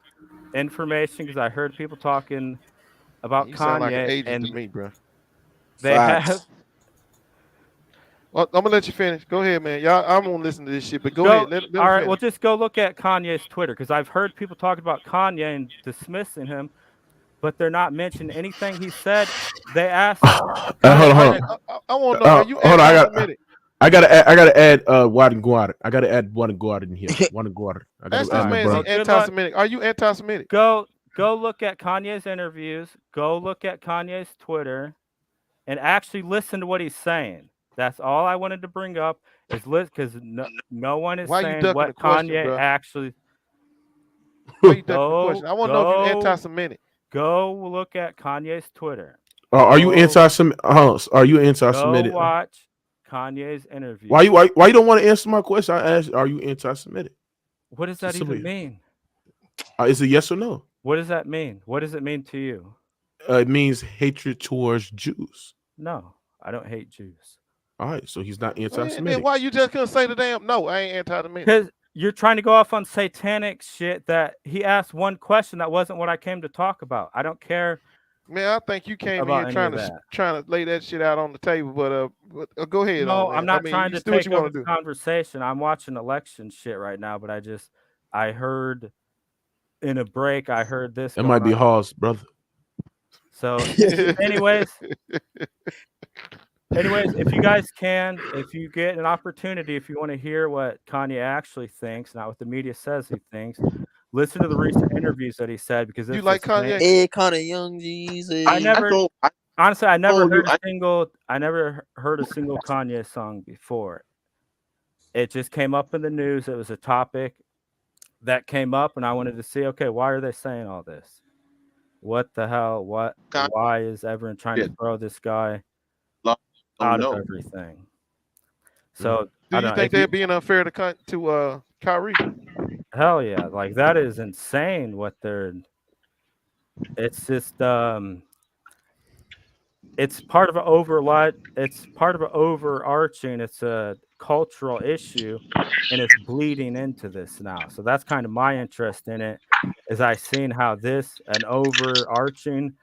information because I heard people talking about You sound like an Kanye, agent to and me, bro. they have. Well, I'm gonna let you finish. Go ahead, man. Y'all, I'm gonna listen to this shit, but go Go, ahead. Let all him right, finish. well, just go look at Kanye's Twitter because I've heard people talking about Kanye and dismissing him, but they're not mentioning anything he said. They asked. Hold on. I want to know: are you Hold on, anti-Semitic? I gotta add Waden Guard. I gotta add Waden Guard in here. Waden Guard. I gotta Ask this add my man: is brother. he anti-Semitic? Are you anti-Semitic? Go look at Kanye's interviews. Go look at Kanye's Twitter, and actually listen to what he's saying. That's all I wanted to bring up is because no one is Why you saying ducking what the question, Kanye bro? actually. Why you ducking the question? I want to know if you're anti-Semitic. Go look at Kanye's Twitter. Are you anti-Semitic? Are you Go anti-Semitic? watch Kanye's interview. Why you don't want to answer my question? I asked, are you anti-Semitic? What does that even mean? Is it yes or no? What does that mean? What does it mean to you? It means hatred towards Jews. No, I don't hate Jews. All right, so he's not Then anti-Semitic. why you just couldn't say the damn no? I ain't anti-Semitic. Because you're trying to go off on satanic shit that he asked one question that wasn't what I came to talk about. I don't care. Man, I think you came about here any of trying to lay that shit out on the table, but go ahead. No, on, I'm man. not I mean, trying you to do what take you want over to the do. conversation. I'm watching election shit right now, but I heard in a break, I heard this. That might be Hawes, brother. So, anyways, if you guys can, if you get an opportunity, if you want to hear what Kanye actually thinks, not what the media says he thinks, listen to the recent interviews that he said because you like Kanye? Hey, Kanye, Young Jesus. I never heard I- I never heard a single Kanye song before. It just came up in the news. It was a topic that came up, and I wanted to see, okay, why are they saying all this? What the hell? Why is everyone trying to throw this guy out of everything? So Do you think they're being unfair to Kyrie? Hell yeah, like that is insane. What they're, it's just it's part of an overarching. It's a cultural issue, and it's bleeding into this now. So that's kind of my interest in it. Is I seen how an overarching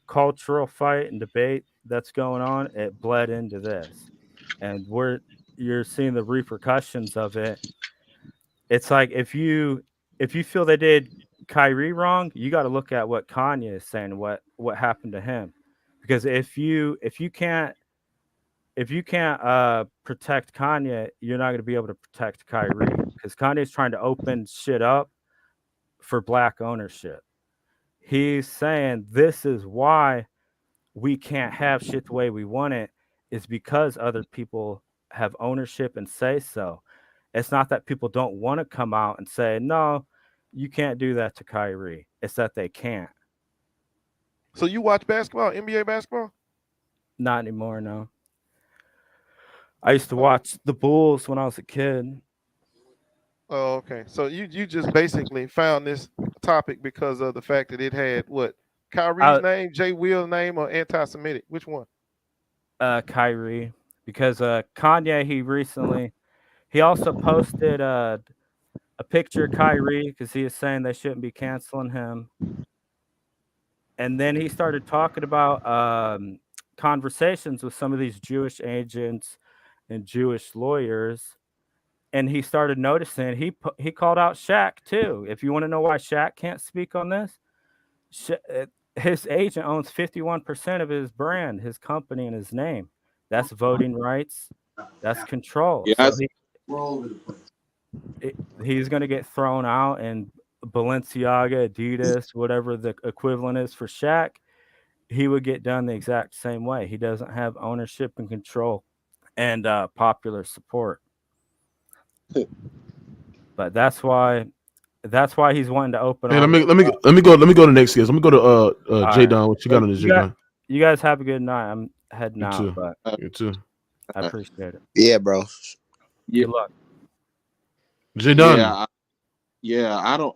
cultural fight and debate that's going on, it bled into this, and you're seeing the repercussions of it. It's like if you feel they did Kyrie wrong, you got to look at what Kanye is saying, what happened to him, because if you can't protect Kanye, you're not going to be able to protect Kyrie, because Kanye's trying to open shit up for black ownership. He's saying this is why we can't have shit the way we want it, is because other people have ownership and say so. It's not that people don't want to come out and say, no, you can't do that to Kyrie. It's that they can't. So you watch basketball, NBA basketball? Not anymore, no. I used to watch the Bulls when I was a kid. Oh, okay. So you just basically found this topic because of the fact that it had what? Kyrie's name, Jay Will's name, or anti-Semitic? Which one? Kyrie. Because Kanye, he also posted a picture of Kyrie because he is saying they shouldn't be canceling him. And then he started talking about conversations with some of these Jewish agents and Jewish lawyers. And he started noticing, he called out Shaq too. If you want to know why Shaq can't speak on this, his agent owns 51% of his brand, his company, and his name. That's voting rights. That's control. Yeah, So he's going to get thrown out, and Balenciaga, Adidas, whatever the equivalent is for Shaq, he would get done the exact same way. He doesn't have ownership and control and popular support. But that's why he's wanting to open. Hey, let me go to the next guest. Let me go to J Don. What you got on this, J Don? You guys have a good night. I'm heading out, too. but You too. I appreciate it. Yeah, bro. Good luck. J Don. I don't.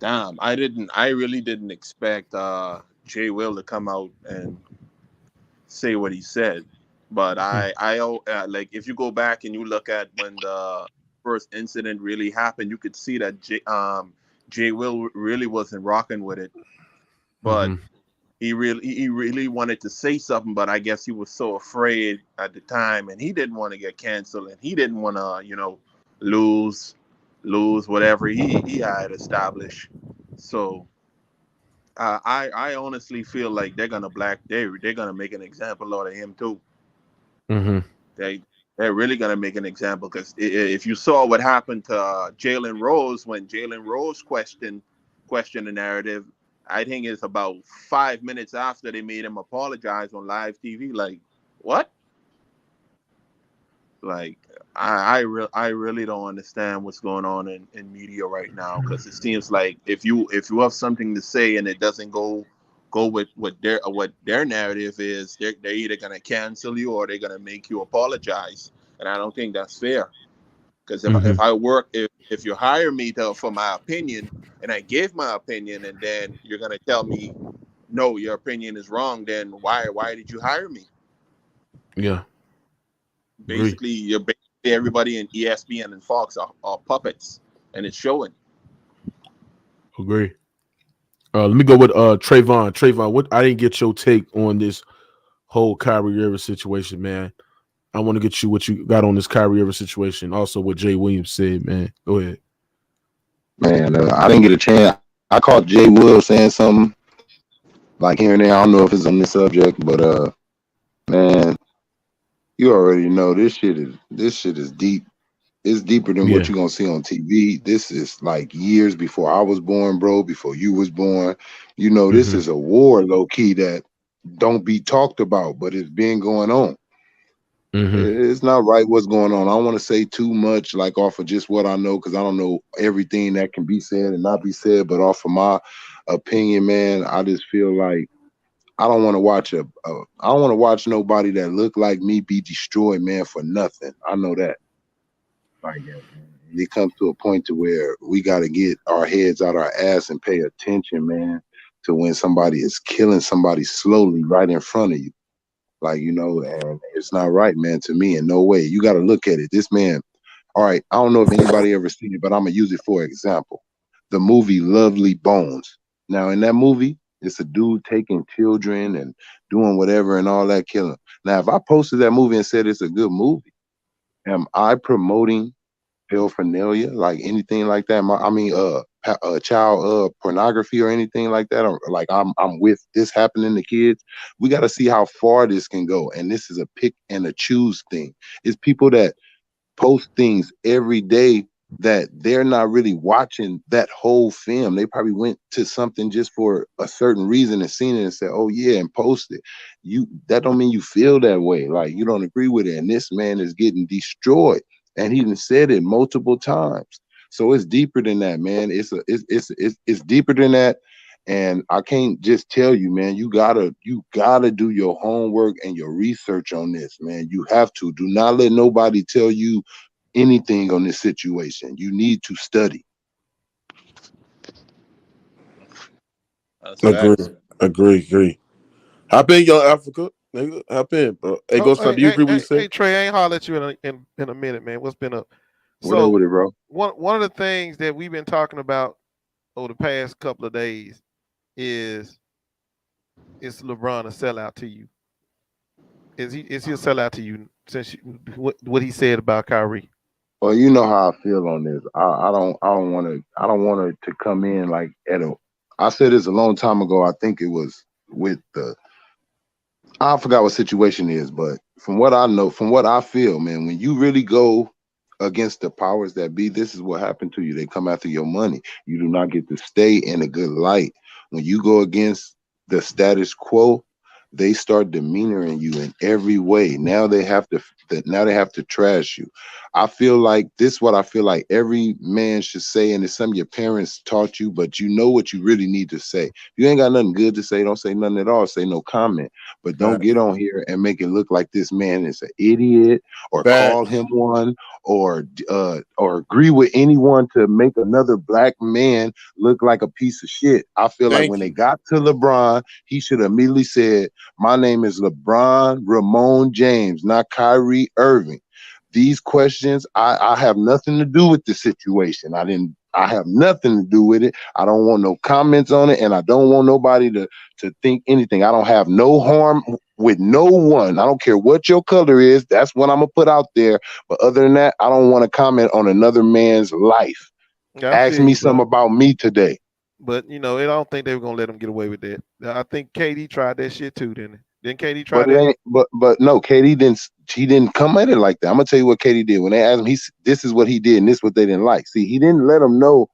Damn, I really didn't expect Jay Will to come out and say what he said. But like if you go back and you look at when the first incident really happened, you could see that Jay Will really wasn't rocking with it. But he really wanted to say something, but I guess he was so afraid at the time, and he didn't want to get canceled, and he didn't want to lose whatever he had established. So I honestly feel like they're gonna make an example out of him too. They're really gonna make an example, because if you saw what happened to Jalen Rose when Jalen Rose questioned the narrative, I think it's about 5 minutes after they made him apologize on live TV. Like, what? Like, I really don't understand what's going on in media right now, because it seems like if you have something to say and it doesn't go with what their narrative is, they're either gonna cancel you or they're gonna make you apologize, and I don't think that's fair. Because if you hire me for my opinion and I give my opinion, and then you're gonna tell me no, your opinion is wrong, then why did you hire me? Yeah. Basically, everybody in ESPN and Fox are puppets, and it's showing. Agree. Let me go with Trayvon. Trayvon, what I didn't get your take on this whole Kyrie Irving situation, man. I want to get you what you got on this Kyrie Irving situation. Also, what Jay Williams said, man. Go ahead. Man, I didn't get a chance. I caught Jay Will saying something like here and there. I don't know if it's on this subject, but man, you already know this shit is deep. It's deeper than what you're gonna see on TV. This is like years before I was born, bro, before you was born. This is a war, low key, that don't be talked about, but it's been going on. It's not right what's going on. I don't want to say too much, like off of just what I know, because I don't know everything that can be said and not be said. But off of my opinion, man, I just feel like I don't want to watch I don't want to watch nobody that look like me be destroyed, man, for nothing. I know that. Like, it comes to a point to where we got to get our heads out our ass and pay attention, man, to when somebody is killing somebody slowly right in front of you. Like, and it's not right, man, to me in no way. You got to look at it. This man, all right, I don't know if anybody ever seen it, but I'm going to use it for example. The movie Lovely Bones. Now, in that movie, it's a dude taking children and doing whatever and all that killing. Now, if I posted that movie and said it's a good movie, am I promoting paraphernalia, like anything like that? Child pornography or anything like that? Or like I'm with this happening to kids. We got to see how far this can go, and this is a pick and a choose thing. It's people that post things every day that they're not really watching that whole film. They probably went to something just for a certain reason and seen it and said, "Oh yeah," and post it. That don't mean you feel that way. Like you don't agree with it. And this man is getting destroyed, and he even said it multiple times. So it's deeper than that, man. It's deeper than that. And I can't just tell you, man, you gotta do your homework and your research on this, man. You have to. Do not let nobody tell you anything on this situation. You need to study. Agree. Hop in, Young Africa. Nigga, hop in, bro. Hey, Ghost Town, do you agree with what you said? Hey, Trey, I ain't holler at you in a minute, man. What's been up? What up with it, bro? One of the things that we've been talking about over the past couple of days is LeBron a sellout to you? Is he a sellout to you since what he said about Kyrie? Well, you know how I feel on this. I don't want to come in like I said this a long time ago. I think it was with I forgot what situation it is, but from what I know, from what I feel, man, when you really go against the powers that be, this is what happened to you. They come after your money. You do not get to stay in a good light. When you go against the status quo, they start demeanoring you in every way. Now they have to trash you. I feel like this is what I feel like every man should say, and it's something your parents taught you, but you know what you really need to say. If you ain't got nothing good to say, don't say nothing at all. Say no comment. But don't get on here and make it look like this man is an idiot or call him one or agree with anyone to make another black man look like a piece of shit. I feel like when they got to LeBron, he should have immediately said, my name is LeBron Ramon James, not Kyrie Irving. These questions, I have nothing to do with the situation. I have nothing to do with it. I don't want no comments on it, and I don't want nobody to think anything. I don't have no harm with no one. I don't care what your color is. That's what I'm gonna put out there. But other than that, I don't want to comment on another man's life. Yeah, Ask me something about me today. But I don't think they were gonna let him get away with that. I think KD tried that shit too, didn't he? Didn't KD try But it that? ain't. But no, KD didn't. He didn't come at it like that. I'm gonna tell you what KD did when they asked him. This is what he did, and this is what they didn't like. See, he didn't let them know,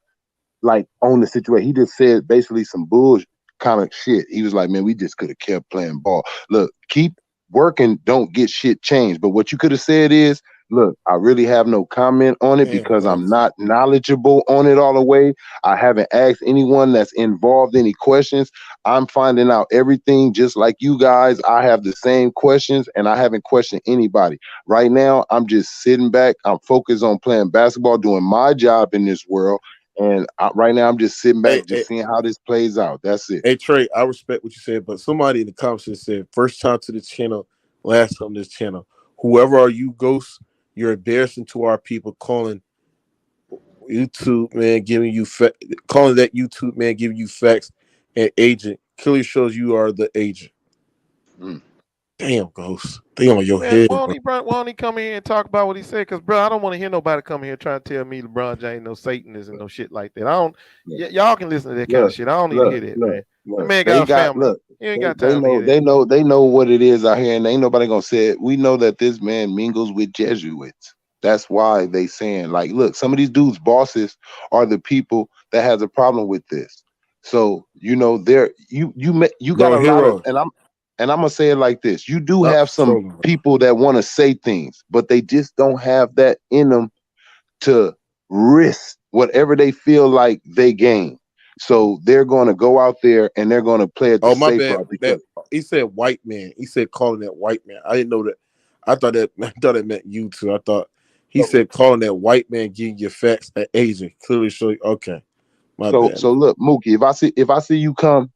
like on the situation. He just said basically some bullshit kind of shit. He was like, man, we just could have kept playing ball. Look, keep working. Don't get shit changed. But what you could have said is, look, I really have no comment on it because I'm not knowledgeable on it all the way. I haven't asked anyone that's involved any questions. I'm finding out everything just like you guys. I have the same questions and I haven't questioned anybody. Right now, I'm just sitting back. I'm focused on playing basketball, doing my job in this world. And right now, I'm just sitting back, seeing how this plays out. That's it. Hey, Trey, I respect what you said, but somebody in the comments said, first time to the channel, last time to this channel. Whoever are you, Ghost, you're embarrassing to our people calling YouTube man giving you calling that YouTube man giving you facts and agent. Clearly shows you are the agent. Damn, Ghost. They on your head, bro. Why don't he come in and talk about what he said? Because, bro, I don't want to hear nobody come here trying to tell me LeBron James no Satanist and no shit like that. I don't. Y'all can listen to that kind of shit. I don't need to hear that, man. The man got a family. He ain't got time to hear that. They know what it is out here, and ain't nobody gonna say it. We know that this man mingles with Jesuits. That's why they saying, like, look, some of these dudes' bosses are the people that has a problem with this. So you got a lot of, and I'm gonna say it like this: you do have some people that want to say things, but they just don't have that in them to risk whatever they feel like they gain. So they're going to go out there and they're going to play it the safe route. Because he said white man. He said calling that white man. I didn't know that. I thought it meant you too. I thought he said calling that white man giving you facts at agent. Clearly show you. Okay. So look, Mookie, if I see you come,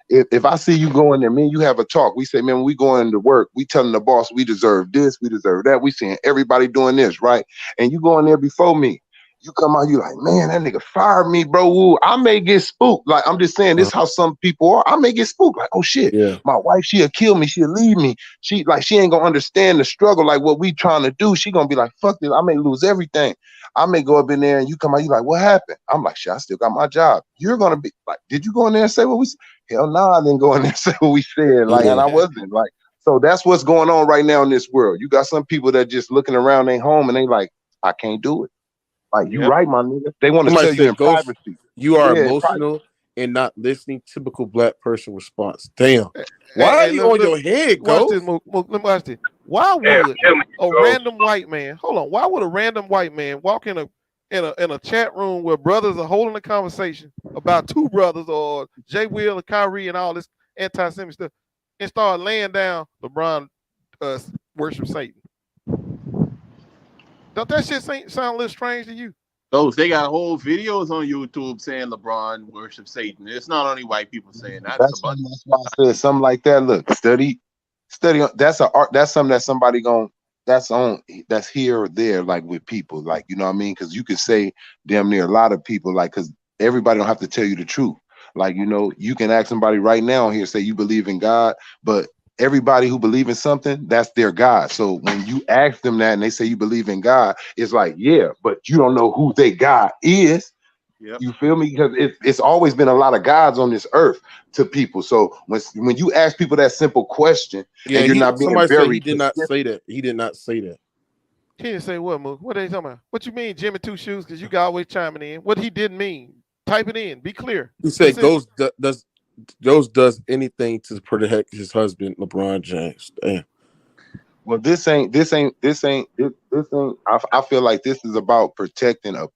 if I see you go in there, me and you have a talk. We say, man, when we going to work, we telling the boss we deserve this, we deserve that. We seeing everybody doing this, right? And you go in there before me. You come out, you like, man, that nigga fired me, bro. Woo. I may get spooked. Like, I'm just saying, this is how some people are. I may get spooked. Like, oh shit, my wife, she'll kill me. She'll leave me. She ain't gonna understand the struggle, like what we trying to do. She gonna be like, fuck this. I may lose everything. I may go up in there and you come out, you like, what happened? I'm like, shit, I still got my job. You're gonna be like, did you go in there and say what we said? Hell no, I didn't go in there and say what we said. Like, and I wasn't like, so that's what's going on right now in this world. You got some people that just looking around their home and they like, I can't do it. Like, you right, my nigga. They want to tell you in privacy. You are emotional and not listening. Typical black person response. Damn. Why are you on your head, Watch Ghost? this. Let me watch this. Why would a random white man? Hold on. Why would a random white man walk in a chat room where brothers are holding a conversation about two brothers or Jay Will and Kyrie and all this anti-Semitic stuff and start laying down LeBron worship Satan? Don't that shit sound a little strange to you? Those they got whole videos on YouTube saying LeBron worships Satan. It's not only white people saying that. That's why I said something like that. Look, study. That's a art. That's something that somebody that's here or there, like with people, like, you know what I mean? Because you could say damn near a lot of people, like, because everybody don't have to tell you the truth. Like, you know, you can ask somebody right now here, say you believe in God, but everybody who believes in something, that's their God. So when you ask them that and they say you believe in God, it's like, yeah, but you don't know who their God is. Yep. You feel me? Because it's always been a lot of gods on this earth to people. So when you ask people that simple question, and you're not being somebody very said he did not say that. He did not say that. He didn't say what, Mook? What are they talking about? What you mean, Jimmy Two Shoes? Because you got always chiming in. What he didn't mean. Type it in. Be clear. He said Ghost does anything to protect his husband, LeBron James. Damn. Well, this ain't. I feel like this is about protecting a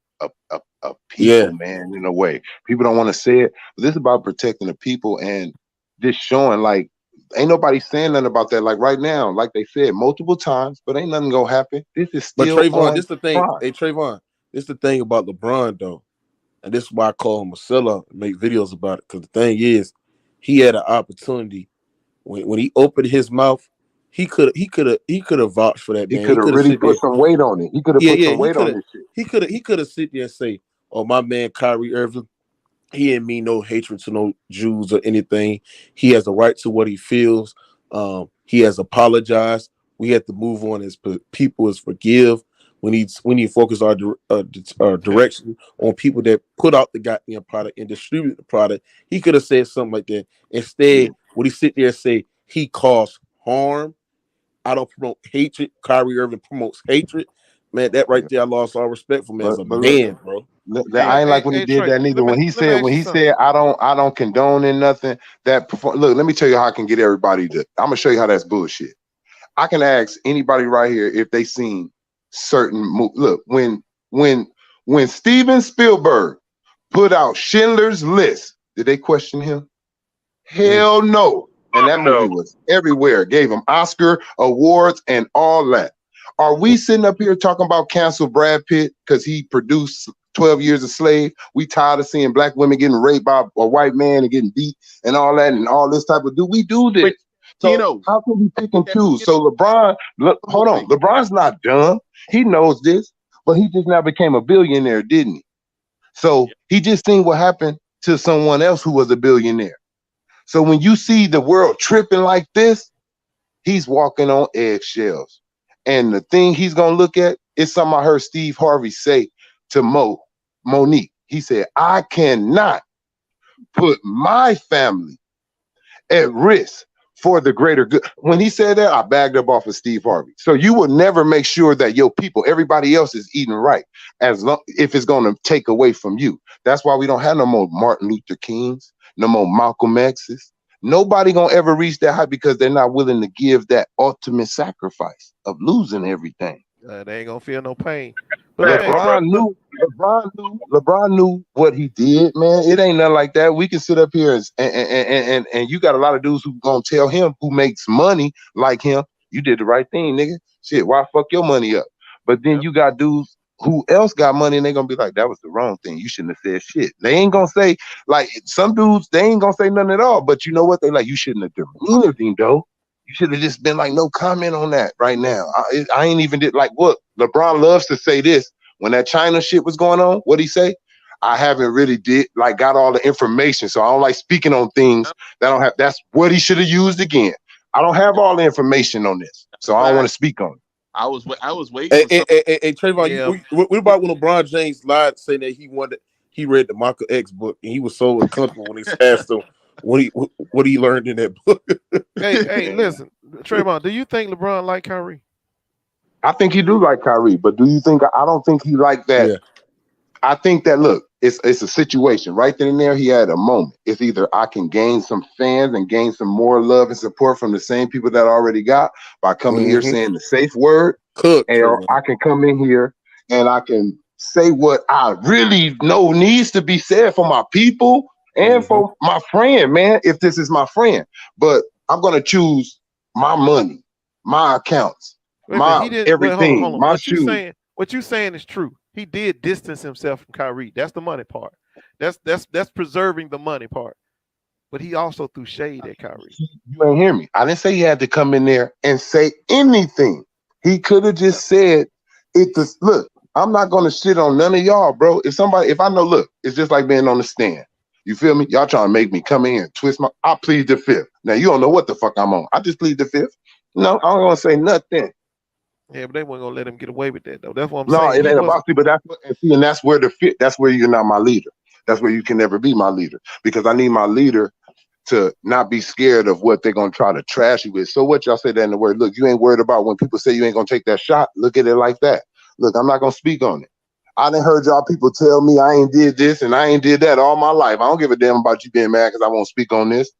people, Yeah. man. In a way, people don't want to say it, but this is about protecting the people and just showing like ain't nobody saying nothing about that. Like right now, like they said multiple times, but ain't nothing gonna happen. This is But still Trayvon, on this the thing. Prime. Hey Trayvon, this the thing about LeBron though, and this is why I call him a seller and make videos about it. Because the thing is, he had an opportunity when he opened his mouth. He could have vouched for that He man. could He have could have really sit there. put some weight on it. He could have Yeah, put yeah. some weight on this shit. He could have sit there and say, "Oh, my man, Kyrie Irving. He didn't mean no hatred to no Jews or anything. He has a right to what he feels. He has apologized. We have to move on as people as forgive. We need to focus our direction on people that put out the goddamn product and distribute the product." He could have said something like that. Instead, would he sit there and say he caused harm? I don't promote hatred. Kyrie Irving promotes hatred. Man, that right there, I lost all respect for him as a But look, man, bro. I ain't like when he did that neither. When he said I don't condone in nothing. Look, let me tell you how I can get everybody to. I'm gonna show you how that's bullshit. I can ask anybody right here if they seen certain. Look, when Steven Spielberg put out Schindler's List, did they question him? Hell no. And that movie was everywhere. Gave him Oscar awards and all that. Are we sitting up here talking about cancel Brad Pitt because he produced 12 Years a Slave? We tired of seeing black women getting raped by a white man and getting beat and all that and all this type of do we do this? So how can we pick and choose? So LeBron, look, hold on. LeBron's not dumb. He knows this, but he just now became a billionaire, didn't he? So he just seen what happened to someone else who was a billionaire. So when you see the world tripping like this, he's walking on eggshells. And the thing he's gonna look at is something I heard Steve Harvey say to Monique. He said, I cannot put my family at risk for the greater good. When he said that, I bagged up off of Steve Harvey. So you will never make sure that your people, everybody else is eating right, if it's gonna take away from you. That's why we don't have no more Martin Luther Kings, no more Malcolm X's. Nobody gonna ever reach that high because they're not willing to give that ultimate sacrifice of losing everything. They ain't gonna feel no pain. But LeBron knew what he did, man. It ain't nothing like that. We can sit up here and you got a lot of dudes who gonna tell him who makes money like him, you did the right thing, nigga. Shit, why fuck your money up? But then you got dudes who else got money and they gonna be like, that was the wrong thing. You shouldn't have said shit. They ain't gonna say, like some dudes, they ain't gonna say nothing at all. But you know what? They like, you shouldn't have done anything though. You should have just been like, no comment on that right now. I ain't even did like what LeBron loves to say this when that China shit was going on. What'd he say? I haven't really got all the information. So I don't like speaking on things that I don't have. That's what he should have used again. I don't have all the information on this. So I don't want to speak on it. I was waiting. Hey, Trayvon, what about when LeBron James lied saying that he read the Michael X book and he was so uncomfortable when he asked him what he learned in that book? hey, listen, Trayvon, do you think LeBron like Kyrie? I think he do like Kyrie, but do you think? I don't think he like that. Yeah. I think that look, it's a situation right then and there. He had a moment. It's either I can gain some fans and gain some more love and support from the same people that I already got by coming here saying the safe word, or I can come in here and I can say what I really know needs to be said for my people and for my friend, man. If this is my friend, but I'm gonna choose my money, my accounts, everything, hold on. my shoes. What you saying is true. He did distance himself from Kyrie. That's the money part. That's preserving the money part. But he also threw shade at Kyrie. You ain't hear me. I didn't say he had to come in there and say anything. He could have just said look, I'm not gonna shit on none of y'all, bro. If I know, look, it's just like being on the stand. You feel me? Y'all trying to make me come in here and twist I plead the fifth. Now you don't know what the fuck I'm on. I just plead the fifth. No, I don't want to say nothing. Yeah, but they weren't gonna let him get away with that though. That's what I'm saying. No, it ain't about you, but that's where the fit. That's where you're not my leader. That's where you can never be my leader, because I need my leader to not be scared of what they're gonna try to trash you with. So what y'all say that in the word? Look, you ain't worried about when people say you ain't gonna take that shot. Look at it like that. Look, I'm not gonna speak on it. I done heard y'all people tell me I ain't did this and I ain't did that all my life. I don't give a damn about you being mad because I won't speak on this.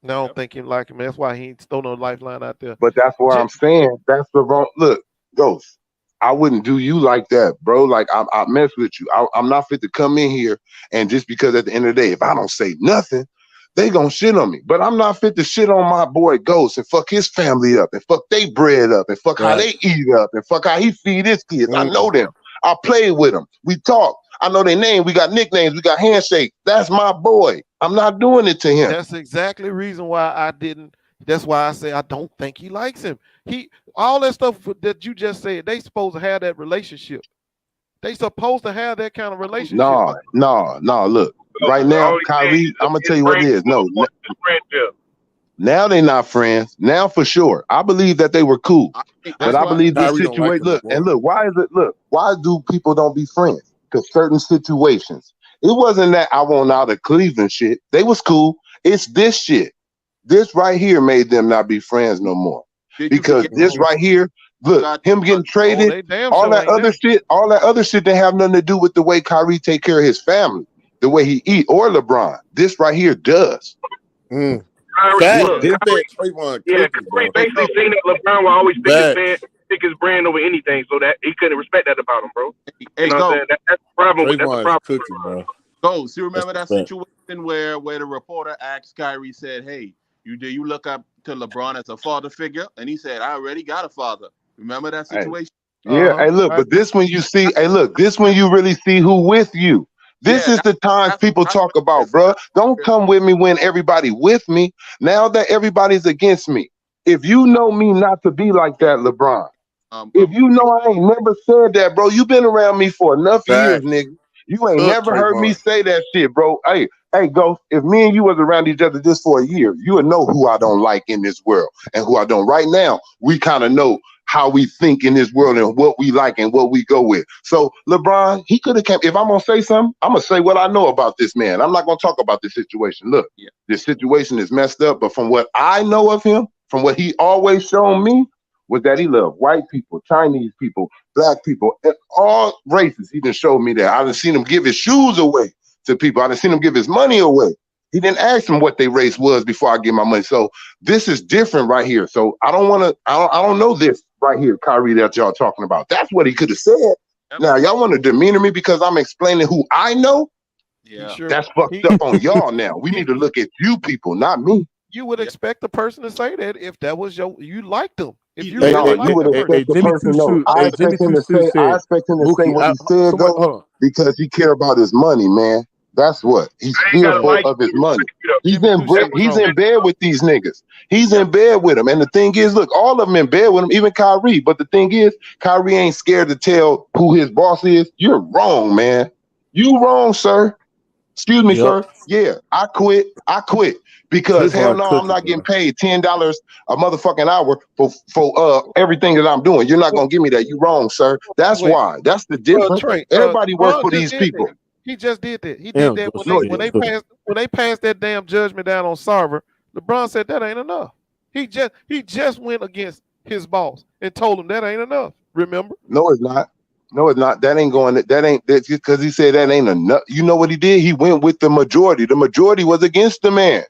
No, I don't think him like him. That's why he ain't throw no lifeline out there. But that's what I'm saying. That's the wrong look, Ghost. I wouldn't do you like that, bro. Like I mess with you. I'm not fit to come in here and just because at the end of the day, if I don't say nothing, they gonna shit on me. But I'm not fit to shit on my boy Ghost and fuck his family up and fuck they bread up and fuck how they eat up and fuck how he feed his kids. I know them. I played with them. We talk. I know their name. We got nicknames. We got handshakes. That's my boy. I'm not doing it to him. That's exactly the reason why I didn't. That's why I say I don't think he likes him. All that stuff that you just said, they supposed to have that relationship. They supposed to have that kind of relationship. No. Look, right now, Kyrie, I'm gonna tell you what it is. No, now they're not friends. Now for sure, I believe that they were cool, but I believe this situation. Look, why is it? Look, why do people don't be friends? Because certain situations. It wasn't that I want out of Cleveland shit. They was cool. It's this shit. This right here made them not be friends no more. Because this right here, look, him getting traded, all that other shit didn't have nothing to do with the way Kyrie take care of his family, the way he eat, or LeBron. This right here does. Kyrie basically saying that LeBron will always pick his brand over anything, so that he couldn't respect that about him, bro. Hey, you know what I'm saying? That's the problem. That's the problem. Bro. Ghost, you remember that situation where the reporter asked Kyrie, said, "Hey, do you look up to LeBron as a father figure?" And he said, "I already got a father." Remember that situation? Yeah. Hey, look, but this when you see, this when you really see who with you. This is the times people talk about, bro. Don't come with me when everybody with me. Now that everybody's against me. If you know me not to be like that, LeBron. If you know I ain't never said that, bro, you been around me for enough years, nigga. You ain't never heard me say that shit, bro. Hey, Ghost, if me and you was around each other just for a year, you would know who I don't like in this world and who I don't. Right now, we kind of know how we think in this world and what we like and what we go with. So LeBron, he could have came. If I'm gonna say something, I'm gonna say what I know about this man. I'm not gonna talk about this situation. Look, this situation is messed up, but from what I know of him, from what he always shown me, was that he loved white people, Chinese people, black people, and all races. He done showed me that. I done seen him give his shoes away to people. I done seen him give his money away. He didn't ask him what their race was before I give my money. So this is different right here. So I don't know this right here, Kyrie, that y'all talking about. That's what he could have said. Now y'all want to demeanor me because I'm explaining who I know? Yeah. That's fucked up on y'all now. We need to look at you people, not me. You would expect the person to say that if that was you liked them. If you you would expect the person to. I expect him to say what he said, though, because he care about his money, man. That's what he's fearful of his money. He's in bed with these niggas. He's in bed with them, and the thing is, look, all of them in bed with him, even Kyrie. But the thing is, Kyrie ain't scared to tell who his boss is. You're wrong, man. You wrong, sir. Excuse me, sir. Yeah, I quit. Because hell no, I'm not getting paid $10 a motherfucking hour for everything that I'm doing. You're not gonna give me that. You wrong, sir. That's why. That's the difference. Everybody works for these people. He just did that. He did that when they passed that damn judgment down on Sarver. LeBron said that ain't enough. He just went against his boss and told him that ain't enough. Remember? No, it's not. No, it's not. That ain't going. That ain't because he said that ain't enough. You know what he did? He went with the majority. The majority was against the man.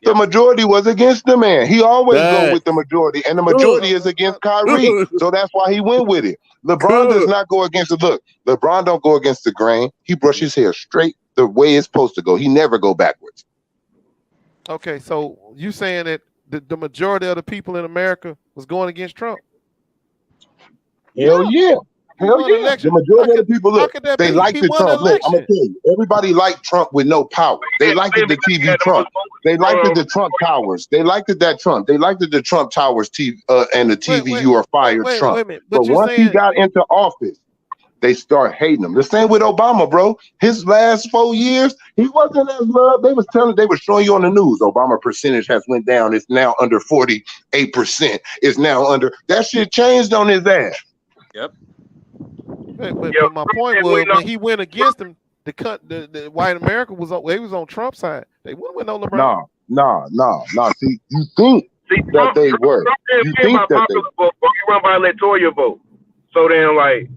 The majority was against the man. He always go with the majority, and the majority is against Kyrie. So that's why he went with it. LeBron does not go against the look. LeBron don't go against the grain. He brushes his hair straight the way it's supposed to go. He never go backwards. Okay, so you saying that the majority of the people in America was going against Trump? Hell yeah. Hell yeah. The majority of the people, look, they like the Trump. Look, I'm going to tell you, everybody liked Trump with no power. They liked the TV Trump. They liked the Trump towers. They liked that Trump. They liked the Trump towers and the TV you are fired Trump. But once he got into office, they start hating him. The same with Obama, bro. His last 4 years, he wasn't as loved. They were showing you on the news. Obama percentage has went down. It's now under 48%. It's now under. That shit changed on his ass. Yep. But my point was when he went against him, the white America was on Trump's side. They wouldn't win no LeBron. No. See, you think that they were. You think that they vote, you run by electoral vote. So then, like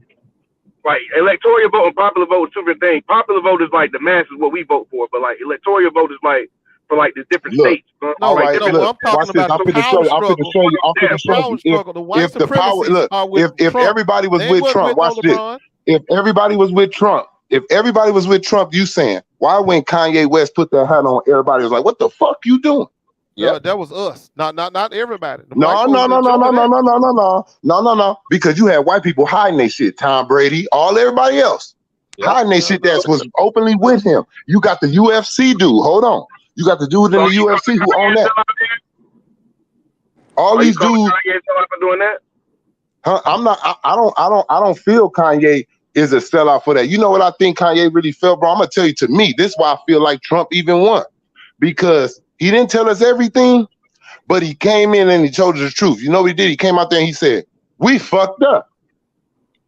electoral vote and popular vote is two different things. Popular vote is like the masses, what we vote for, but like electoral vote is like for like the different Look, states. all Like right, different, look, watch this. I'm finna show you. I'm finna show you. I'm finna show you. If the power, look, if everybody was with Trump, watch this. If everybody was with Trump, you saying, why when Kanye West put that hat on, everybody was like, what the fuck you doing? Yeah, that was us. Not everybody. The No, white no, folks no, no, no, enjoyed no, that. no, because you had white people hiding their shit. Tom Brady, everybody else hiding their shit that was openly with him. You got the UFC dude. Hold on, you got the dude in the UFC who own that. All these dudes. for doing that? Huh, I'm not. I don't feel Kanye is a sellout for that. You know what I think Kanye really felt, bro? I'm gonna tell you. To me, this is why I feel like Trump even won, because he didn't tell us everything. But he came in and he told us the truth. You know what he did? He came out there and he said, we fucked up.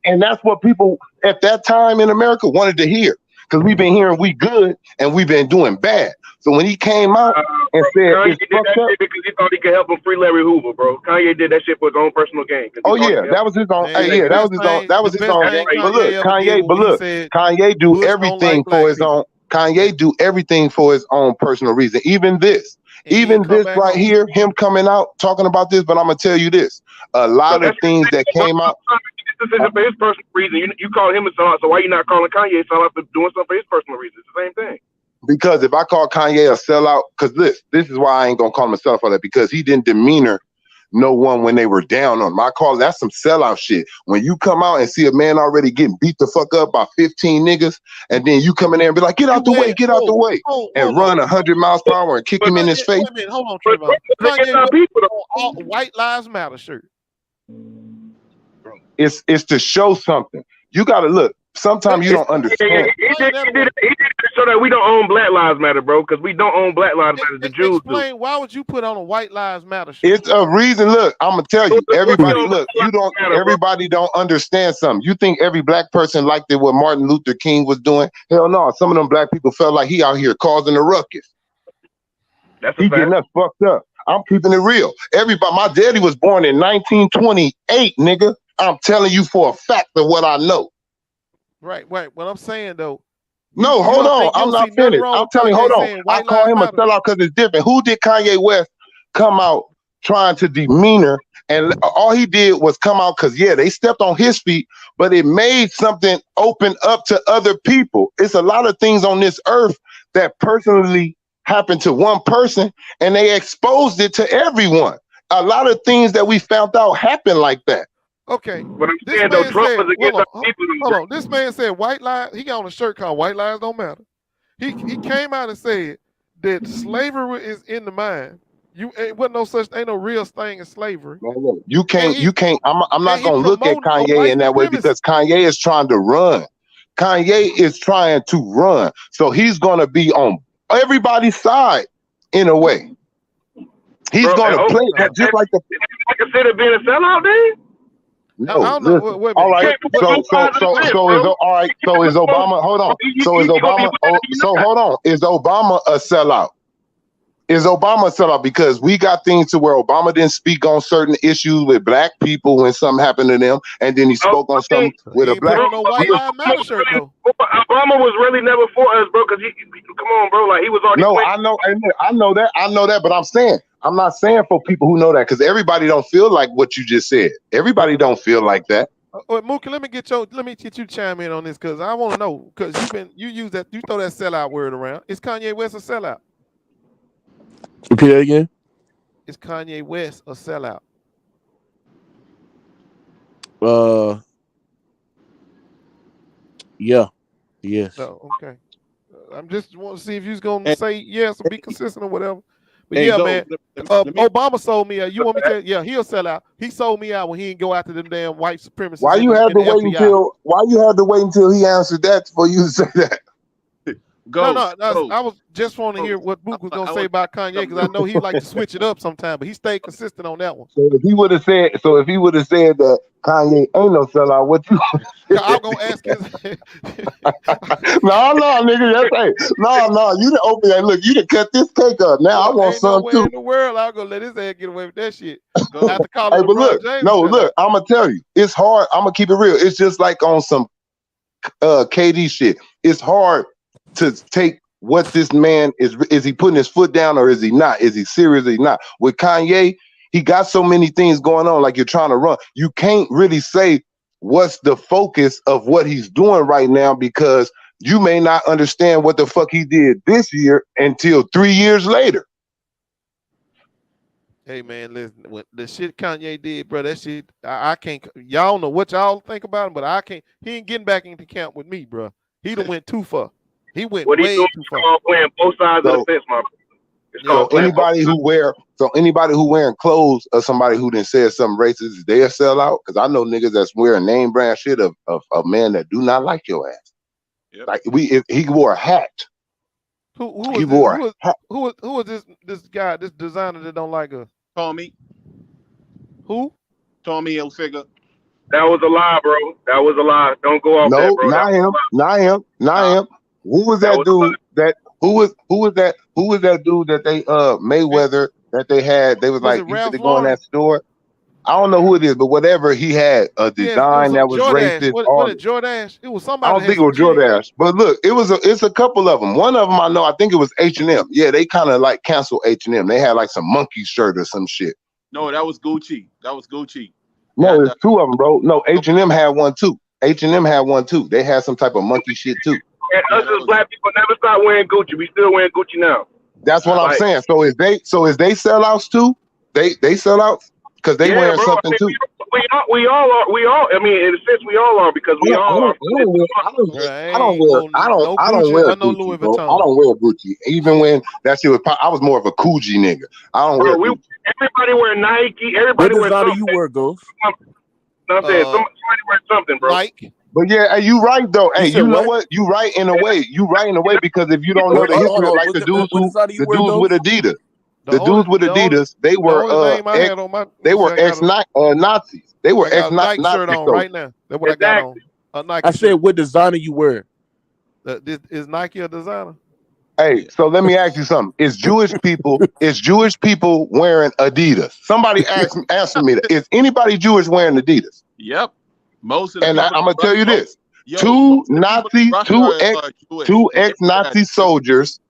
And that's what people at that time in America wanted to hear. Because we've been hearing we good and we've been doing bad. So when he came out and said, Kanye it's did fucked that up. shit because he thought he could help him free Larry Hoover, bro. Kanye did that shit for his own personal gain. Oh yeah, that was his own. Hey, yeah, that was his own. That was his own. But look, Kanye do everything for his own. Kanye do everything for his own personal reason. Even this right here, him coming out talking about this. But I'm gonna tell you this: a lot of things that came out. This isn't for his personal reason. You call him a sellout, so why you not calling Kanye a sellout for doing something for his personal reasons? It's the same thing. Because if I call Kanye a sellout, because this is why I ain't gonna call him a sellout for that, because he didn't demeanor no one when they were down on him. I call that's some sellout shit. When you come out and see a man already getting beat the fuck up by 15 niggas, and then you come in there and be like, get out the way, and run 100 miles per hour and kick him in his face. Wait a minute, hold on, Trayvon. Kanye wore a White Lives Matter shirt. It's to show something. You gotta look. Sometimes you don't understand. He did it so that we don't own Black Lives Matter, bro, because we don't own Black Lives Matter. The Jews do. Explain, why would you put on a White Lives Matter shirt? It's a reason. Look, I'm gonna tell you. Everybody, look. Everybody don't understand something. You think every black person liked it what Martin Luther King was doing? Hell no. Some of them black people felt like he out here causing a ruckus. He getting us fucked up. I'm keeping it real. Everybody. My daddy was born in 1928, nigga. I'm telling you for a fact of what I know. Right. What I'm saying though. No, hold on. I'm not finished. I'm telling you, hold on. I call him a sellout because it's different. Who did Kanye West come out trying to demeanor? And all he did was come out because, yeah, they stepped on his feet, but it made something open up to other people. It's a lot of things on this earth that personally happened to one person, and they exposed it to everyone. A lot of things that we found out happened like that. Okay. But I'm saying though, Trump was against people. Hold on. This man said white lies. He got on a shirt called White Lives Don't Matter. He came out and said that slavery is in the mind. Ain't no real thing as slavery. You can't. I'm not gonna look at Kanye in that way because Kanye is trying to run. Kanye is trying to run. So he's gonna be on everybody's side in a way. He's gonna play that just like the. I consider being a sellout, then. No, all right. So is Obama? Hold on. So is Obama? Hold on. Is Obama a sellout? Is Obama a sellout? Because we got things to where Obama didn't speak on certain issues with black people when something happened to them, and then he spoke on something with a black. Obama was really never for us, bro. Because come on, bro. Like he was already. No, I know that, but I'm not saying for people who know that because everybody don't feel like what you just said. Everybody don't feel like that. Mookie, let me get you to chime in on this because I want to know because you throw that sellout word around. Is Kanye West a sellout? Repeat that again. Is Kanye West a sellout? Yeah. Yes. Oh, okay. I'm just want to see if you're gonna say yes or be consistent or whatever. But yeah, man. Obama sold me out. You want me to? Yeah, he'll sell out. He sold me out when he didn't go after them damn white supremacists. Why you had to wait until he answered that for you to say that? I was just want to hear what Book was gonna say about Kanye because I know he like to switch it up sometimes, but he stayed consistent on that one. So if he would have said that Kanye ain't no sellout, what you? I'm gonna ask him. No, nigga, no. You didn't open that. Look, you didn't cut this cake up. Now I want some too. In the world, I'm gonna let his ass get away with that shit. Gonna have to call him LeBron James. Look, I'm gonna tell you, it's hard. I'm gonna keep it real. It's just like on some KD shit. It's hard to take what this man is he putting his foot down or is he not? Is he serious or is he not? With Kanye, he got so many things going on, like you're trying to run. You can't really say what's the focus of what he's doing right now because you may not understand what the fuck he did this year until 3 years later. Hey man, listen, when the shit Kanye did, bro, that shit, I can't. Y'all know what y'all think about him, but I can't. He ain't getting back into camp with me, bro. He done went too far. He went What way he doing? too far. Called playing both sides of the fence, my. So anybody who wearing clothes of somebody who done said something racist, they a sellout. Because I know niggas that's wearing name brand shit of men that do not like your ass. Yep. Like he wore a hat. Who was this guy, this designer that don't like us? Tommy. Who? Tommy Hilfiger. That was a lie, bro. That was a lie. Don't go off that, bro. Not him. Who was that dude? Who was that dude that they Mayweather that they had? They was like, you fit to go in that store. I don't know who it is, but whatever he had a design that was racist. Was it Jordache? It was somebody. I don't think it was Jordache, but look, it's a couple of them. One of them I know. I think it was H&M. Yeah, they kind of like canceled H&M. They had like some monkey shirt or some shit. No, that was Gucci. No, there's two of them, bro. No, H&M had one too. They had some type of monkey shit too. And us as black people never stop wearing Gucci. We still wearing Gucci now. That's what I'm saying. So is they sellouts too? They sellouts because they wearing something too. We all are. I mean, in a sense, we all are because we all are. I don't wear Gucci, bro. I don't wear Gucci. Even when that shit was, I was more of a Coogee nigga. I don't wear Gucci. Everybody wear Nike. Everybody wear something. You wear, Ghost? I'm saying somebody wear something, bro. Nike. But yeah, you right though. Hey, you know what? You right in a way. Because if you don't know the history, like the dudes with Adidas. The dudes with Adidas, they were ex-Nazis. They were ex-Nazi shirt on right now. That's what I got on. I said, what designer you wear? Is Nike a designer? Hey, so let me ask you something. Is Jewish people wearing Adidas? Somebody answer me that. Is anybody Jewish wearing Adidas? Yep. Most of them. And I'm gonna tell you this: two ex-Nazi soldiers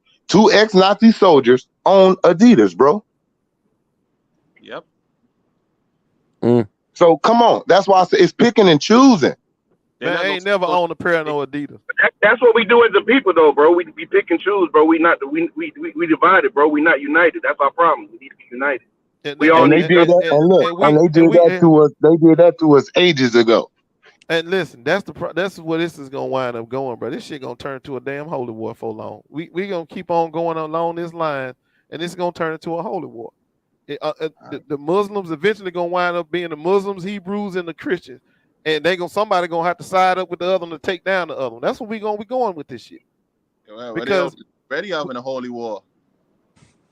own Adidas, bro. Yep. So come on, that's why I say it's picking and choosing. Man, I ain't never owned a pair of no Adidas. That's what we do as a people, though, bro. We pick and choose, bro. We divided, bro. We not united. That's our problem. We need to be united. They did that to us ages ago. And listen, that's where this is gonna wind up going, bro. This shit gonna turn to a damn holy war for long. We gonna keep on going along this line, and it's gonna turn into a holy war. The Muslims eventually gonna wind up being the Muslims, Hebrews, and the Christians, and somebody gonna have to side up with the other one to take down the other one. That's what we gonna be going with this shit. Well, because already having a holy war.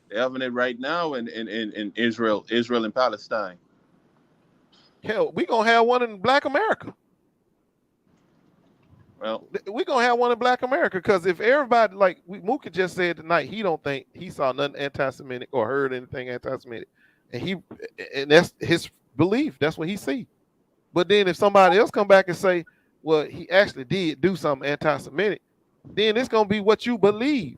They're having it right now in Israel and Palestine. Hell, we gonna have one in Black America. Well, we're gonna have one in Black America because if everybody, like Mookie just said tonight, he don't think he saw nothing anti-Semitic or heard anything anti-Semitic, and that's his belief. That's what he see. But then if somebody else come back and say, well, he actually did do something anti-Semitic, then it's gonna be what you believe.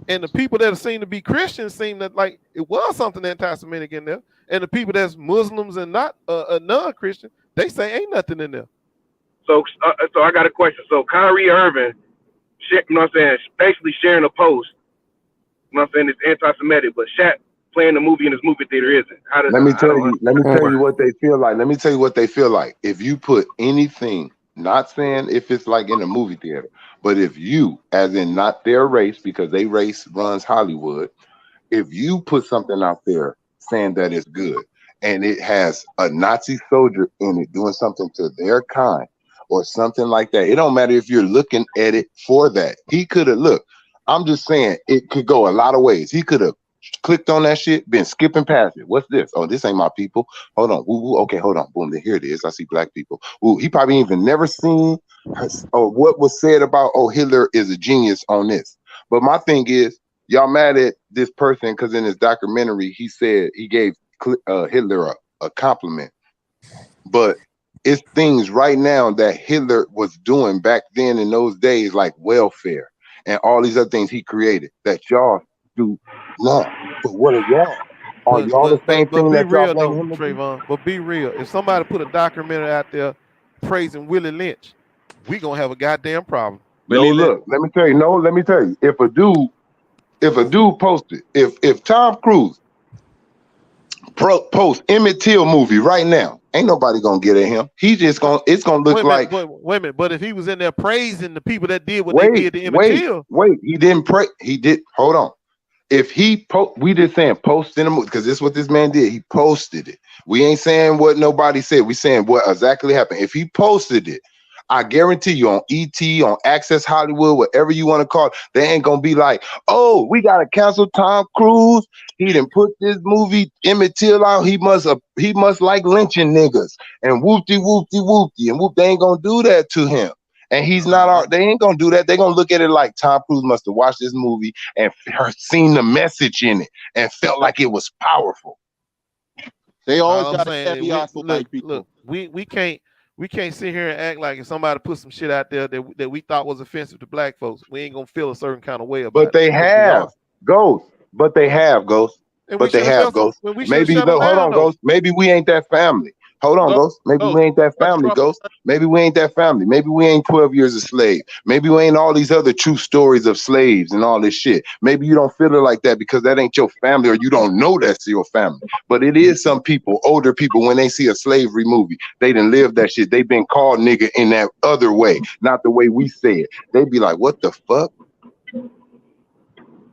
And the people that seem to be Christians seem that like it was something anti-Semitic in there, and the people that's Muslims and not non-Christian, they say ain't nothing in there. So I got a question. So Kyrie Irving, you know what I'm saying, basically sharing a post, you know what I'm saying, it's anti-Semitic, but Shaq playing the movie in his movie theater isn't. Let me tell you what they feel like. Let me tell you what they feel like. If you put anything, not saying if it's like in a movie theater, but if you, as in not their race, because their race runs Hollywood, if you put something out there saying that it's good and it has a Nazi soldier in it doing something to their kind, or something like that. It don't matter if you're looking at it for that. He could have looked. I'm just saying it could go a lot of ways. He could have clicked on that shit, been skipping past it. What's this? Oh, this ain't my people. Hold on. Ooh, okay, hold on. Boom. Here it is. I see black people. Ooh, he probably even never seen or what was said about, oh, Hitler is a genius on this. But my thing is, y'all mad at this person because in his documentary, he said he gave Hitler a compliment. But it's things right now that Hitler was doing back then in those days, like welfare and all these other things he created that y'all do now. But what are y'all? Are y'all the same thing be that y'all real blame though, him to do? Trayvon. But be real. If somebody put a documentary out there praising Willie Lynch, we gonna have a goddamn problem. No, look, let me tell you. No, let me tell you. If a dude posted, if Tom Cruise post Emmett Till movie right now, ain't nobody gonna get at him. He just gonna, it's gonna look like. Wait a minute. But if he was in there praising the people that did what they did to Emmett Till, he didn't pray. He did. Hold on. If he we just saying post in the movie because this is what this man did. He posted it. We ain't saying what nobody said. We saying what exactly happened. If he posted it, I guarantee you on ET, on Access Hollywood, whatever you want to call it, they ain't gonna be like, oh, we gotta cancel Tom Cruise. He didn't put this movie Emmett Till out. He must like lynching niggas and whoopty whoopty whoopty and whoop. They ain't gonna do that to him. And he's not. They ain't gonna do that. They're gonna look at it like Tom Cruise must have watched this movie and seen the message in it and felt like it was powerful. They always all I'm got a saying is caveat for white people. Look, we can't sit here and act like if somebody put some shit out there that we thought was offensive to black folks, we ain't gonna feel a certain kind of way about But it. they have Ghost. But they have Ghost. And But they have Ghost. Maybe no, hold on, Ghost. Maybe we ain't that family. Hold on, Ghost. Maybe we ain't that family, Ghost. Maybe we ain't that family. Maybe we ain't 12 years a slave. Maybe we ain't all these other true stories of slaves and all this shit. Maybe you don't feel it like that because that ain't your family or you don't know that's your family. But it is some people, older people, when they see a slavery movie, they didn't live that shit. They've been called nigga in that other way, not the way we say it. They be like, what the fuck?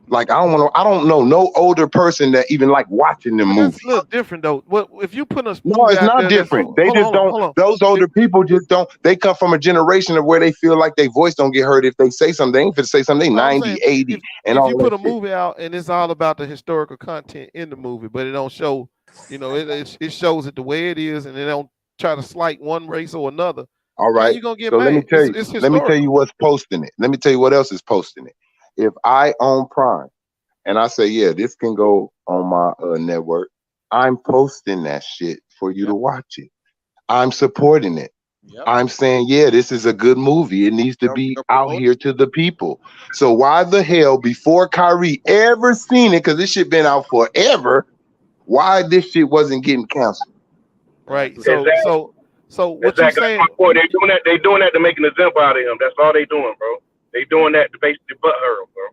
Like I don't know no older person that even like watching the movie. That's a little different though. What if you put a No, it's not different. They just don't. Those older people just don't. They come from a generation of where they feel like their voice don't get heard if they say something. They ain't fit to say something. They 90, 80, and all that. If you put a movie out and it's all about the historical content in the movie, but it don't show, it shows it the way it is, and they don't try to slight one race or another. All right. How you gonna get so mad? let me tell you. It's let me tell you what's posting it. Let me tell you what else is posting it. If I own Prime. And I say, yeah, this can go on my network. I'm posting that shit for you to watch it. I'm supporting it. I'm saying, yeah, this is a good movie. It needs to be out here to the people. So why the hell, before Kyrie ever seen it, because this shit been out forever, why this shit wasn't getting canceled? Right. So what you saying? They doing that to make an example out of him. That's all they doing, bro. They doing that to basically butt hurt him, bro.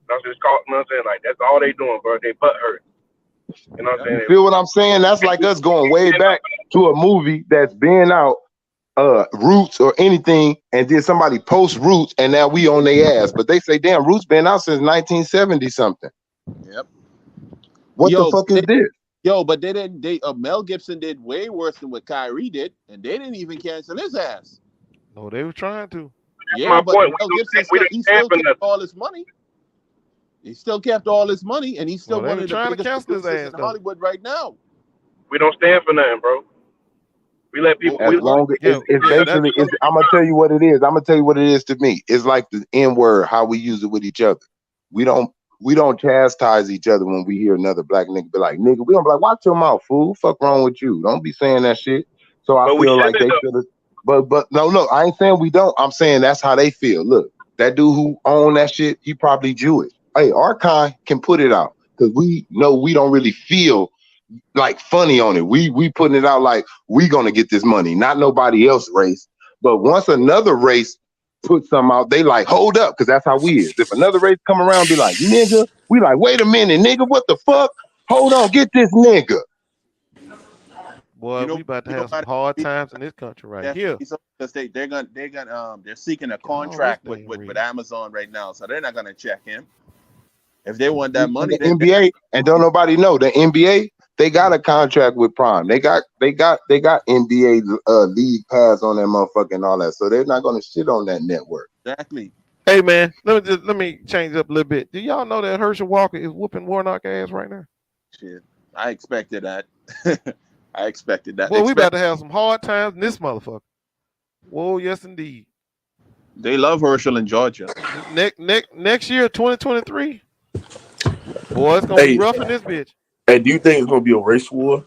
That's just called, you know what I'm saying? Like, that's all they doing, bro. They butt hurt. You know what I'm saying? You feel what I'm saying? That's like us going way back to a movie that's been out, Roots or anything, and then somebody post Roots, and now we on their ass. But they say, damn, Roots been out since 1970 something. Yep. What the fuck is this? Yo, but they didn't. Mel Gibson did way worse than what Kyrie did, and they didn't even cancel his ass. No, they were trying to. Yeah, but Mel Gibson still kept all his money. He still kept all his money, and he's still one of the biggest producers in Hollywood right now. We don't stand for nothing, bro. We let people. As long as it's basically, I'm gonna tell you what it is. I'm gonna tell you what it is to me. It's like the N-word, how we use it with each other. We don't chastise each other when we hear another black nigga be like, nigga. We don't be like, watch your mouth, fool. Fuck wrong with you? Don't be saying that shit. So I feel like they should have. But no, look, I ain't saying we don't. I'm saying that's how they feel. Look, that dude who owned that shit, he probably Jewish. Hey, our kind can put it out because we know we don't really feel like funny on it. We putting it out like we gonna get this money, not nobody else race. But once another race put something out, they like hold up because that's how we is. If another race come around, and be like nigga, we like wait a minute, nigga, what the fuck? Hold on, get this nigga. Boy, we about to have some hard times in this country right here. Because they're seeking a contract with Amazon right now, so they're not gonna check him. If they want that money, the NBA, and don't nobody know the NBA, they got a contract with Prime. They got NBA league pass on that motherfucker and all that. So they're not gonna shit on that network. Exactly. Hey man, let me change up a little bit. Do y'all know that Herschel Walker is whooping Warnock ass right now? Shit, I expected that. I expected that. Well, we about to have some hard times in this motherfucker. Whoa, yes indeed. They love Herschel in Georgia. Next year, 2023. Boy, it's gonna be rough in this bitch. Hey, do you think it's gonna be a race war?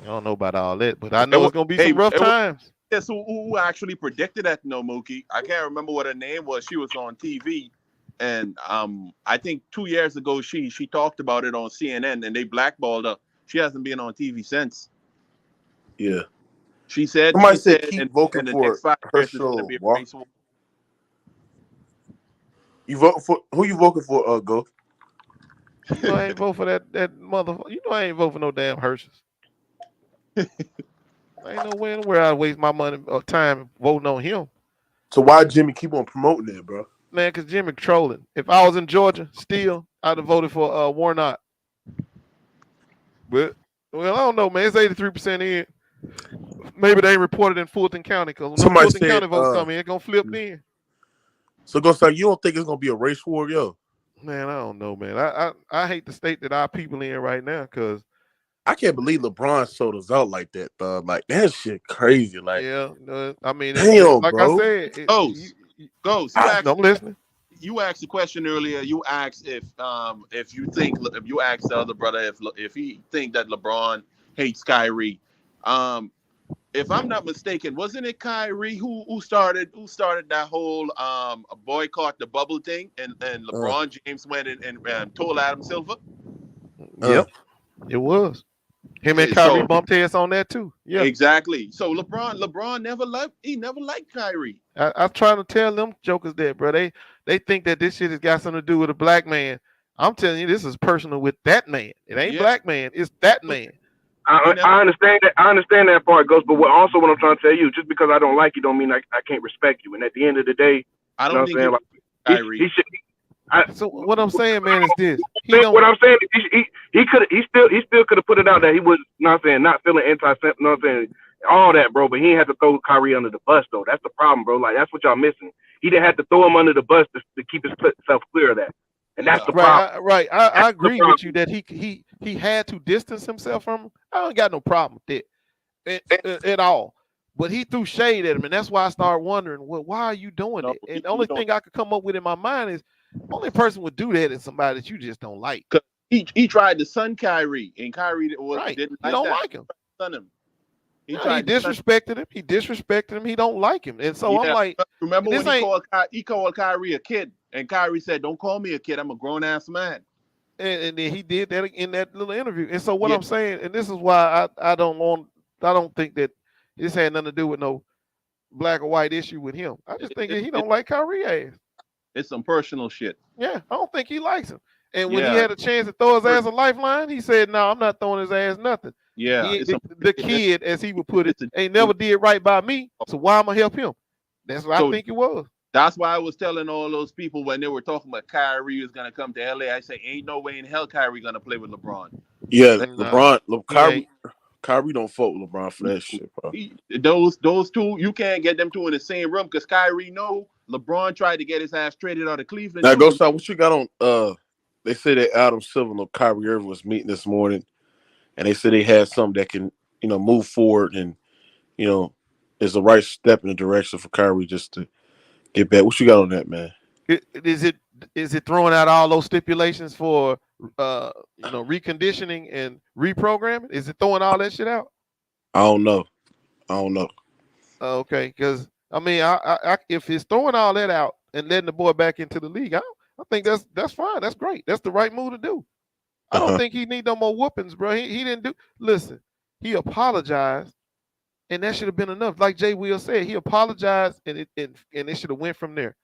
I don't know about all that, but I know it's gonna be some rough times. Yes, who actually predicted that? No, Mookie. I can't remember what her name was. She was on TV, and I think 2 years ago she talked about it on CNN, and they blackballed her. She hasn't been on TV since. Yeah. She said keep voting in the for next 5 her years it's going to show, be a boy. race war. You vote for who? You voting for? Go. You know I ain't vote for that motherfucker. You know I ain't vote for no damn Hershey's. Ain't no way where I waste my money or time voting on him. So why Jimmy keep on promoting it, bro? Man, because Jimmy trolling. If I was in Georgia, still I'd have voted for Warnock. But well, I don't know, man. It's 83% in. Maybe they ain't reported in Fulton County because when Somebody Fulton said, County votes come in, it's gonna flip in. So go say you don't think it's gonna be a race war, yo? Man, I don't know, man. I hate the state that our people in right now because I can't believe LeBron sold us out like that, dog. Like that shit crazy. Like, yeah, I mean, damn, like bro. I said, Ghost, I'm listening. You asked a question earlier. You asked if you asked the other brother if he think that LeBron hates Kyrie. If I'm not mistaken, wasn't it Kyrie who started that whole boycott the bubble thing, and LeBron James went and told Adam Silver? Yep, it was. Him and Kyrie bumped heads on that too. Yeah, exactly. So LeBron never liked Kyrie. I'm trying to tell them jokers that, bro. They think that this shit has got something to do with a black man. I'm telling you, this is personal with that man. It ain't black man. It's that man. I understand that. I understand that part, Ghost. But what I'm trying to tell you, just because I don't like you, don't mean I can't respect you. And at the end of the day, I don't think Kyrie. He should. So what I'm saying, man, is this. What I'm saying is he still could have put it out that he was not feeling anti-Semitic, not saying all that, bro. But he didn't have to throw Kyrie under the bus, though. That's the problem, bro. Like that's what y'all missing. He didn't have to throw him under the bus to keep himself clear of that. And that's the problem. I agree with you that he had to distance himself from him. I don't got no problem with that at all. But he threw shade at him, and that's why I started wondering, well, why are you doing it? And the only thing I could come up with in my mind is only person would do that is somebody that you just don't like. He tried to sun Kyrie, and Kyrie didn't like him. Sun him. He disrespected him. He disrespected him. He don't like him, and so I'm like, remember when he called Kyrie a kid, and Kyrie said, "Don't call me a kid. I'm a grown ass man." And then he did that in that little interview. And so what I'm saying, and this is why I don't think that this had nothing to do with no black or white issue with him. I just think he don't like Kyrie ass. It's some personal shit. Yeah, I don't think he likes him. And when he had a chance to throw his ass a lifeline, he said, "No, I'm not throwing his ass nothing." Yeah, the kid, as he would put it, ain't never did right by me. So why am I help him? That's what I think it was. That's why I was telling all those people when they were talking about Kyrie was gonna come to LA. I say, ain't no way in hell Kyrie gonna play with LeBron. Yeah, Kyrie don't fuck with LeBron for that shit, bro. Those two, you can't get them two in the same room because Kyrie know LeBron tried to get his ass traded out of Cleveland. Now, go stop. What you got on? They say that Adam Silver and Kyrie Irving was meeting this morning, and they said they had something that can, move forward and, is the right step in the direction for Kyrie just to get back. What you got on that, man? Is it throwing out all those stipulations for reconditioning and reprogramming? Is it throwing all that shit out? I don't know. Okay, because I mean, I if it's throwing all that out and letting the boy back into the league, I think that's fine. That's great. That's the right move to do. I don't think he need no more whoopings, bro. He didn't do. Listen, he apologized, and that should have been enough. Like Jay Will said, he apologized, and it should have went from there.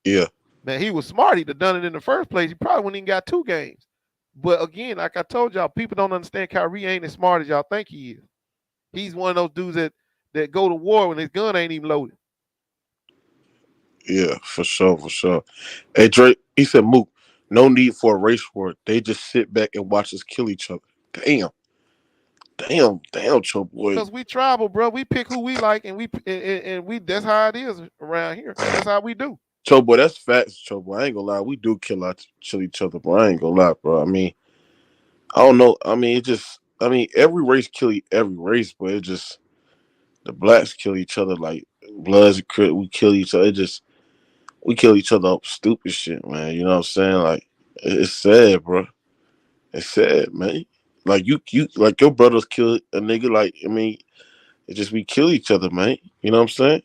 Yeah. Man, he was smart. He'd have done it in the first place. He probably wouldn't even got 2 games. But again, like I told y'all, people don't understand Kyrie ain't as smart as y'all think he is. He's one of those dudes that go to war when his gun ain't even loaded. Yeah, for sure. Hey, Drake, he said, Mook, no need for a race war. They just sit back and watch us kill each other. Damn, Cho boy. Because we tribal, bro. We pick who we like, and we that's how it is around here. That's how we do. Cho boy, that's facts, Cho boy. I ain't gonna lie. We do kill each other, bro. I ain't gonna lie, bro. I mean, I don't know. I mean, every race kill every race, but it just the blacks kill each other like Bloods. We kill each other. We kill each other up stupid shit, man. You know what I'm saying? Like, it's sad, bro. It's sad, man. Like you like your brothers killed a nigga. Like, I mean, It's just we kill each other, man. You know what I'm saying?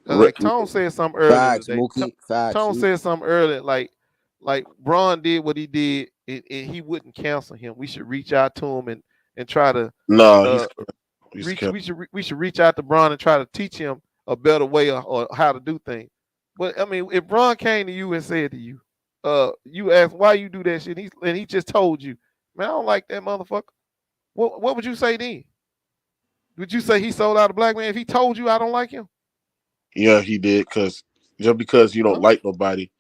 Like Tone said something earlier Facts, today. Mookie. Facts. Tone said something earlier, like Bron did what he did, and he wouldn't cancel him. We should reach out to him and try to No, we should reach out to Bron and try to teach him a better way or how to do things. But I mean, if Bron came to you and said to you, you asked why you do that shit, and he just told you, man, I don't like that motherfucker. What would you say then? Would you say he sold out a black man if he told you I don't like him? Yeah, he did. Cause just because you don't like nobody,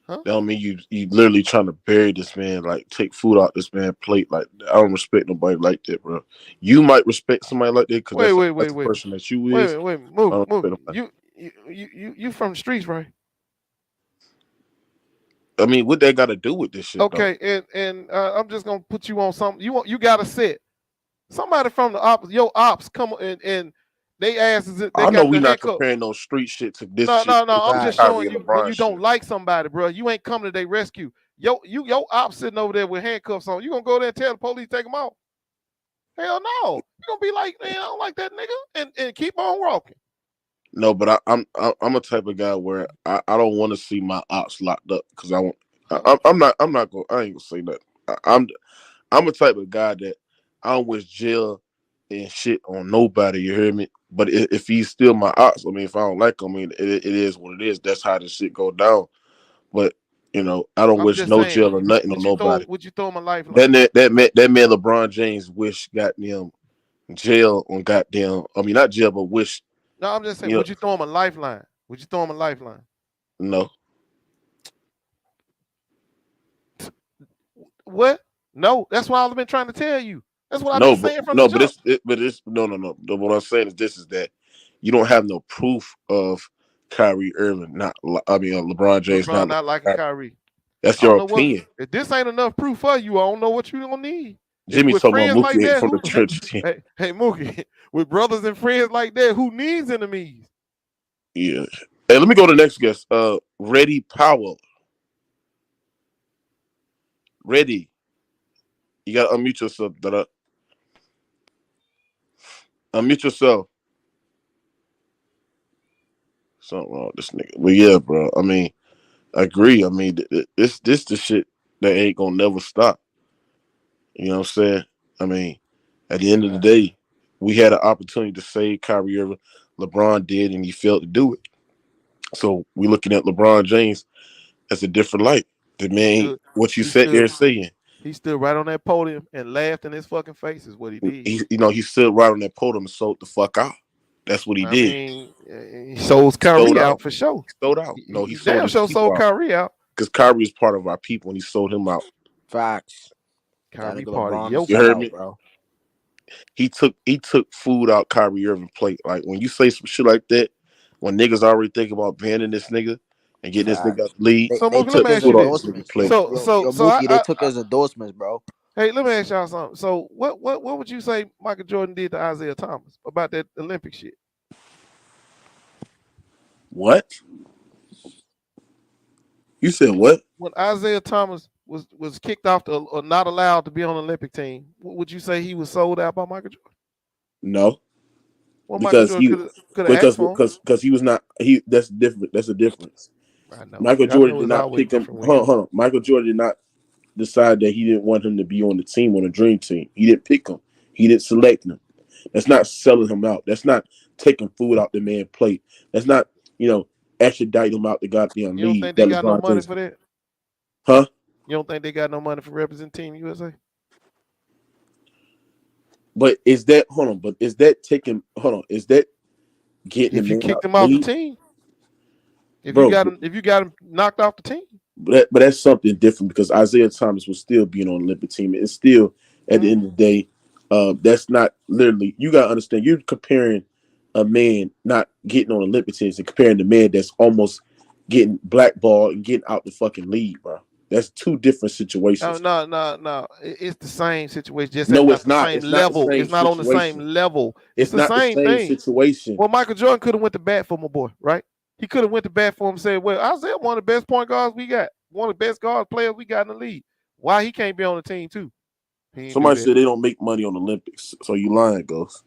that don't mean you literally trying to bury this man, like take food out this man's plate. Like I don't respect nobody like that, bro. You might respect somebody like that because that's the person that you is. Move. You from the streets, right? I mean, what they got to do with this shit? Okay, and I'm just gonna put you on something. You got to set somebody from the ops. Your ops come and they ask is it. They I know got we the not handcuff. comparing no street shit to this. No. shit. I'm just showing you when you don't like somebody, bro. You ain't coming to their rescue. Your ops sitting over there with handcuffs on. You gonna go there and tell the police take them off? Hell no. You gonna be like, man, I don't like that nigga, and keep on walking. No, but I'm a type of guy where I don't want to see my ops locked up because I want. I'm not gonna. I ain't gonna say that. I'm a type of guy that I don't wish jail and shit on nobody. You hear me? But if he's still my ops, I mean, if I don't like him, I mean, it is what it is. That's how this shit go down. But you know, I don't wish no jail or nothing on nobody. Would you throw him a lifeline? That man LeBron James wish goddamn jail on goddamn. I mean, not jail, but wish. No, I'm just saying. Would you throw him a lifeline? Would you throw him a lifeline? No. What? No. That's what I've been trying to tell you. That's what I've been saying from the jump. But it's no. What I'm saying is that you don't have no proof of Kyrie Irving LeBron James not liking Kyrie. That's your opinion. If this ain't enough proof for you, I don't know what you gonna need. Jimmy talking about Mookie from the church team. Hey, Mookie, with brothers and friends like that, who needs enemies? Yeah. Hey, let me go to the next guest. Reddy Powell. Reddy. You gotta unmute yourself. Unmute yourself. Something wrong with this nigga. But yeah, bro. I mean, I agree. I mean, this the shit that ain't gonna never stop. You know what I'm saying? I mean, at the end of the day, we had an opportunity to save Kyrie Irving. LeBron did, and he failed to do it. So we're looking at LeBron James as a different light. The man, what you sat there saying. He stood right on that podium and laughed in his fucking face is what he did. He stood right on that podium and sold the fuck out. That's what he did. Mean, he sold Kyrie out for sure. He sold out. No, he sold Kyrie out. Because Kyrie is part of our people, and he sold him out. Facts. Kyrie part of your you heard me, bro. He took food out Kyrie Irving plate. Like when you say some shit like that, when niggas already think about banning this nigga and getting this nigga out the league, they took his endorsements. Mookie, they took his endorsements, bro. Hey, let me ask y'all something. So what would you say Michael Jordan did to Isaiah Thomas about that Olympic shit? What? You said what? When Isaiah Thomas was kicked off or not allowed to be on the Olympic team, would you say he was sold out by Michael Jordan? No. Well, because because he was not that's different. That's a difference. I know. Michael Jordan did not pick him. Hold on. Michael Jordan did not decide that he didn't want him to be on the team, on the dream team. He didn't pick him. He didn't select him. That's not selling him out. That's not taking food out the man's plate. That's not, extraditing him out the goddamn league. You don't think they got no money for that? Huh? You don't think they got no money for representing Team USA? But is that is that getting if you kicked him off the team? If you got him knocked off the team? But that's something different because Isaiah Thomas will still be on the Olympic team. It's still at the end of the day, that's not literally. You gotta understand. You're comparing a man not getting on Olympic teams and comparing the man that's almost getting blackballed and getting out the fucking league, bro. That's two different situations. No. It's the same situation. Just no, it's not. Same level. It's not on the same level. It's the not same the same thing. situation. Well, Michael Jordan could have went to bat for my boy, right? He could have went to bat for him and said, well, Isaiah one of the best point guards we got. One of the best guard players we got in the league. Why he can't be on the team too? Somebody said they don't make money on the Olympics. So you lying, Ghost.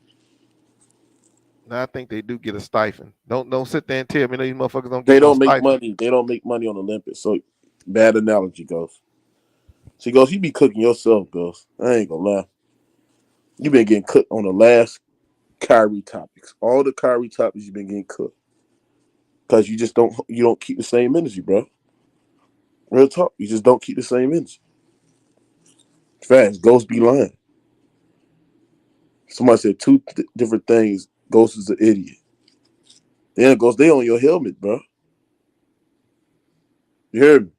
I think they do get a stipend. Don't sit there and tell me these motherfuckers don't get They no don't make stipend. money. They don't make money on the Olympics. So bad analogy, Ghost. See, Ghost, you be cooking yourself, Ghost. I ain't gonna lie. You been getting cooked on the last Kyrie topics. All the Kyrie topics you've been getting cooked. Because you don't keep the same energy, bro. Real talk. You just don't keep the same energy. Facts. Ghost be lying. Somebody said two different things. Ghost is an idiot. Yeah, Ghost, they on your helmet, bro. You hear me?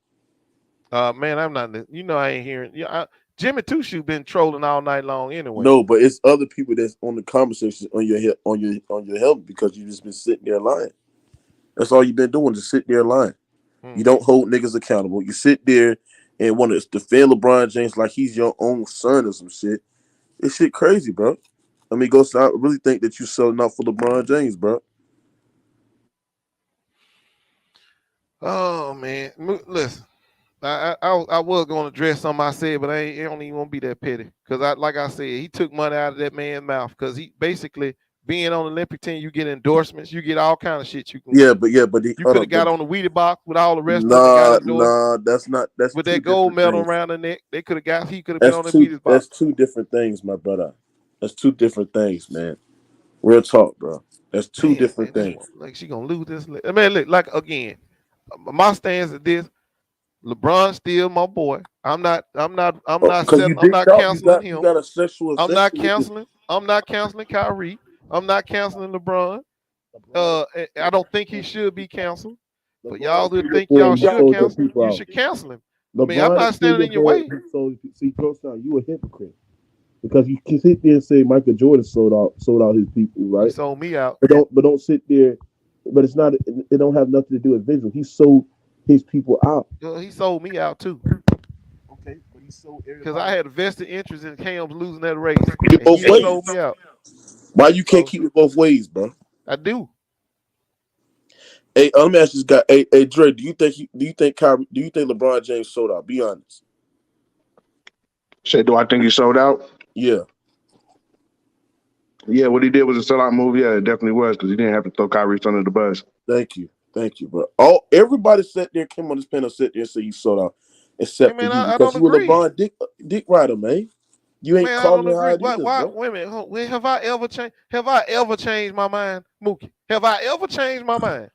Man, I'm not. I ain't hearing. Yeah, Jimmy Two Shoe been trolling all night long anyway. No, but it's other people that's on the conversation on your helmet because you just been sitting there lying. That's all you've been doing, just sit there lying. You don't hold niggas accountable. You sit there and want to defend LeBron James like he's your own son or some shit. This shit crazy, bro. I mean, Ghost, I really think that you selling out for LeBron James, bro. Oh man, listen. I was going to address something I said, but I don't even want to be that petty because like I said, he took money out of that man's mouth because he basically being on the Olympic team, you get endorsements, you get all kind of shit. You could have got on the Wheatie box with all the rest of them. Got endorsed. That's with that gold medal around the neck. He could have been on the Wheatie box. That's two different things, my brother. That's two different things, man. Real talk, bro. That's two different things. Like she gonna lose this. Man, look, like again, my stance is this. LeBron still my boy. I'm not canceling him. You got a sexual I'm not canceling Kyrie. I'm not canceling LeBron. I don't think he should be canceled. But y'all who think y'all should cancel, you should cancel him. I mean, I'm not standing in your way. So see, Coach, you a hypocrite because you can sit there and say Michael Jordan sold out his people, right? He sold me out. But don't sit there. But it's not. It don't have nothing to do with visual. He sold his people out. He sold me out too. Okay, but he sold because I had a vested interest in Cam's losing that race. Keep it both ways. Sold me out. Why you can't keep it both ways, bro? I do. Hey, let me ask this guy. Hey, Dre, do you think LeBron James sold out? Be honest. Say, do I think he sold out? Yeah. Yeah, what he did was a sellout move. Yeah, it definitely was because he didn't have to throw Kyrie under the bus. Thank you, bro. Everybody sat there, came on this panel, sat there and said he sold out, except for you because you were LeBron dick rider, man. You ain't calling me how it is, bro. Wait a minute. Have I ever changed? Have I ever changed my mind, Mookie? Have I ever changed my mind?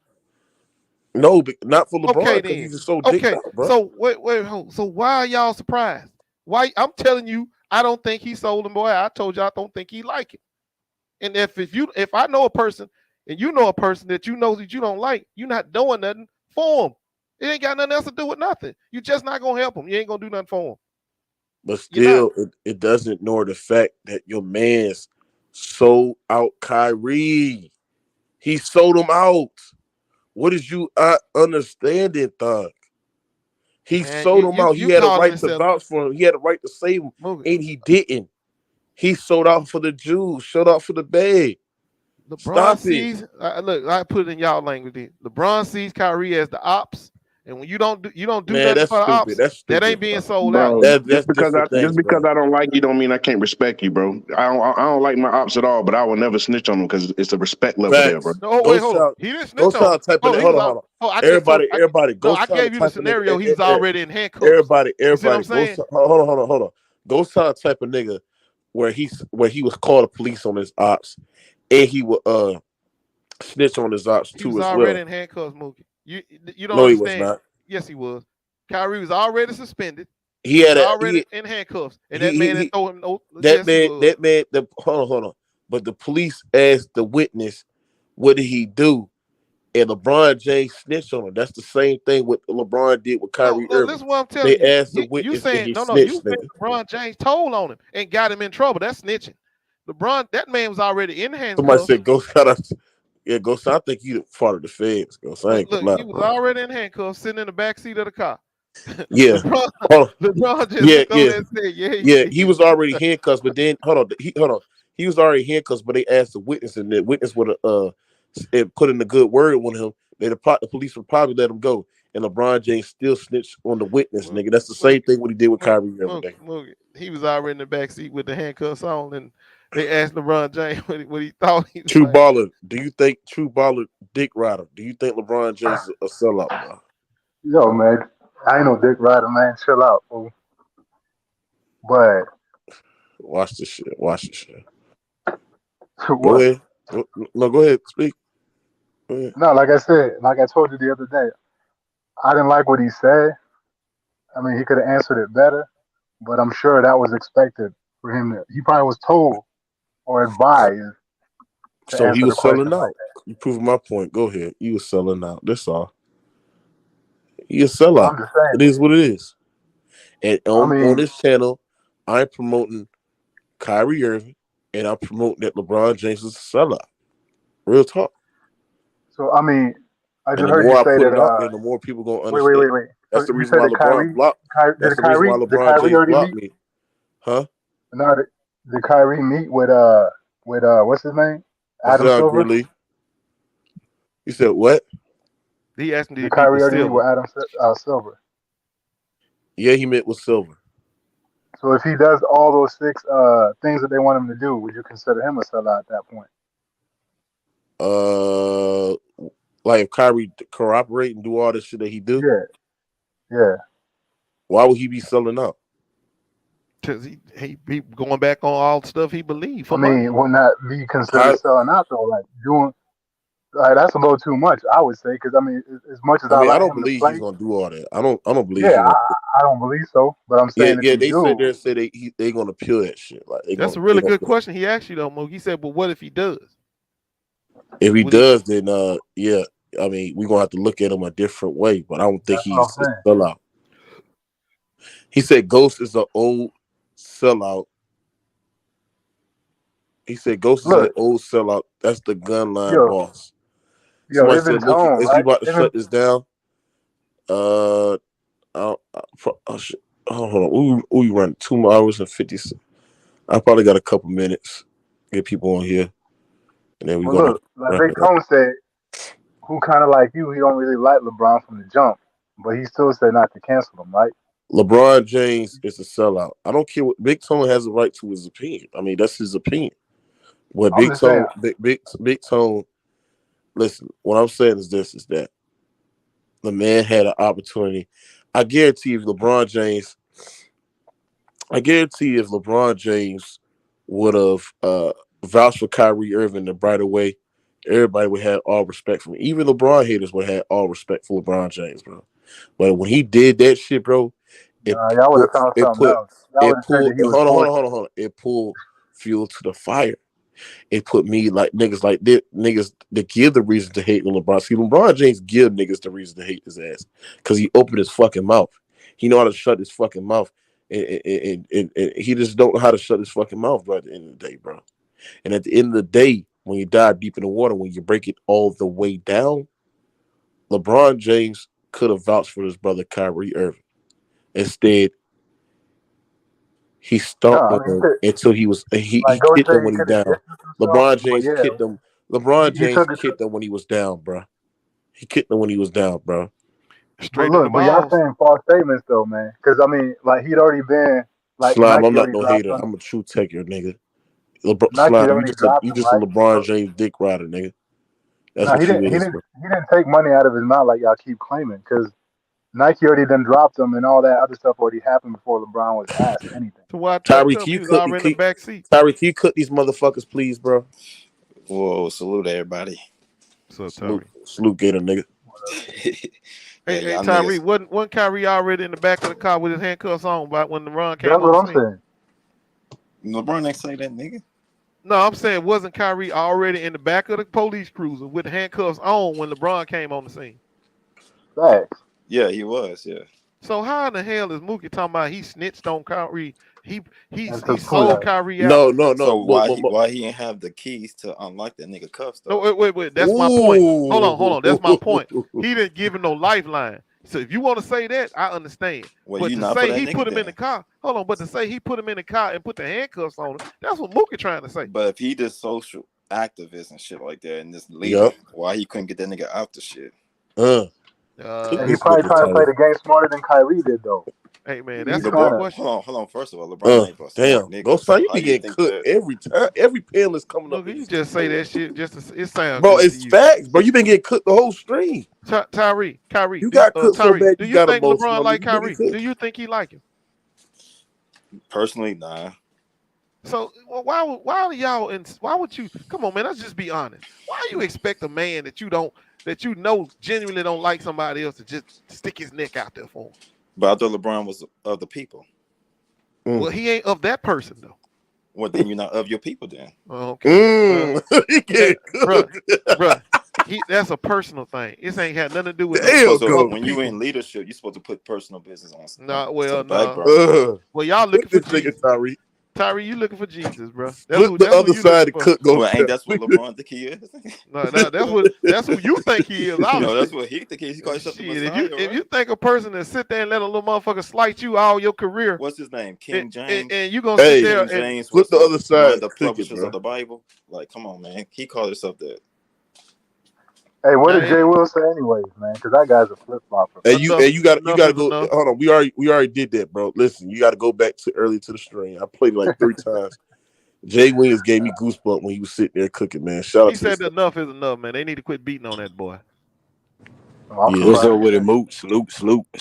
No, but not for LeBron because he's just so dicked out, bro. So wait. So why are y'all surprised? Why? I'm telling you, I don't think he sold him, boy. I told you I don't think he like it. And if I know a person and you know a person that you know that you don't like, you're not doing nothing for him. It ain't got nothing else to do with nothing. You're just not gonna help him. You ain't gonna do nothing for him. But still, it doesn't ignore the fact that your man's sold out Kyrie. He sold him out. What is you understanding, Thug? He sold him out. He had a right to vouch for him. He had a right to save him, and he didn't. He sold out for the Jews. Sold out for the bag. LeBron sees. Look, I put it in y'all language. LeBron sees Kyrie as the ops, and when you don't do nothing for the ops, that ain't being sold out. Just because I don't like you, don't mean I can't respect you, bro. I don't like my ops at all, but I will never snitch on them because it's a respect level there, bro. No, wait, hold on. He didn't snitch on. Hold on. Everybody. I gave you the scenario. He was already in handcuffs. Everybody. Hold on. Ghost Town type of nigga where he was called the police on his ops, and he would snitch on his ops too as well. He was already in handcuffs, Mookie. You don't understand. He was not. Yes, he was. Kyrie was already suspended. He had already in handcuffs, and that man didn't throw him. Hold on. But the police asked the witness, "What did he do?" And LeBron James snitched on him. That's the same thing what LeBron did with Kyrie Irving. Listen, what I'm telling you. They asked the witness. You saying you saying LeBron James told on him and got him in trouble. That's snitching. LeBron, that man was already in handcuffs. Somebody said, Ghost, I think you part of the feds, Ghost. I ain't gonna lie, he was already in handcuffs, sitting in the back seat of the car. Yeah. LeBron just said, he was already handcuffed, but then hold on. He was already handcuffed, but they asked the witness, and the witness would have put in a good word with him. The police would probably let him go. And LeBron James still snitched on the witness, nigga. That's the same thing what he did with Kyrie Irving. He was already in the back seat with the handcuffs on, and They asked LeBron James what he thought. He was True like, baller. Do you think True baller Dick Rider? Do you think LeBron James is a sellout, bro? Yo, man, I ain't no dick rider, man. Chill out, fool. But Watch this shit. Watch this shit. Go what? ahead. No, go ahead. Speak. Go ahead. No, like I said, like I told you the other day, I didn't like what he said. I mean, he could have answered it better, but I'm sure that was expected for him to. He probably was told or advised to So he answer the was selling question like out. that. You proved my point. Go ahead. He was selling out. That's all. He a sellout. I'm just saying. It is what it is. And I on mean, this channel, I'm promoting Kyrie Irving, and I'm promoting that LeBron James is a sellout. Real talk. so I mean, I And just the heard you more I say put that. it out there, the more people gonna Wait, wait, understand. wait, wait. So That's the you reason said why that LeBron blocked. That's the reason why Did LeBron Kyrie James already blocked meet? me. Huh? No, did Kyrie meet with what's his name? Adam Hassan Silver. Gridley. He said what? he asked him, did Did he meet Kyrie with already meet Silver? with Adam Silver? Yeah, he met with Silver. So if he does all those 6 things that they want him to do, would you consider him a sellout at that point? Like if Kyrie corroborate and do all the shit that he do, Yeah. why would he be selling out? Because he going back on all the stuff he believed for I money. mean, wouldn't that be considered How, selling out though? Like doing, that's a little too much, I would say. Because I mean, as much as I I mean, I like don't him to believe play, he's gonna do all that. I don't believe yeah, he's gonna. I don't believe so. But I'm Yeah, saying if yeah. he They said do, they gonna peel that shit. Like That's a really good question he asked you though, Mo. He said, but what if he does? If he does, then yeah. I mean, we're gonna have to look at him a different way. But I don't think that's what I'm he's a saying. sellout. He said Ghost is an old sellout. He said Ghost is an Look, old sellout. That's the gun line yo, boss. yo, Somebody even said, "Mookie, Tone, is you right? about to Even shut this down?" Oh, shit. Hold on. We run 2 hours and 50. I probably got a couple minutes. Get people on here, and then we're but gonna look, like wrap Big it up. Tone said, who kind of like you, he don't really like LeBron from the jump, but he still said not to cancel him, right? LeBron James is a sellout. I don't care what Big Tone has a right to his opinion. I mean, that's his opinion. What I'm just saying. Big Tone. Listen, what I'm saying is this: is that the man had an opportunity. I guarantee if LeBron James would have vouched for Kyrie Irving the brighter way, everybody would have all respect for him. Even LeBron haters would have all respect for LeBron James, bro. But when he did that shit, bro, Y'all would have found something else. Y'all would have said that he was bullshit. hold on. It pulled fuel to the fire. It put me like niggas like that, niggas that give the reason to hate LeBron. See, LeBron James give niggas the reason to hate his ass because he opened his fucking mouth. He know how to shut his fucking mouth, and he just don't know how to shut his fucking mouth, bro. At the end of the day, bro. And at the end of the day, when you dive deep in the water, when you break it all the way down, LeBron James could have vouched for his brother Kyrie Irving. Instead, he stomped on him until he Like Ghost kicked said, him he when he could have down. distanced himself, LeBron but James yeah, kicked him. LeBron he James took it. kicked him when he was down, bro. He kicked him when he was down, bro. But look, but y'all saying false statements though, man. Because I mean, like he'd already been, like Slime, Nike I'm not already no dropped hater. him. I'm a true taker, nigga. Nike Slime, already dropped you him, just a right? LeBron So, James dick rider, nigga. That's no, what you is, bro. he didn't take money out of his mouth like y'all keep claiming. Because Nike already done dropped him, and all that other stuff already happened before LeBron was asked anything. So why Tyree, touch up? He was already in the back seat. Tyree, can you cook these motherfuckers, please, bro? Whoa, salute everybody. So Tyree. Salute Gator, nigga. Hey, Tyree, wasn't Kyrie already in the back of the car with his handcuffs on by when LeBron came That's on what the I'm scene? saying. LeBron ain't say that, nigga. No, I'm saying wasn't Kyrie already in the back of the police cruiser with handcuffs on when LeBron came on the scene? Facts. Yeah, he was. Yeah. So how in the hell is Mookie talking about he snitched on Kyrie? He took sold Kyrie out. No. So why he didn't have the keys to unlock that nigga cuffs though? No, wait. That's my point. Hold on. That's my point. He didn't give him no lifeline. So if you want to say that, I understand. Well, but you to not for say that he nigga put him in then. the car, hold on. But to say he put him in the car and put the handcuffs on him, that's what Mookie trying to say. But if he did social activist and shit like that and this leader, Yep. why he couldn't get that nigga out the shit? And he probably trying to play the game smarter than Kyrie did, though. Hey man, that's a LeBron, good question. hold on. First of all, LeBron ain't a smart Damn, nigga. Ghost So you how be you getting think cooked that? every time. Every panelist coming up Look, with you this. just say that shit just to, it sounds Bro, good to it's you. facts, bro. You been getting cooked the whole stream. Kyrie, You got cooked so Tyree, bad do you you got think emotional. LeBron like You been Kyrie? getting Do you think he like him? Personally, nah. So why would you come on, man? Let's just be honest. Why you expect a man that you know genuinely don't like somebody else to just stick his neck out there for him? But I thought LeBron was of the people. Well, he ain't of that person though. Well, then you're not of your people, then. Okay, he get cooked, bro. That's a personal thing. This ain't had nothing to do with So of the when you people. in leadership, you're supposed to put personal business on Well, the back burner. Well, y'all looking for Jesus. Tyree. Tyree, you looking for Jesus, bro. Flip the other side of cook go. Well, ain't that's what LeBron think he is? No, that's who you think he is. Obviously. No, that's what he think he is. He calls himself the Messiah, If you think a person that sit there and let a little motherfucker slight you all your career, what's his name? King James. And you gonna sit there King and James flip was the other side. One of the Cook publishers of the Bible. Like, come on, man. He called himself that. Hey, what did Jay Will say anyways, man? Because that guy's a flip flopper. And you got to go. Enough. Hold on, we already did that, bro. Listen, you got to go back to early to the stream. I played it like 3 times. Jay Williams gave me goosebumps when he was sitting there cooking, man. Shout out he to said enough is enough, man. They need to quit beating on that boy. What's up with it, Moot? Salute,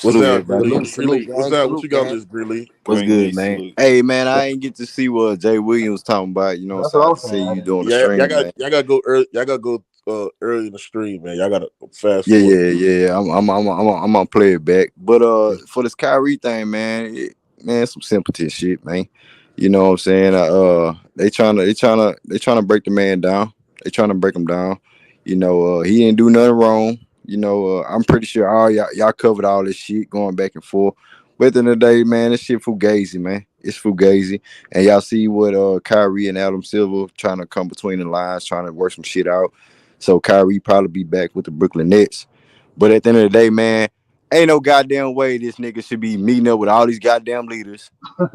What's up, everybody. Greenlee? What's up? What you got on this, Greenlee? What's good, man? Hey, man, I ain't get to see what Jay Williams talking about. You know what I'm saying? I see you doing the stream, man. Y'all gotta go early. Y'all gotta go early in the stream, man. Y'all gotta fast forward. Yeah. I'm gonna play it back. But for this Kyrie thing, man, some sympathy shit, man. You know what I'm saying? They trying to break the man down. They trying to break him down. You know, he didn't do nothing wrong. You know, I'm pretty sure all y'all covered all this shit going back and forth. But at the end of the day, man, this shit fugazi, man. It's fugazi. And y'all see what Kyrie and Adam Silver trying to come between the lines, trying to work some shit out. So Kyrie probably be back with the Brooklyn Nets. But at the end of the day, man, ain't no goddamn way this nigga should be meeting up with all these goddamn leaders.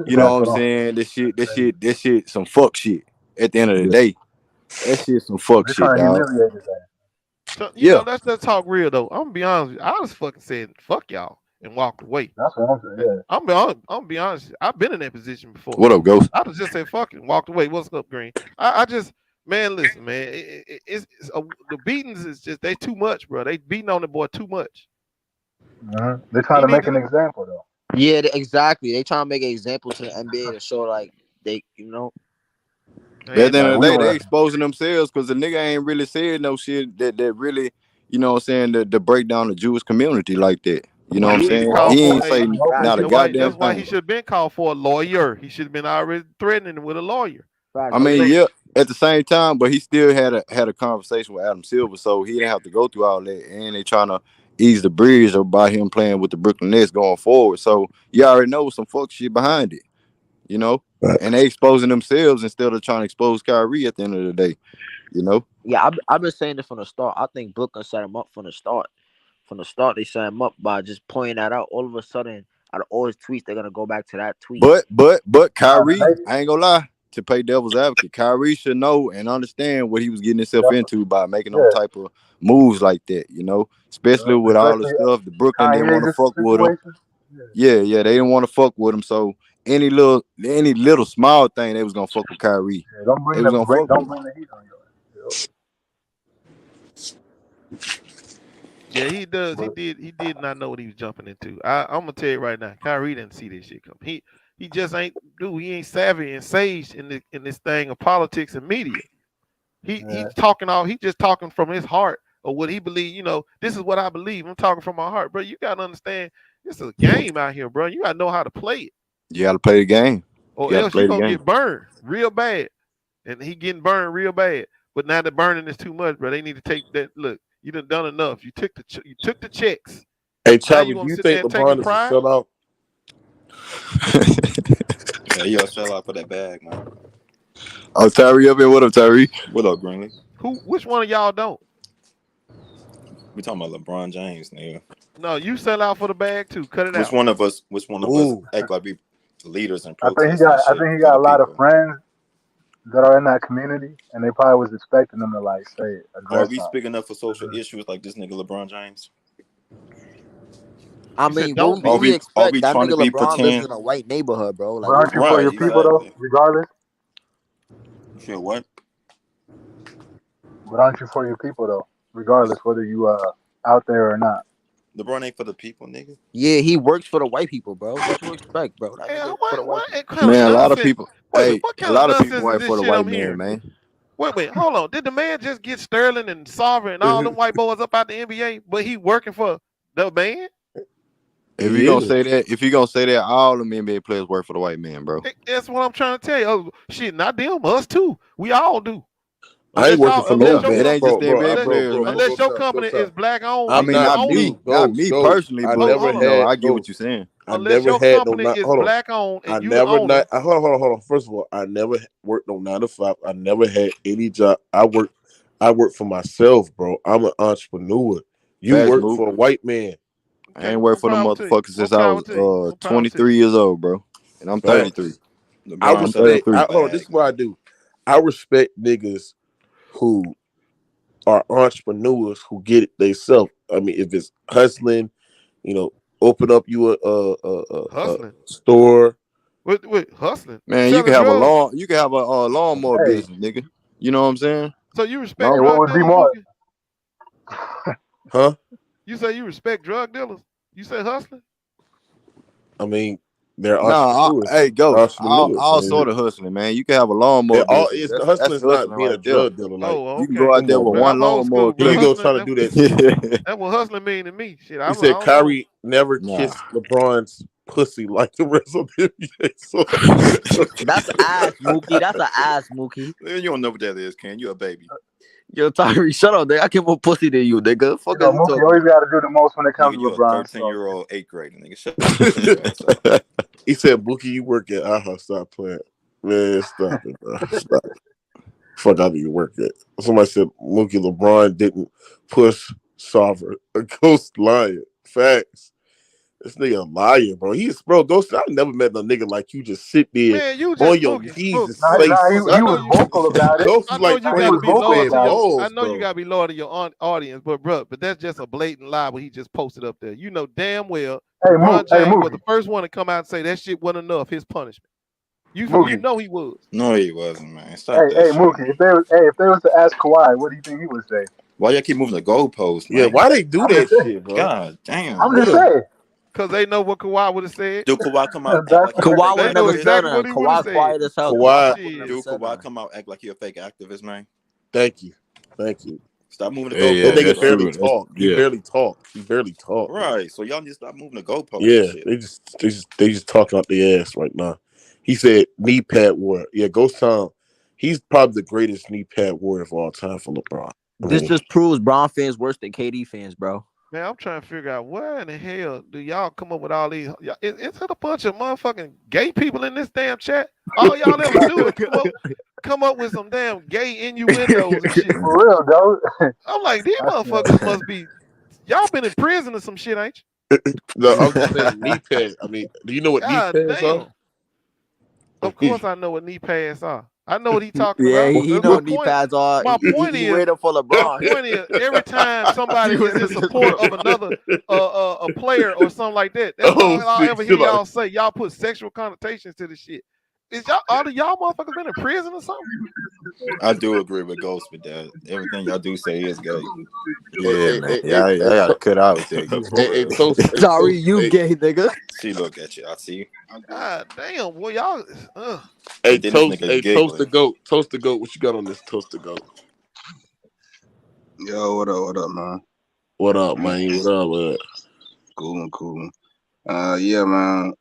You know what I'm saying? This shit, some fuck shit. At the end of the day, that shit some fuck shit, dog. So, you know, let's talk real though. I'm gonna be honest with you. I just fucking said fuck y'all and walked away. That's what I'm saying. Yeah. I'm gonna be honest. I've been in that position before. What up, Ghost? I just said fuck it and walked away. What's up, Green? I just, man, listen, man. The beatings is just they too much, bro. They beating on the boy too much. They're trying to make an example though. Yeah, exactly. They trying to make an example to the NBA to show like they, you know. But at the end of the day, they exposing themselves because the nigga ain't really said no shit that really, you know what I'm saying, to break down the Jewish community like that. You know what I'm saying? He ain't say not a goddamn That's why thing. he should have been called for a lawyer. He should have been already threatening with a lawyer. I mean, yeah, at the same time, but he still had a conversation with Adam Silver, so he didn't have to go through all that. And they trying to ease the bridge about him playing with the Brooklyn Nets going forward. So you already know some fuck shit behind it, you know? And they exposing themselves instead of trying to expose Kyrie at the end of the day, you know? Yeah, I've been saying it from the start. I think Brooklyn set him up from the start. From the start, they set him up by just pointing that out. All of a sudden, out of all his tweets, they're gonna go back to that tweet. But Kyrie, I ain't gonna lie, to play devil's advocate, Kyrie should know and understand what he was getting himself into by making them type of moves like that, you know, especially with all the stuff the Brooklyn didn't want to fuck with him. Yeah, they didn't want to fuck with him. So any little small thing, they was gonna fuck with Kyrie. Yeah, don't bring the heat on you. Yeah, he does. He did not know what he was jumping into. I'm gonna tell you right now, Kyrie didn't see this shit come. He just ain't He ain't savvy and sage in this thing of politics and media. He's just talking from his heart or what he believe. You know, this is what I believe. I'm talking from my heart, bro. You gotta understand, this is a game out here, bro. You gotta know how to play it. You gotta play the game. Or else you're gonna get burned real bad. And he getting burned real bad. But now the burning is too much, bro. They need to take that. Look, you done enough. You took the checks. Hey, Charlie, do you think LeBron is a sellout? Yeah, you a sellout for that bag, man. Oh, Tyree up here. What up, Tyree? What up, Greenlee? Which one of y'all don't? We talking about LeBron James, nigga. No, you sell out for the bag too. Cut it out. Which one of us act like we leaders and I think he got a lot of friends that are in that community, and they probably was expecting them to Are we speaking up for social issues like this nigga LeBron James? I You said mean, don't what be. we Are we expect? That trying to nigga be LeBron lives pretend? in a white neighborhood, bro. But Like, aren't you for Right, your people though, exactly. regardless? You feel what? But aren't you for your people though, regardless whether you out there or not? LeBron ain't for the people, nigga. yeah, he works for the white people, bro. What you expect, bro? That Man, nigga for the white what people. kind of Man, a lot of nonsense? people. Wait, Hey, what a kind of lot of people nonsense is white this for the shit I'm white man, hearing? man. Wait, hold on. Did the man just get Sterling and Sarver and all them white boys up out the NBA, but he working for the man? If you gonna say that, all the NBA players work for the white man, bro. That's what I'm trying to tell you. Oh, shit, not them, us too. We all do. I ain't working for no Yeah, man, it ain't just bro. the NBA Bro, players, man. Unless your company is black owned I and mean, you not own them. me, not me personally, I but never you know, had I get what you're saying. I Unless never your had no. company is Hold on. black owned I and you the never owner. hold on. First of all, I never worked no 9 to 5. I never had any job. I work for myself, bro. I'm an entrepreneur. You Facts, work Mook. for a white man. I ain't worked for the motherfuckers since I was 23 years old, bro. And I'm Facts. 33. I I'm respect. 33. Hold on, this is what I do. I respect niggas who are entrepreneurs who get it themselves. I mean, if it's hustling, open up you a store. Wait, hustling. Man, you can have a lawnmower Hey, business, nigga. You know what I'm saying? So you respect No. what drug would be dealers, more? Mookie? Huh? You say you respect drug dealers? You say hustling? I mean, they're Nah, entrepreneurs. hey, Ghost. Entrepreneurs, All man. sort of hustling, man. You can have a lawnmower business. It's That's hustling is not hustling being right a there. drug dealer. Like, You can go out come there on, with man. one I'm old lawnmower school, bro. Here you clip. go trying to do that shit. That's what hustling mean to me. Shit, He I said don't know. Kyrie never Nah. kissed LeBron's pussy like the rest of the NBA. So, That's ass, Mookie. That's an ass, Mookie. You don't know what that is, Ken. You a baby. Yo, Tyree, shut up, nigga. I get more pussy than you, nigga. Fuck is you Mookie talking always about? got to do the most when it comes Nigga, to you a LeBron. So 13-year-old 8th grader, nigga. Shut up. he said, Bookie, you work at our house. Stop playing. Man, stop it, bro. Stop it. Fuck out of your work at. Somebody said Mookie LeBron didn't push Sarver. A ghost liar. Facts. This nigga a liar, bro. Ghost. I never met no nigga like you just sit there Man, you just on your Mookie. knees and nah, say he something. was vocal about it. Ghost I is know like you Nah, he got to was be practicing vocal loyal saying to about your. it. I balls, know you bro. got to be loyal to your audience, but that's just a blatant lie. What he just posted up there. You know damn well Hey, LeBron James was Mookie, the first one to come out and say that shit wasn't enough. His punishment. You Mookie. know he was. No, he wasn't, man. Stop Hey, that shit. Mookie. If they was to ask Kawhi, what do you think he would say? Why y'all keep moving the goalposts, Yeah, man? why they do I'm that just saying. shit, bro? God damn. I'm just saying. Because they know what Kawhi would have said. Do Kawhi come out act That's like he a fake Kawhi would They have know never activist? said exactly nothing. what he would have Kawhi said. quiet as hell. Kawhi, Kawhi would have never Do said Kawhi nothing. come out act like he a fake activist, man? thank you. Stop moving the That Yeah, goalposts, nigga that's bro. barely true. talk. He Yeah. barely talk. Man. Right. So y'all need to stop moving the goalposts and Yeah, shit. they just talking out their ass right now. He said knee pad warrior. Yeah, Ghost Town. He's probably the greatest knee pad warrior of all time for LeBron. This just proves Bron fans worse than KD fans, bro. Man, I'm trying to figure out where in the hell do y'all come up with all these? It's a bunch of motherfucking gay people in this damn chat. All y'all ever do is come up with some damn gay innuendos and shit. for real, though. I'm like, these motherfuckers must be. Y'all been in prison or some shit, ain't No, I'm just saying knee pad. I mean, do you know what you? knee God pads are? damn. Of course, I know what knee pads are. I know what he's talking Yeah, about. he know My what knee point. pads are. My point He is. waiting for My LeBron. point is, every time somebody is in support of another a player or something like that, that's all I'll shit, ever hear chill out. y'all say. Y'all put sexual connotations to the shit. Is all of y'all motherfuckers been in prison or something? I do agree with Ghost with that. Everything y'all do say is gay. Yeah, man. Yeah, I gotta cut out with that. You Sorry, you gay nigga. See, look at you. I see you. God damn, boy, y'all. Hey, And then this toast nigga the giggling. goat. Toast the goat. What you got on this toast the goat? Yo, what up, man? What up, man? What up, man? Cool. Yeah, man.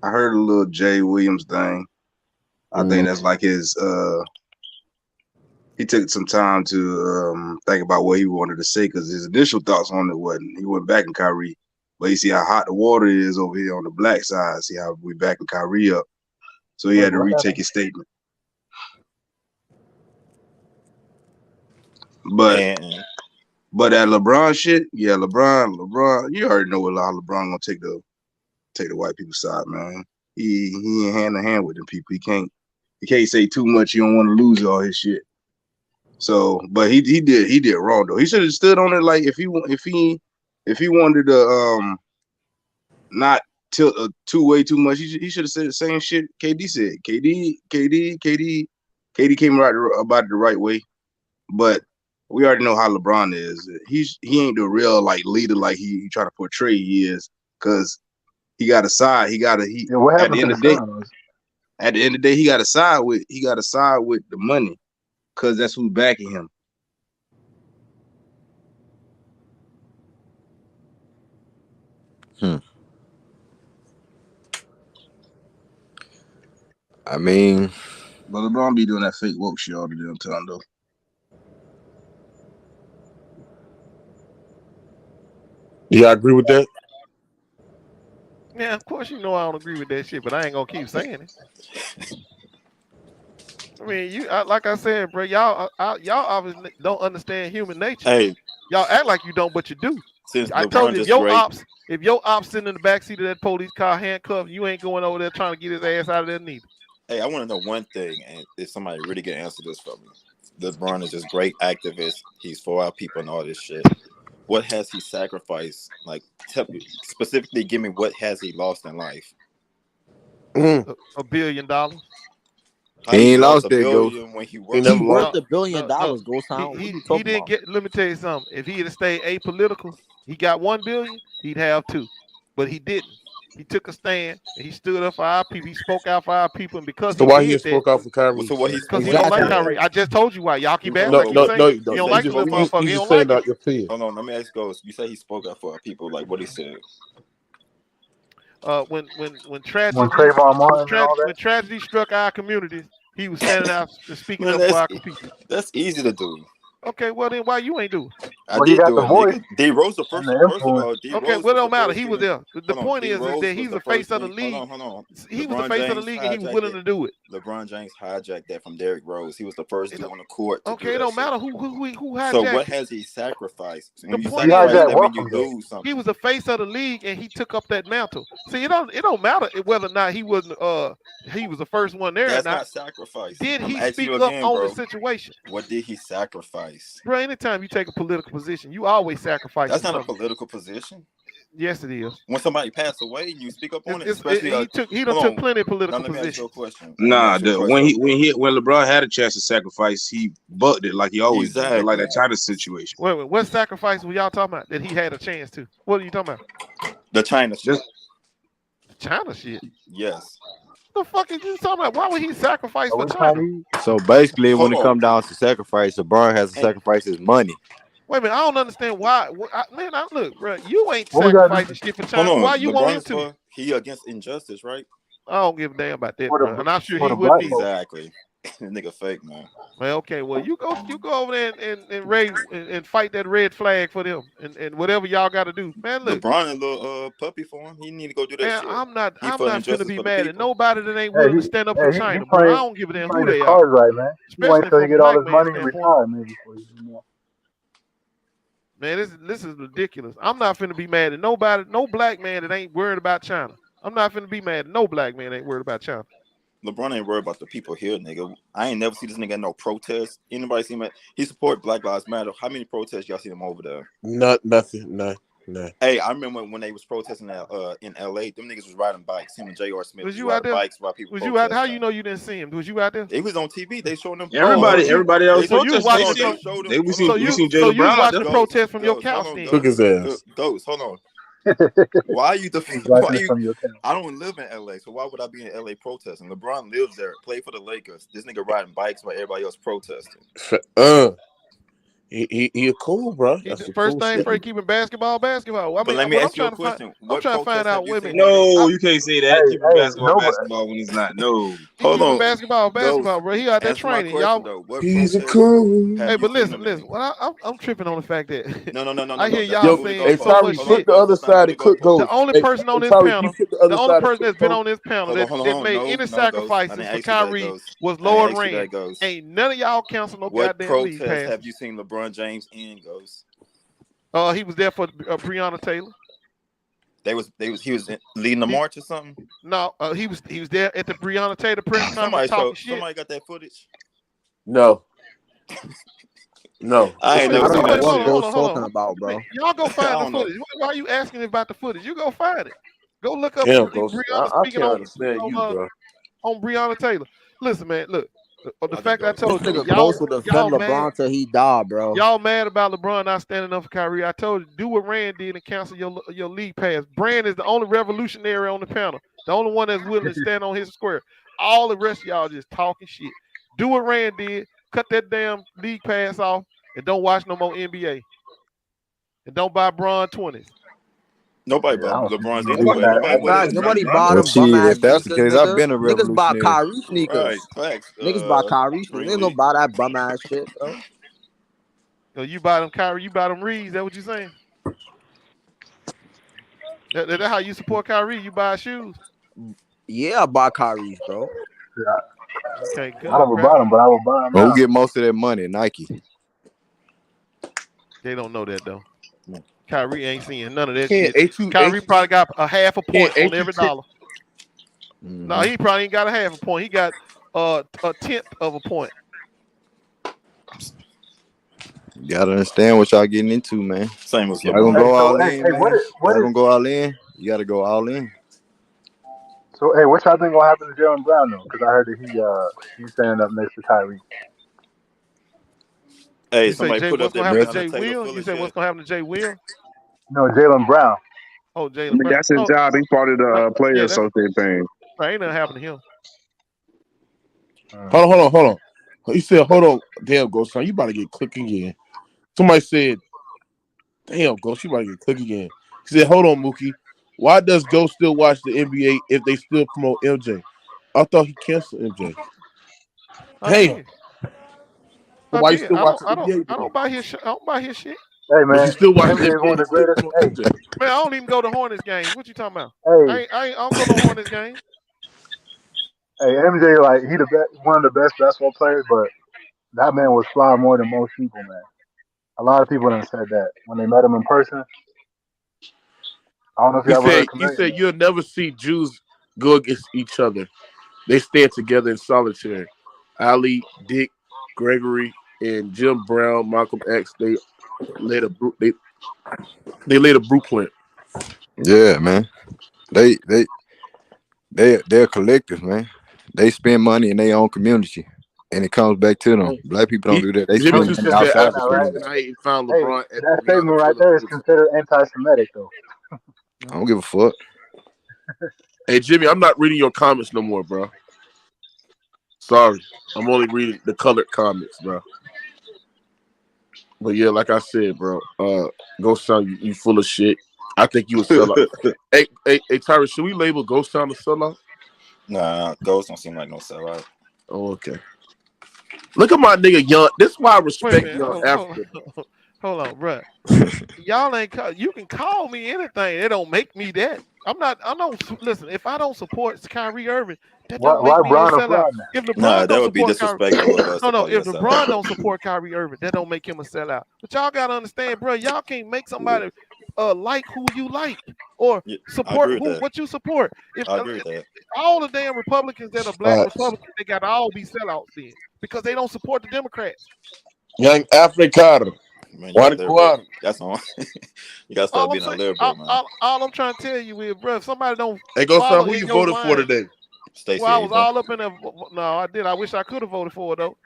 I heard a little Jay Williams thing. I think that's like his. He took some time to think about what he wanted to say because his initial thoughts on it wasn't. He went back in Kyrie, but you see how hot the water is over here on the black side. See how we backing Kyrie up, so he had to retake his statement. But that LeBron shit, yeah, LeBron, you already know how LeBron gonna take the white people's side, man. He ain't hand in hand with them people. He can't say too much. You don't want to lose all his shit. So, but he did wrong though. He should have stood on it. Like if he wanted to not tilt way too much. He should have said the same shit KD said. KD came about it the right way, but we already know how LeBron is. He ain't the real like leader like he trying to portray he is, because he got a side. Yeah, what At the happened to end the of the day, Suns? he got to side with the money, because that's who's backing him. I mean, but LeBron be doing that fake woke shit all the damn time though. Yeah, I agree with that. Yeah, of course you know I don't agree with that shit, but I ain't gonna keep saying it. I mean, like I said, bro, y'all obviously don't understand human nature. Hey, y'all act like you don't, but you do. Since I LeBron told you, just great, if your ops sitting in the backseat of that police car handcuffed, you ain't going over there trying to get his ass out of there neither. hey, I want to know one thing, and if somebody really can answer this for me. LeBron is just great activist. He's for our people and all this shit. What has he sacrificed? Like, specifically, give me what has he lost in life? $1 billion. He ain't lost that go. When he worth $1 billion. Ghost Town. He didn't get. Let me tell you something. If he had stayed apolitical, he got $1 billion. He'd have 2, but he didn't. He took a stand and he stood up for our people. He spoke out for our people, and because So why he spoke out for Kyrie? Because he don't like Kyrie. I just told you why. Y'all keep acting like No, saying you he don't. don't like the little motherfucker. He don't like it. Your opinion. Hold on, let me ask Ghost. You say he spoke out for our people. Like what he said. When tragedy When Trayvon Martin and all that? when tragedy struck our communities, he was standing out and speaking Man, up for our people. That's easy to do. Okay, well then why you ain't do it? I did do it, nigga. D Rose the and first. the First of all, D Okay, Rose well, it was don't the matter. first He was thing- there. The Hold on, point is D-Rose that he's the face of the league. Hold on. He was the LeBron face of the James league, and he was hijacked willing it. to do it. LeBron James hijacked that from Derrick Rose. He was the first dude on the court to do Okay, it that don't shit. matter who hijacked So what it. has he sacrificed? The When you point sacrifice, is, that means you lose something. he was the face of the league, and he took up that mantle. See, it don't matter whether or not he was the first one there. That's or not sacrifice. Did I'm he asking speak you up again, on bro. the situation? What did he sacrifice? Bro, anytime you take a political position, you always sacrifice. That's not something. a political position. Yes, it is. When somebody passed away and you speak up on it, especially he took plenty of political now, let me ask you a positions. question. Nah, when LeBron had a chance to sacrifice, he bucked it like he always do, like that China situation. Wait, what sacrifice were y'all talking about that he had a chance to? What are you talking about? The China shit. China shit. Yes. What the fuck is you talking about? Why would he sacrifice for China? So basically, when it Hold comes down to sacrifice, LeBron has to sacrifice his money. Wait a minute, I don't understand why. Look, bro, you ain't What we gotta sacrificing shit for China. Hold on. Why you want him LeBron's to? he against injustice, right? I don't give a damn about that, For the- bro. And I'm sure for he the wouldn't black either. Exactly. Nigga fake, man. Well, okay, well you go over there and raise and fight that red flag for them and whatever y'all got to do, man. Look, LeBron a little puppy for him. He need to go do that man, shit. I'm not He fought finna injustice be for the mad at people. nobody that ain't willing to stand up for China, bro. I don't give a damn who playing his they cards are. right, man. He wait Especially till he from a get all black his man's money and standpoint. retire, maybe before you do more. Man, this is ridiculous. I'm not finna be mad at nobody, no black man that ain't worried about China. I'm not finna be mad at no black man that ain't worried about China. LeBron ain't worried about the people here, nigga. I ain't never see this nigga at no protests. Anybody see him? He support Black Lives Matter. How many protests y'all seen him over there? Nothing. Hey, I remember when they was protesting in LA. Them niggas was riding bikes. Him and J.R. Smith Was was you out riding there? bikes while people Was you out? How protesting. you know you didn't see him? Was you out there? It was on TV. They showing them. Everybody that was so you protesting, watched they the seen. pro- We seen Jaylen so you Brown out watched there. the protest from your Ghost, couch hold on, then. Took his ass. Ghost, hold on. Why are you He's why watching you? from your couch. I don't live in LA, so why would I be in LA protesting? LeBron lives there, play for the Lakers. This nigga riding bikes while everybody else protesting. He a cool, bro. He, That's the a first cool thing shit. for keeping basketball. I But mean, let me what I'm ask you a trying to find. question. I'm What trying to find protest out. have you Wait a seen? minute. No, you can't say that. Keeping Hey, basketball nobody. basketball when it's not. No. He Hold keeping on, basketball, Ghost. bro. He out there Answer my training, question y'all. though. What He's a protest cool. have Hey, you but seen him listen. in? Well, I'm tripping on the fact that No. I hear That's y'all not good to saying Hey, go so post. much Tyree, Hold on, flip shit. the Ghost. other That's not side good to and go click The goes. post. only Hey, person on this Tyree, you panel, flip the other the only side and person click that's been goes. on this panel Hold that on, made no, any no, Ghost. I sacrifices didn't for ask you that, Kyrie Ghost. was I didn't Lord ask you Rand. that, Ghost. Ain't none of y'all cancel no What goddamn league protest pass. have you seen LeBron James in, Ghost? He was there for Breonna Taylor. He was leading the march or something. No, he was there at the Breonna Taylor press conference talking shit. Somebody got that footage? No. I ain't I never don't seen know that what shit. Ghost talking about, bro. Y'all go I find the don't know. footage. Why are you asking about the footage? You go find it. Go look up Damn, Ghost. Breonna I speaking can't understand you, bro. on Breonna Taylor. Listen, man, look. The I fact I think This told you, nigga Ghost will defend y'all mad. LeBron till he die, bro. Y'all mad about LeBron not standing up for Kyrie. I told you, do what Rand did and cancel your league pass. Brand is the only revolutionary on the panel. The only one that's willing to stand on his square. All the rest of y'all just talking shit. Do what Rand did. Cut that damn league pass off and don't watch no more NBA. And don't buy Bron 20s. Nobody Yeah, I bought don't see LeBron's you anyway. doing that. Nobody went Facts. in trying to Nobody drop bought him. Well, them bum shit, ass if that's the sneakers, case, I've nigga. been a Niggas bought revolutionary. Kyrie sneakers. Right, facts. Niggas bought Kyrie sneakers. Niggas don't buy that bum ass shit, bro. So you buy them Kyrie, you buy them Reeds. That what you saying? That's how you support Kyrie. You buy shoes. Yeah, I bought Kyrie's, bro. Yeah, Okay, good. I never bought them, but I will buy them Well, now. who get most of that money? Nike. They don't know that though. Kyrie ain't seeing none of that Can't shit. Kyrie probably got a half a point on every dollar. Mm-hmm. No, he probably ain't got a half a point. He got a tenth of a point. You gotta understand what y'all getting into, man. Same as Y'all gonna go all Hey, in, man. what Y'all is gonna go all in. You gotta go all in. so? Hey, what y'all think gonna happen to Jaylen Brown though? Because I heard that he's standing up next to Kyrie. Hey, You say somebody Jay, put up what's that gonna happen to Breonna Jay Taylor Will? full You of said what's shit. gonna happen to Jay Will? No, Jaylen Brown. Oh, I Jaylen mean, Brown. that's his Oh, job. He's part of the player yeah, that's associate thing. right. Ain't nothing happened to him. Hold on. He said, hold on. Damn, Ghost, son, you about to get clicked again. Somebody said, damn, Ghost, you about to get clicked again. He said, hold on, Mookie. Why does Ghost still watch the NBA if they still promote MJ? I thought he canceled MJ. I Damn. did. So I why you did. still watching NBA? I don't buy his shit. I don't buy his shit. Hey But man, you still watch the MJ is one NBA, of they the still greatest. promote Hey, MJ. Man, I don't even go to Hornets games. What you talking about? hey, I don't go to Hornets games. hey, MJ, like he the best, one of the best basketball players, but that man was fly more than most people, man. A lot of people done said that when they met him in person. I don't know if you ever heard He Chameleon. said you'll never see Jews go against each other. They stand together in solitary. Ali, Dick, Gregory, and Jim Brown, Malcolm X, they laid a blueprint. Yeah, man. They're collective, man. They spend money in their own community, and it comes back to them. Black people don't do that. They Jimmy No spend just money disrespect said outside on the that, after right? community. Thursday night he found Hey, LeBron at that the statement Beyond right Trailer there is Park. considered anti-Semitic, though. I don't give a fuck. Hey Jimmy, I'm not reading your comments no more, bro. Sorry, I'm only reading the colored comments, bro. But yeah, like I said, bro, Ghost Town, you full of shit. I think you a sellout. hey, Tyrus, should we label Ghost Town a sellout? Nah, Ghost don't seem like no sellout. Oh, okay. Look at my nigga Young. This is why I Wait a respect minute. Young Africa. Hold on, bro. Y'all ain't. You can call me anything. It don't make me that. I'm not. I don't listen. If I don't support Kyrie Irving, that don't Why make me no Bron a sellout. fly now? If Nah, LeBron that don't would be support Kyrie, disrespectful of us to no. call you If a sellout. LeBron don't support Kyrie Irving, that don't make him a sellout. But y'all gotta understand, bro. Y'all can't make somebody like who you like or Yeah, I support agree with that. what you support. If I agree with that. all the damn Republicans that are black Republicans, they gotta all be sellouts then because they don't support the Democrats. Young Africa. Man, you a liberal. That's on. You gotta start All I'm being a saying, liberal, man. all I'm trying to tell you is, bro, if somebody don't Hey, Ghost Town, follow who in you your voted for line, today? Stacey well, I was Abrams. all up in there. No, I did. I wish I could have voted for her though.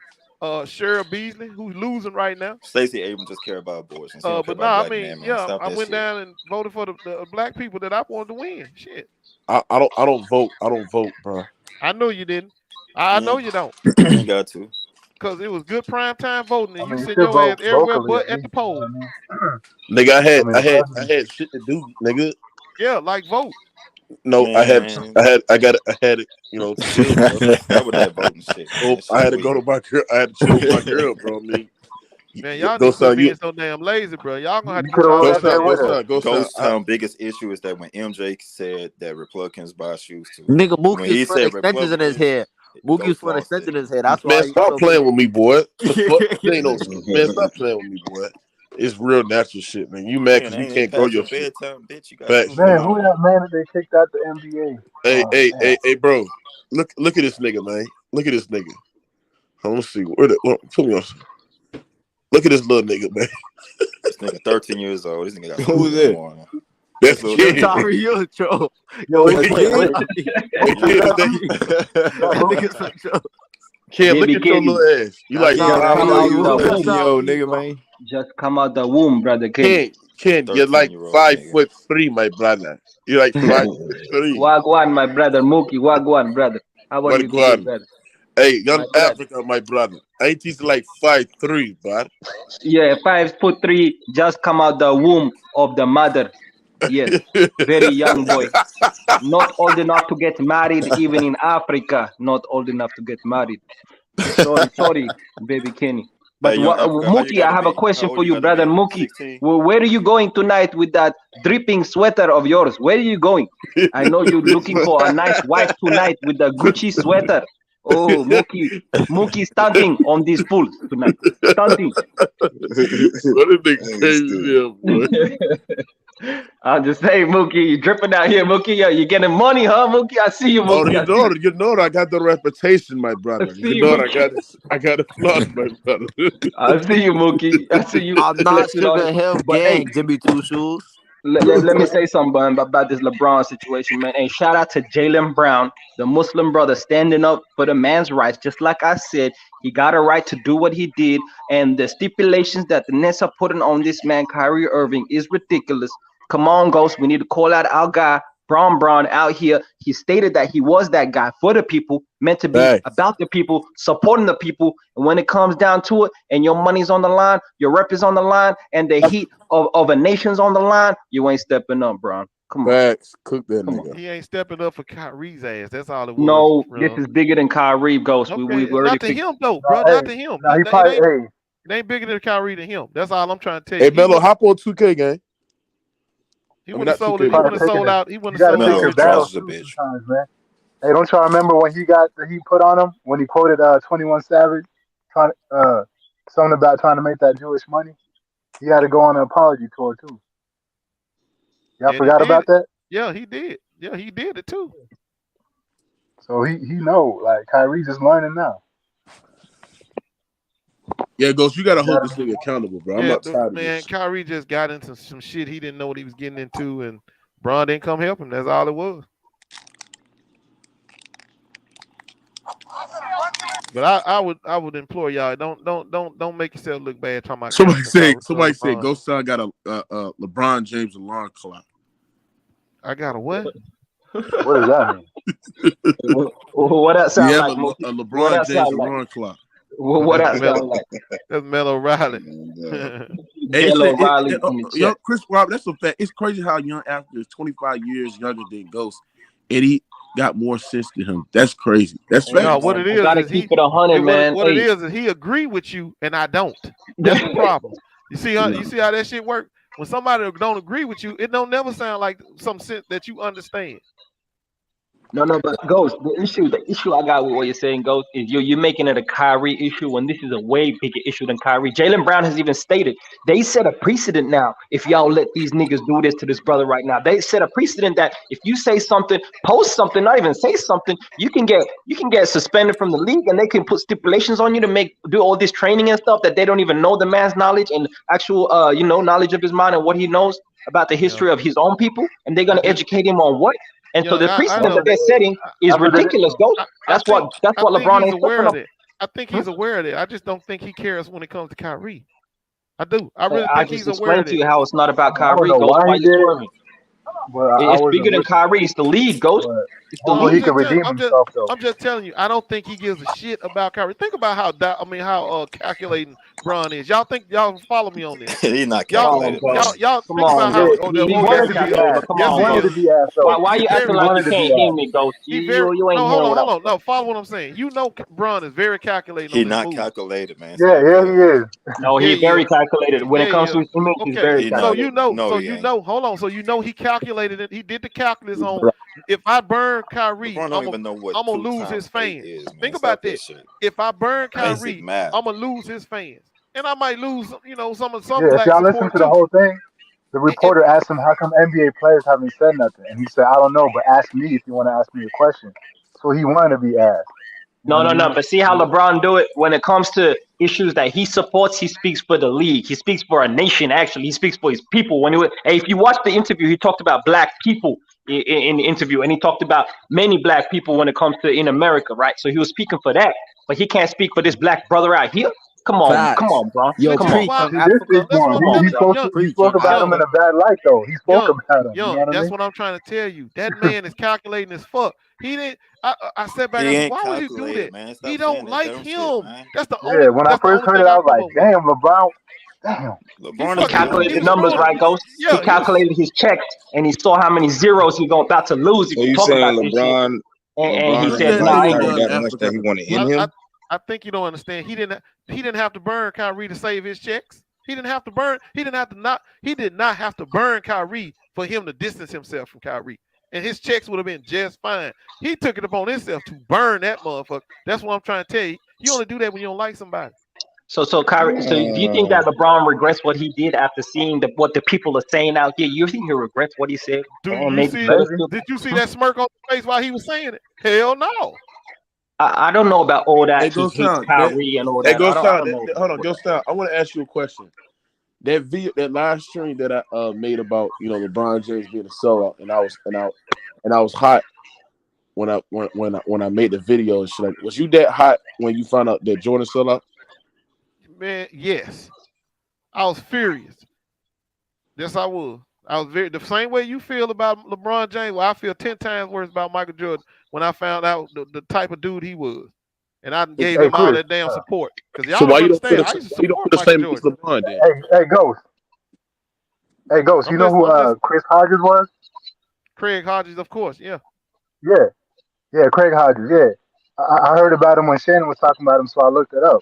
Cheryl Beasley, who's losing right now. Stacey Abrams just care about abortions. She don't care But about no, I black mean, men, man. yeah, Stop I that went shit. down and voted for the black people that I wanted to win. Shit, I don't vote. I don't vote, bro. I know you didn't. I know you don't. You ain't got to. Cause it was good prime time voting, and I you mean, you send should your ass vote everywhere vocally but at at the least. You know what polls. I mean? Nigga, I mean, the I president. had shit to do, nigga. Yeah, like vote. No, I had it, to deal, bro. That was that voting shit, man. Oh, That I shit had to weak. go to my girl. I had to chill with my girl, bro. I mean, Man, y'all need to Ghost quit Town, being so damn lazy, bro. Y'all gonna have to You get could have y'all rode ass up there with her. Ghost Town biggest issue is that when MJ said that Republicans buy shoes too. Nigga, When Mookie was he putting said extensions in his Republicans, hair. Mookie was Ghost putting lost extensions it. in his hair. That's Man, why he was stop so playing with me, boy. The fuck? Man, stop big. playing with me, boy. It's real natural shit, man. You mad because you can't grow past your your shit. bedtime, bitch. You got Facts, school Man, man. who tomorrow. that man that they kicked out the NBA? Hey, bro. Look at this nigga, man. Look at this nigga. Let's see. Put me on. Look at this little nigga, man. This nigga 13 years old. This nigga got Who school was in the that? morning. That's Yo, Ken. Kyrie, you're a troll. Yo, Yo, wait, Ken. Ken, look Baby at your Kenny. little ass. You like That's how 5 old you foot. look. Yo, nigga, man. Just come out the womb, brother Ken. Ken, you're like 5'3", my brother. You're like 5'3". Wagwan, my brother Mookie. Wagwan, brother. How are you today, Wagwan. brother? Hey, My young brother. Africa, my brother. Ain't he's like 5'3", bud? Yeah, 5'3", just come out the womb of the mother. Yes, very young boy. Not old enough to get married, even in Africa. Not old enough to get married. Sorry, baby Kenny. But Hey, young Africa, how you Mookie, I gotta have a be? How question old for you you, gotta brother be? Mookie. 16? Well, where are you going tonight with that dripping sweater of yours? Where are you going? I know you're looking for a nice wife tonight with the Gucci sweater. Oh, Mookie stunting on these pools tonight. Stunting. What a nigga crazy, boy. I'm just saying, Mookie, you dripping out here, Mookie. You getting money, huh, Mookie? I see you, Oh, Mookie. you know I got the reputation, my brother. see You you, know Mookie. I got a flaws, my brother. I see you, Mookie. I see you. I'm not Flexing on Sugar it. Hill But hey, gang, Jimmy Two Shoes. let me say something about this LeBron situation, man. And shout out to Jaylen Brown, the Muslim brother, standing up for the man's rights. Just like I said, he got a right to do what he did. And the stipulations that the Nets are putting on this man, Kyrie Irving, is ridiculous. Come on, Ghost. We need to call out our guy, Braun out here. He stated that he was that guy for the people, meant to be about the people, supporting the people. And when it comes down to it, and your money's on the line, your rep is on the line, and the heat of a nation's on the line, you ain't stepping up, Braun. Come on. Facts. Cook that nigga. He ain't stepping up for Kyrie's ass. That's all it was. No, this is bigger than Kyrie, Ghost. Okay, We it's already not to fixed. him though, bro. Not to him. He probably, It ain't bigger than Kyrie to him. That's all I'm trying to tell you. Hey, Melo, hop on 2K, gang. He wouldn't have sold it. He He wouldn't have sold out. He You wouldn't have gotta sold pick out. your battles too sometimes, man. Hey, don't y'all remember when he got the heat put on him when he quoted 21 Savage, trying something about trying to make that Jewish money? He had to go on an apology tour too. Y'all And he forgot did about it. that? Yeah, he did. Yeah, he did it too. So he know, like Kyrie just learning now. Yeah, Ghost, you gotta hold this nigga accountable, bro. I'm Yeah, not tired of man, this. Kyrie just got into some shit he didn't know what he was getting into, and Bron didn't come help him. That's all it was. But I would implore y'all, don't make yourself look bad talking about Somebody Kyrie said Ghost Son got a LeBron James alarm clock. I got a what? What does that mean? What that You sound have like, a Mookie? What LeBron that James sound like? alarm clock. What that sound like? That's Melo Riley. Hey, Jello Riley young Chris Rob, that's a fact. It's crazy how young Africa is 25 years younger than Ghost, and he got more sense than him. That's crazy. That's fact. No, what it is gotta is keep it 100, man. What it is he agree with you and I don't. That's the problem. You see how that shit work? When somebody don't agree with you, it don't never sound like some sense that you understand. No, but Ghost, the issue I got with what you're saying, Ghost, is you're making it a Kyrie issue when this is a way bigger issue than Kyrie. Jaylen Brown has even stated they set a precedent now. If y'all let these niggas do this to this brother right now, they set a precedent that if you say something, post something, not even say something, you can get suspended from the league, and they can put stipulations on you to do all this training and stuff that they don't even know the man's knowledge and actual knowledge of his mind and what he knows about the history of his own people, and they're gonna educate him on what. And so the precedent that they're setting is ridiculous, Ghost. That's what LeBron ain't aware stepping of up. it. I think he's aware of it. I just don't think he cares when it comes to Kyrie. I do. I really I think just he's aware of explained to it. you how it's not about I don't Kyrie, know Ghost. why Why he you did it, swerving? but I It's wasn't bigger than with Kyrie. It's the league, Ghost. It's the well, he league. could redeem himself though. I'm just telling you. I don't think he gives a shit about Kyrie. Think about how calculating Bron is. Y'all follow me on this. He's not Y'all calculated, man. think about how. He wanted to be asked. Yes, He wanted to be asked. Why He you acting like you wanted to be can't hear asked. me, Ghost? He You ain't hold hearing on, what hold on. No, follow what I'm saying. Bron is very calculating He on his not moves. calculated, man. Yeah, he is. No, Yeah, he's very calculated. When it comes to his image, he's very He calculated. not. Hold on. So you know he calculated it. He did the calculus on if I burn Kyrie, LeBron I'm don't even know what gonna 2 lose his times 8 fans. is, man. Think Stop about that this. shit. If I burn Basic Kyrie, math. I'm gonna lose his fans. And I might lose, some Yeah, if black y'all listen support to the too. whole thing, the reporter asked him how come NBA players haven't said nothing, and he said, "I don't know, but ask me if you want to ask me a question." So he wanted to be asked. No. But see how LeBron do it when it comes to issues that he supports. He speaks for the league. He speaks for a nation. Actually, he speaks for his people. If you watch the interview, he talked about black people in the interview, and he talked about many black people when it comes to in America, right? So he was speaking for that, but he can't speak for this black brother out here. Come on, bro. Yo, Come preach. on. See, this is one. He spoke about him in a bad light, though. He spoke about him. You know what I That's mean? what I'm trying to tell you. That man is calculating as fuck. He didn't. I sat back He and said, ain't why would he do calculated, that? man. Stop He saying don't that like dumb him. shit, man. That's the only. Yeah, when I That's the first only heard thing it, I I was come like, up with. damn, LeBron. Damn. LeBron He is calculated doing the numbers, it. right, Ghost? Yeah, he calculated his checks, and he saw how many zeros he's about to lose if So he you talk about saying this shit. LeBron And he LeBron said, don't "No, like I ain't Kyrie gonna that do much that he want to end him? I think you don't understand. He didn't have to burn Kyrie to save his checks. He didn't have to burn. He did not have to burn Kyrie for him to distance himself from Kyrie. And his checks would have been just fine. He took it upon himself to burn that motherfucker. That's what I'm trying to tell you. You only do that when you don't like somebody. So Kyrie, so do you think that LeBron regrets what he did after seeing what the people are saying out here? You think he regrets what he said? Did you see that smirk on his face while he was saying it? Hell no. I don't know about all that. Hey, He Ghost hates Town. Kyrie and all Hey, that. Ghost I Town. don't know. Hold on, Ghost Town. I want to ask you a question. That video, that live stream that I made about LeBron James being a sellout, and I was hot when I made the video and shit. Like, was you that hot when you found out that Jordan sellout? Man, yes. I was furious. Yes, I was. I was the same way you feel about LeBron James. Well, I feel 10 times worse about Michael Jordan when I found out the type of dude he was, and I gave him all that damn support. Because y'all don't understand. I used to support Michael Jordan. LeBron then? Hey, Ghost. Hey, Ghost. You know who Chris Hodges was? Craig Hodges, of course. Yeah. Yeah, Craig Hodges. Yeah, I heard about him when Shannon was talking about him, so I looked it up.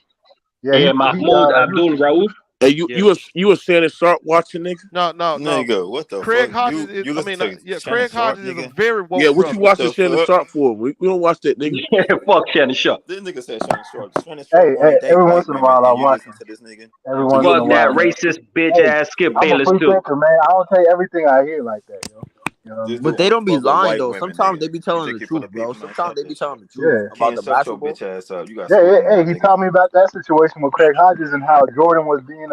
Yeah, Mahmoud Abdul Rauf. Hey, you a Shannon Sharp watching nigga? No. Nigga, what the Craig fuck? Hodges You listen to Craig Sharp, Hodges is nigga? a very woke Yeah, what you brother. watching Shannon Sharp for? We don't watch that nigga. Yeah, fuck Shannon Sharp. This nigga said Shannon Sharp. Shannon Sharp only date every white once in a women, while I and you watch listen him. to this nigga. Every once in a Fuck while. that racist bitch ass Skip I'm a Bayless free too. thinker, man. I don't take everything I hear like that, yo. You know what I mean? But they don't be fuck with lying white though. women, Sometimes nigga. they be telling the Dick for truth, the bro. people, man. Sometimes Stop they that be shit. telling the truth about Ken, the shut your basketball. bitch ass up. You got Yeah, he taught me about that situation with Craig Hodges and how Jordan was being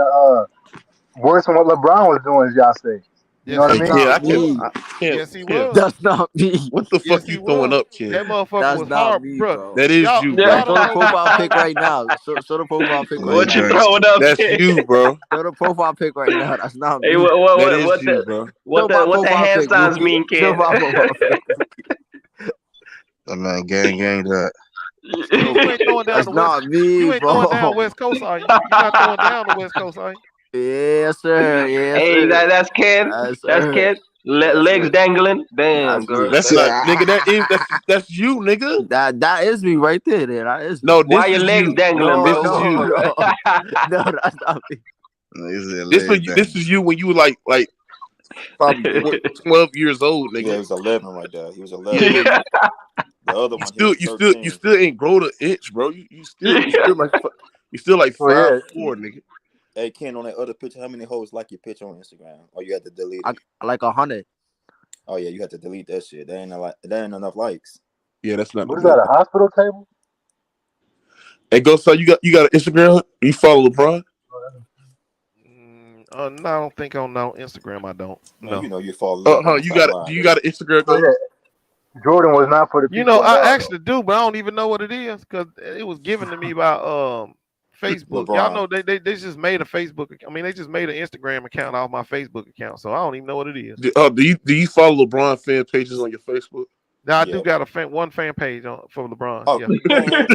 worse than what LeBron was doing, as y'all say. You know what I mean? Not me. Yes, he was. That's not me. What the fuck Yes, you he throwing was. up, kid? That motherfucker That's was not hard, me, bro. bro. That is you, bro. Show the profile pic right now. Show the profile pic right What now. you throwing up? That's you, bro. Show the profile pic right now. That's not me. Hey, That is what you, bro. what the hand signs mean, kid? Show my profile pic. That man gang that. You ain't throwing down That's the not West. me, You ain't bro. throwing down West Coast, are you? You're not throwing down the West Coast, are you? Yes, sir. Yes, Hey, sir. that's Ken. Yes, That's sir. Ken. Yes, Legs sir. dangling. Damn, That's girl. me. That's not, nigga. That's you, nigga. That is me right there. That is me. No, Why this your is legs you. dangling, This bro? is you. No, that's not me. This is you when you were like probably 12 years old, nigga. Yeah, he was 11 right there. He was 11. Yeah. The other one, he was 13. You still ain't grown an inch, bro. You still like So, yeah. 5'4", nigga. Hey, Ken, on that other picture, how many hoes like your picture on Instagram? Or you had to delete it? I like 100. Oh yeah, you had to delete that shit. That ain't enough likes. Yeah, that's not. What is that, a hospital table? Hey, so you got an Instagram? You follow LeBron? No, I don't think on Instagram. I don't. Man, No. you know you follow. Do you got an Instagram? So, yeah. Jordan was not for the people. You know, I now, actually do, but I don't even know what it is because it was given to me by Facebook. LeBron. Y'all know they just made a Facebook. I mean, they just made an Instagram account off my Facebook account, so I don't even know what it is. Do you follow LeBron fan pages on your Facebook? Now I do got one fan page for LeBron. Oh, yeah. man, you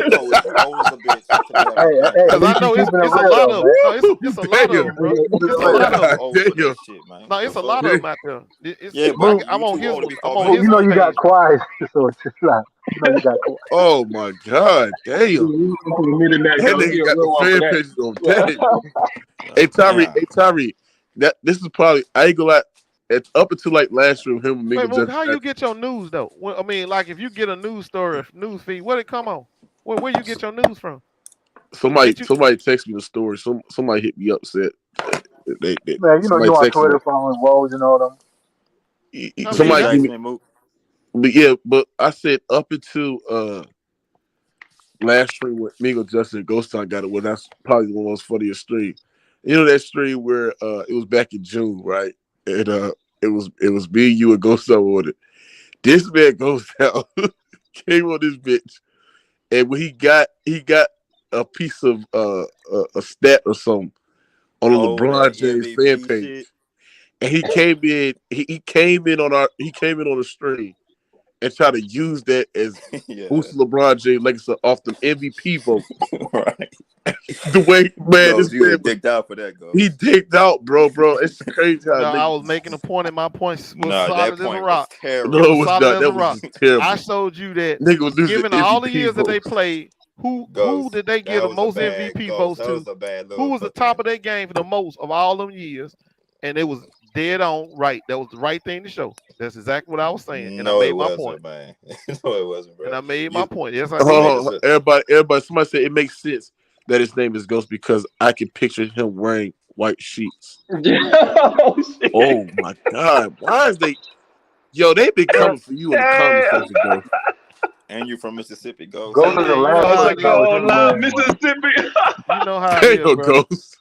always a bitch. Because I know it's a lot of them. No, it's a lot of them, bro. It's a lot of them. No, it's a lot of them out there. I'm on his. I'm on his. You know you got quiet, so it's just like you know you got quiet. Oh my god, damn! That nigga got the fan pages on damn. Hey Tyree, this is probably I ain't gonna lie. It's up until like last year, him and Wait, how you get your news though? I mean, like if you get a news story, news feed, where it come on? Where you get your news from? Somebody text me the story. Somebody hit me up said Man, you know you on Twitter following Woj and all them. Somebody give me, but I said up until last stream with Mingo Justin Ghost Town got it. Well, that's probably one of those funniest streams. You know that stream where it was back in June, right? And it was me, you, and Ghost Town on it. This man Ghost Town came on this bitch, and when he got a piece of a stat or something on the LeBron James fan page. Shit. And he came in. He came in on the stream and tried to use that as boost LeBron James legacy off the MVP vote. Right. The way man, this you man dicked out for that, Ghost. He dicked out, bro. It's crazy. No, I was making a point, and my point was solid as a rock. No, it was not. That was terrible. I showed you that. Nigga was given all the years that they played, who did they give the most MVP votes to? Who was the top of their game for the most of all them years? And it was dead on right. That was the right thing to show. That's exactly what I was saying. And I made my point. Man. No, it wasn't, bro. And I made my point. Yes, I did. Everybody, somebody said it makes sense that his name is Ghost because I can picture him wearing white sheets. Oh my God. Why is they they've been coming for you in the comment section, Ghost. And you from Mississippi, Ghost. Go to the last Mississippi. You know how it is, bro. Ghost.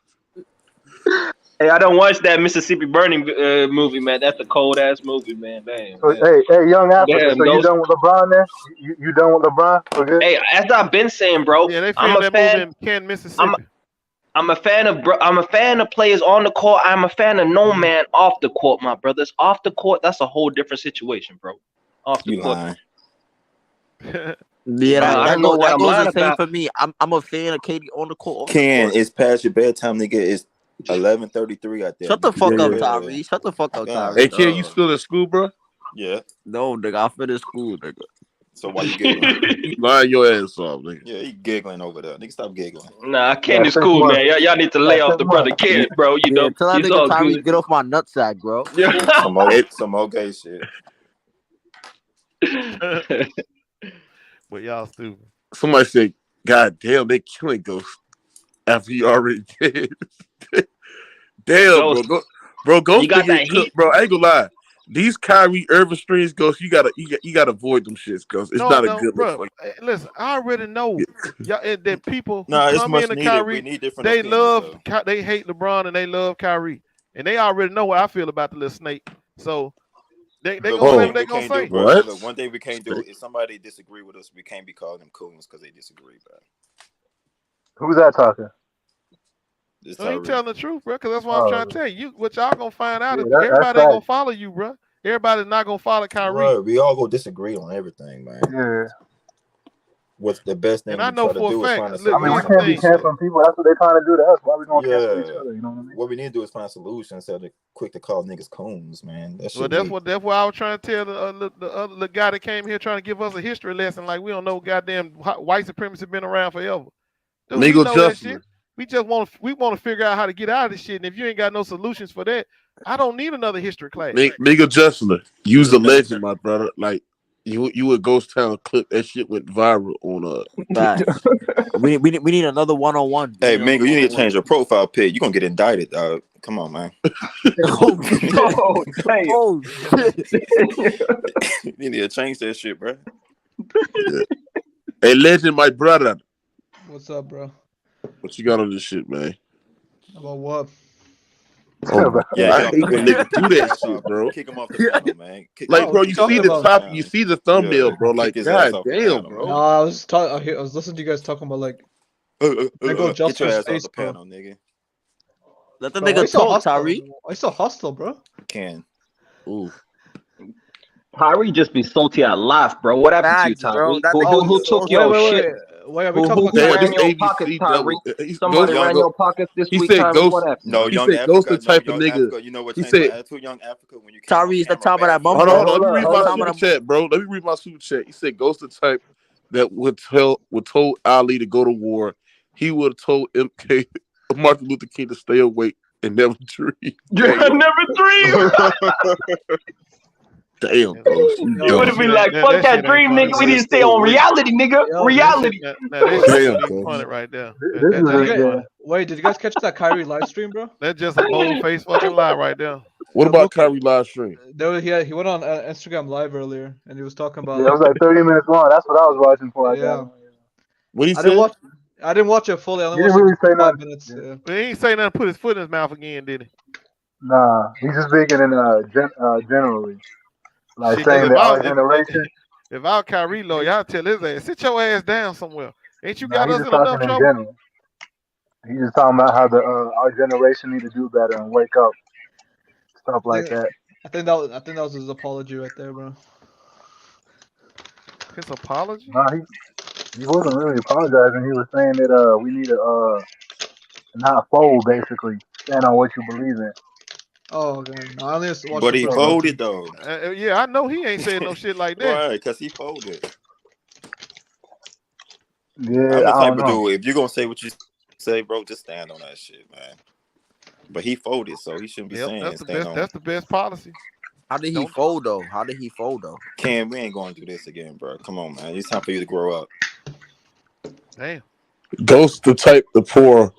Hey, I don't watch that Mississippi Burning movie, man. That's a cold ass movie, man. Damn. So, hey, young Africa. So you done with LeBron then? You done with LeBron? Okay. Hey, as I've been saying, bro. Yeah, they filmed that movie in Canton, Mississippi. I'm a fan of players on the court. I'm a fan of no man off the court, my brothers. Off the court, that's a whole different situation, bro. Off the court. Yeah, that goes the same for me. I'm a fan of KD on the court. Ken, it's past your bedtime, nigga. It's 11:33 out there. Shut the fuck up, Tyree. Shut the fuck up, Tyree. Hey, Ken, you still in school, bro? Yeah. No, nigga, I finished school, nigga. So why you giggling? You lying your ass off, nigga. Yeah, he giggling over there. Nigga, stop giggling. Nah, I can't in school, man. Y'all need to lay off the brother Ken, bro. You know, tell that nigga Tyree get off my nutsack, bro. Some more gay shit. But y'all stupid. Somebody said, God damn, they killing Ghost after he already did. Damn, Ghost. Bro, Ghost, you got that heat. Bro, I ain't gonna lie. These Kyrie Irving streams, Ghost, you gotta avoid them shits, Ghost. It's not a good look. Listen, I already know y'all that people come into Kyrie, they hate LeBron and they love Kyrie. And they already know what I feel about the little snake. So they gonna say what they gonna say. Look, one thing we can't do is somebody disagree with us, we can't be calling them coons because they disagree, bro. Who's that talking? I ain't telling the truth, bro, because that's what I'm trying to tell you. What y'all gonna find out is everybody ain't gonna follow you, bro. Everybody's not gonna follow Kyrie. Bro, we all go disagree on everything, man. Yeah. What's the best thing? And I know for a fact. I mean, we can't be canceling people. That's what they're trying to do to us. Why we gonna cancel each other? You know what I mean? What we need to do is find solutions instead of quick to call niggas coons, man. That's what I was trying to tell the guy that came here trying to give us a history lesson. Like we don't know goddamn white supremacy been around forever. Dude, we know that shit. We just want to figure out how to get out of this shit. And if you ain't got no solutions for that, I don't need another history class. Nigga Justin, use the legend, my brother. Like you a Ghost Town clip. That shit went viral on we need another one-on-one. Hey, Mingo, you need to change your profile pic. You gonna get indicted, dog. Come on, man. Oh, shit. You need to change that shit, bro. Hey, legend, my brother. What's up, bro? What you got on this shit, man? About what? Oh, yeah, I hate when niggas do that shit, bro. Kick him off the channel, man. Bro, you see the top, you see the thumbnail, bro. Like, god damn, bro. No, I was listening to you guys talking about like. Get your ass off the panel, nigga. Let the nigga talk, Tyree. I still hostile, bro. Can. Ooh. Kyrie just be salty at life, bro. What happened to you, Tyree? Who took your shit? Wait, are we talking about ran your pockets, Kyrie? Somebody ran your pockets this week, Kyrie. What happened? No, young Africa. Ghost the type of nigga. You know what? He said, young Africa when you Tyree is the top of that bump. Hold on, let me read my super chat, bro. Let me read my super chat. He said, Ghost the type that would told Ali to go to war. He would have told MK Martin Luther King to stay awake and never dream. Never dream. Damn, bro. You would have been like, fuck that dream, nigga. We need to stay on reality, nigga. Reality. Damn, funny right there. Wait, did you guys catch that Kyrie live stream, bro? That's just a bold-faced fucking lie right there. What about Kyrie live stream? He went on Instagram live earlier, and he was talking about. Yeah, it was like 30 minutes long. That's what I was watching for. What he I said? didn't watch it fully. I only He didn't watched really say 5 nothing. minutes. Yeah. Yeah. But he ain't say nothing. Put his foot in his mouth again, did he? Nah, he's just speaking in generally, like Shit, because saying that our generation. if I was Kyrie lawyer, I'd tell his ass, sit your ass down somewhere. Ain't you Nah, got he's us just in enough talking in trouble? general. He's just talking about how the our generation need to do better and wake up, stuff like that. I think that was his apology right there, bro. His apology? Nah, he wasn't really apologizing. He was saying that we need to not fold, basically stand on what you believe in. Oh, okay. No, I only watched But the he first folded though. Yeah, I know he ain't saying no shit like that. Right, because he folded. Yeah, I'm the I type don't of know. dude, if you're gonna say what you say, bro, just stand on that shit, man. But he folded, so he shouldn't be Yep, saying that's the stand best. on. That's the best policy. How did he fold though? Cam, we ain't gonna do this again, bro. Come on, man. It's time for you to grow up. Damn. Ghost the type to pour.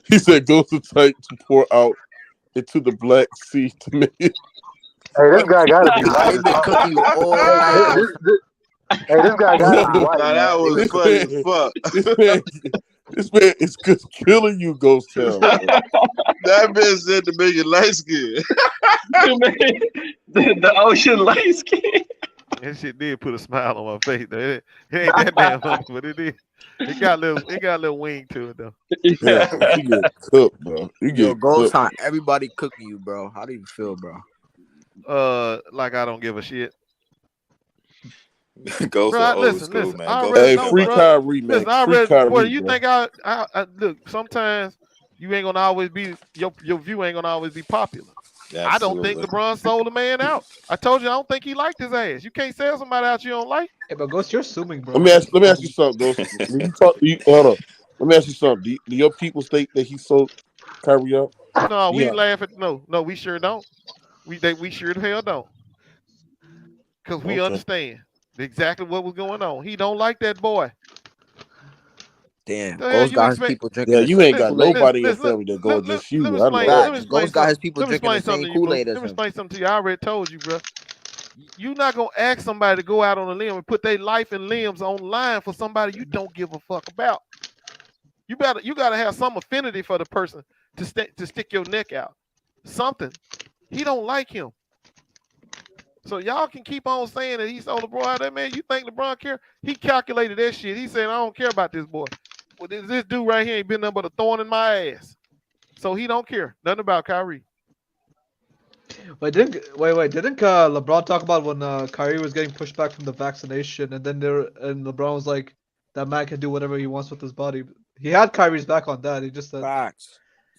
He said, "Ghost the type to pour out into the Black Sea to make it." Hey, this guy gotta be white. I've been cooking you all Hey, night, Ghost. this guy gotta be white, Now man. that was funny as fuck. This man is killing you, Ghost Town. That bitch said to make it light skin. the ocean light skin. That shit did put a smile on my face. Though. It ain't that damn funny, but it is. It got a little wing to it though. Yeah, you get cooked, bro. You Yo, get Ghost cooked. Town, everybody cooking you, bro. How do you feel, bro? Like I don't give a shit. Ghost Bro, old school, man. I Ghost already Hey, know, free bro. Kyrie, man. Listen, I Free already, Kyrie, boy, you bro. think I look? Sometimes you ain't gonna always be your view ain't gonna always be popular. Yeah, I don't think absolutely. LeBron sold a man out. I told you I don't think he liked his ass. You can't sell somebody out you don't like. Hey, but Ghost, you're assuming, bro. Let me ask you something, Ghost. When you talk, hold on. Let me ask you something. Do your people state that he sold Kyrie out? No, we Yeah. laugh at no, we sure don't. We sure the hell don't. Because we Okay. understand exactly what was going on. He don't like that boy. Damn, The hell Ghost you got his expect? people drinking Yeah, the you same ain't got Kool-Aid. nobody in your family that go against you. Let me I know explain. that. Let me explain Ghost got something. his people Let me drinking the explain same something to you, boo. Kool-Aid Let as me him. explain something to you. I already told you, bro. You're not gonna ask somebody to go out on a limb and put their life and limbs online for somebody you don't give a fuck about. You gotta have some affinity for the person to stick your neck out. Something. He don't like him. So y'all can keep on saying that he sold LeBron out. That man, you think LeBron care? He calculated that shit. He said, I don't care about this boy. Well, this dude right here ain't been nothing but a thorn in my ass. So he don't care. Nothing about Kyrie. Wait, didn't LeBron talk about when Kyrie was getting pushed back from the vaccination, and then LeBron was like, that man can do whatever he wants with his body. He had Kyrie's back on that. He just said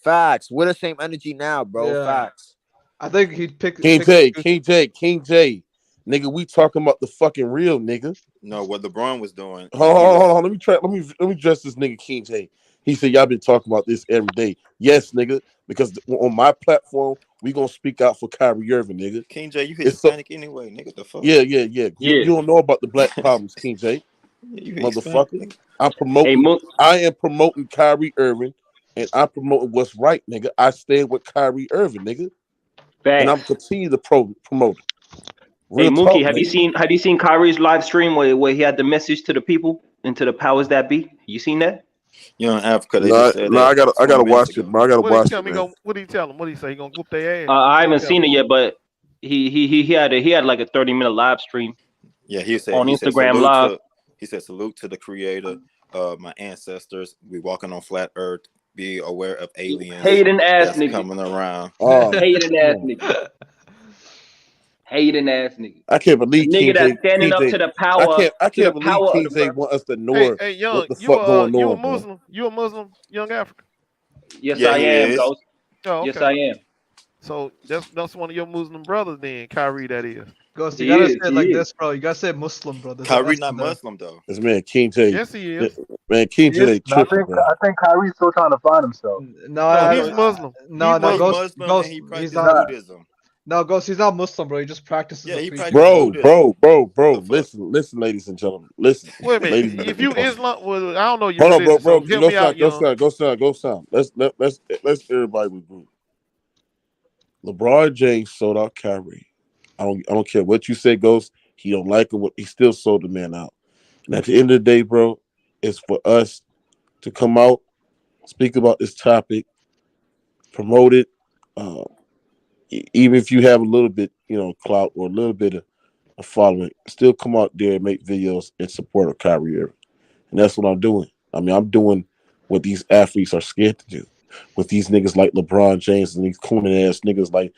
Facts. We're the same energy now, bro. Yeah. Facts. I think he picked King J. Nigga, we talking about the fucking real nigga. No, what LeBron was doing. Hold on. Let me address this nigga King J. He said y'all been talking about this every day. Yes, nigga, because on my platform we gonna speak out for Kyrie Irving, nigga. King J, you Hispanic anyway, nigga. The fuck? Yeah. You don't know about the black problems, King J. You Motherfucker. I am promoting Kyrie Irving, and I'm promoting what's right, nigga. I stand with Kyrie Irving, nigga. And I'm Facts. continue to promote it. Hey Real Mookie, talk, have you seen Kyrie's live stream where he had the message to the people and to the powers that be? You seen that? You know, in Africa, they No, just said that I gotta 20 minutes watch ago. it, bro. I gotta What he watch tell it, me? man. What he tell him? What he say? He gonna whoop their ass? I haven't seen it yet, but he had like a 30-minute live stream. Yeah, he said on Instagram salute Live. salute to the creator, my ancestors. We walking on flat earth. Be aware of aliens Hating ass that's nigga. coming around. Hating ass nigga. Hating ass nigga. I can't believe The nigga King J. that's standing up to the power. I to the can't believe power King of the J earth. want us to know Hey, Young, what the fuck going you a on, bro. Muslim? You a Muslim, young African? Yes, Yeah, I he am, is. Ghost. Oh, okay. Yes, I am. So that's one of your Muslim brothers, then Kyrie. That is. Ghost, you He gotta is, say it he like is. this, bro. You gotta say Muslim, bro. There's Kyrie an S not in there. Muslim though. This man King J. Yes, he is. Man, King He is, J. but tripping, bro. I think Kyrie's still trying to find himself. No, he's Muslim. No, He's no, He's Muslim. Muslim Ghost. and he He's practices not. Buddhism. No, Ghost. He's not Muslim, bro. He just practices. Yeah, the he preaching. practices Buddhism. Bro. Listen, ladies and gentlemen. Listen. Wait a minute. Ladies and If you gentlemen. Islam, well, I don't know your Hold on, religion, bro. so help me out, Go young. sound. Let's everybody regroup. LeBron James sold out Kyrie. I don't care what you say, Ghost. He don't like it. He still sold the man out. And at the end of the day, bro, it's for us to come out, speak about this topic, promote it. Even if you have a little bit, clout or a little bit of a following, still come out there and make videos in support of Kyrie Irving. And that's what I'm doing. I mean, I'm doing what these athletes are scared to do. With these niggas like LeBron James and these cooning ass niggas like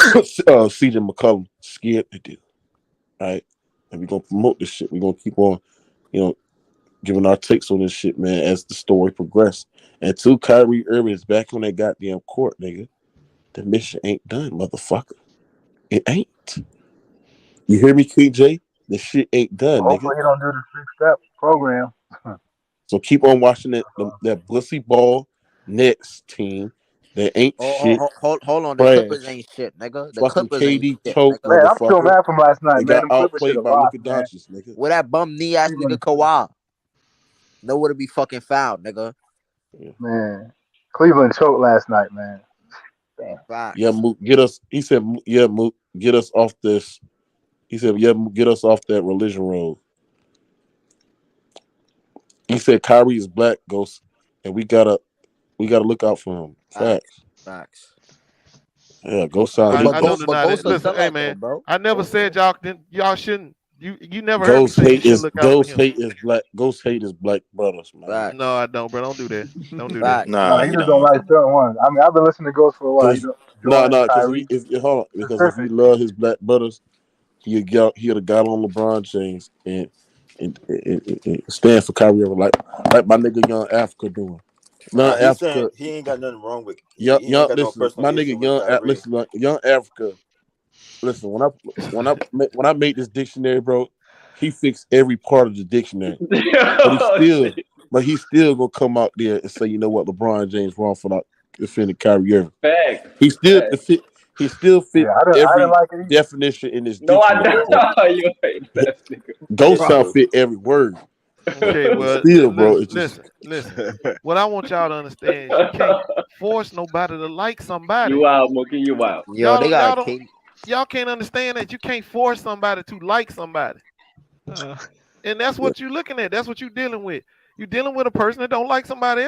CJ McCollum scared to do. Right? And we're gonna promote this shit. We're gonna keep on, giving our takes on this shit, man, as the story progresses. Until Kyrie Irving is back on that goddamn court, nigga, the mission ain't done, motherfucker. It ain't. You hear me, KJ? The shit ain't done, Hopefully nigga. he don't do the 6-step program. So keep on watching that bussy ball Nets team that ain't shit. Hold on. The Trash. Clippers ain't shit, nigga. The Fucking Clippers ain't KD shit, choke, nigga. Man, I'm still motherfucker. mad from last night, They man. got Them Clippers should outplayed have by lost, Luka man. Doncic, nigga. Where that bum knee ass nigga Kawhi? Nowhere to be fucking found, nigga. Man, Cleveland choked last night, man. Damn. Facts. Yeah, Mook, get us. He said, "Yeah, Mook, get us off this." He said, "Yeah, Mook, get us off that religion road." He said, "Kyrie is black, Ghost, and we gotta look out for him." Facts. Facts. Yeah, Ghost sound. I don't deny that. Listen, hey man, bro. I never said y'all shouldn't. You never heard me Ghost say you hate should is look out for him. black. Ghost hate is black brothers, man. Facts. No, I don't, bro. Don't do that. Don't do Facts. that. Nah, he just don't like certain ones. I mean, I've been listening to Ghost for a while. He don't, Jordan, Because Kyrie, if he loved his black brothers, he'd have got on LeBron James and stand for Kyrie Irving like my nigga Young Africa doing. Young He's saying Africa, he ain't got nothing wrong with. He young, ain't got no listen, personal my issue nigga with Kyrie. Young Africa. Listen, when I made this dictionary, bro, he fixed every part of the dictionary, but he still gonna come out there and say, you know what, LeBron James wrong for not defending Kyrie Irving. Facts. He still fit. He still fit I didn't every like it either. definition in this No, I dictionary, bro. don't. You ain't that nigga. Ghost sound fit every word. Okay, well, Still, bro, it's just listen. What I want y'all to understand is you can't force nobody to like somebody. You out, Mookie. You out. Yo, they got a king. Y'all can't understand that you can't force somebody to like somebody. And that's what you're looking at. That's what you're dealing with. You're dealing with a person that don't like somebody else.